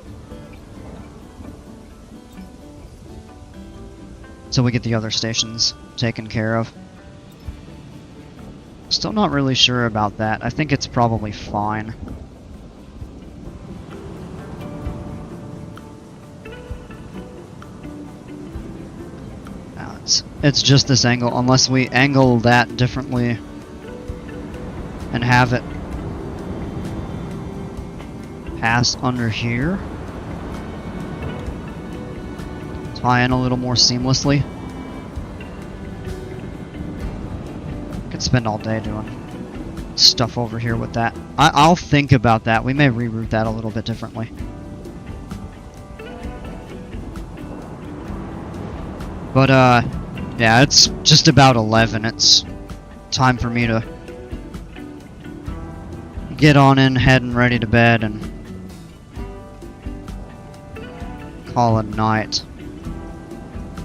So we get the other stations taken care of. Still not really sure about that. I think it's probably fine. Now it's just this angle, unless we angle that differently and have it pass under here. Tie in a little more seamlessly. Could spend all day doing stuff over here with that. I'll think about that. We may reroute that a little bit differently. But yeah, it's just about 11. It's time for me to get on in, heading ready to bed, and call it a night.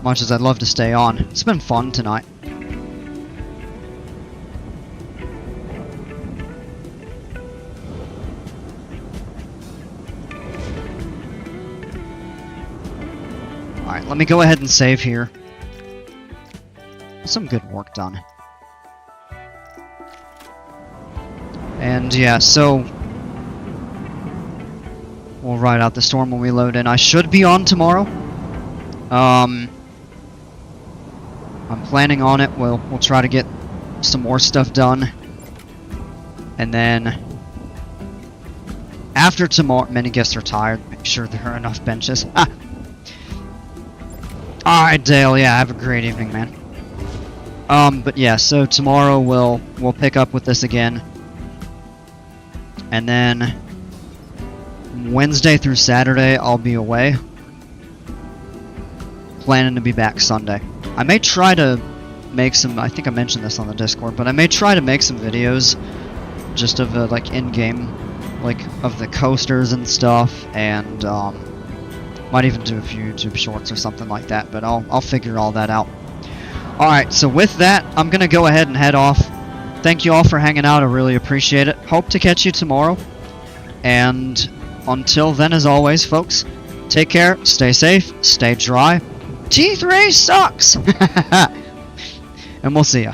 Much as I'd love to stay on. It's been fun tonight. Alright, let me go ahead and save here. Some good work done. And yeah, so we'll ride out the storm when we load in. I should be on tomorrow. I'm planning on it. We'll try to get some more stuff done. And then after tomorrow, many guests are tired. Make sure there are enough benches. Ah. Alright, Dale, yeah, have a great evening, man. But yeah, so tomorrow we'll pick up with this again. And then Wednesday through Saturday I'll be away. Planning to be back Sunday. I may try to make some, I think I mentioned this on the Discord, but I may try to make some videos just of the, like, in-game, like, of the coasters and stuff, and, might even do a few YouTube shorts or something like that, but I'll figure all that out. Alright, so with that, I'm gonna go ahead and head off. Thank you all for hanging out, I really appreciate it. Hope to catch you tomorrow, and until then, as always, folks, take care, stay safe, stay dry. T3 sucks! And we'll see ya.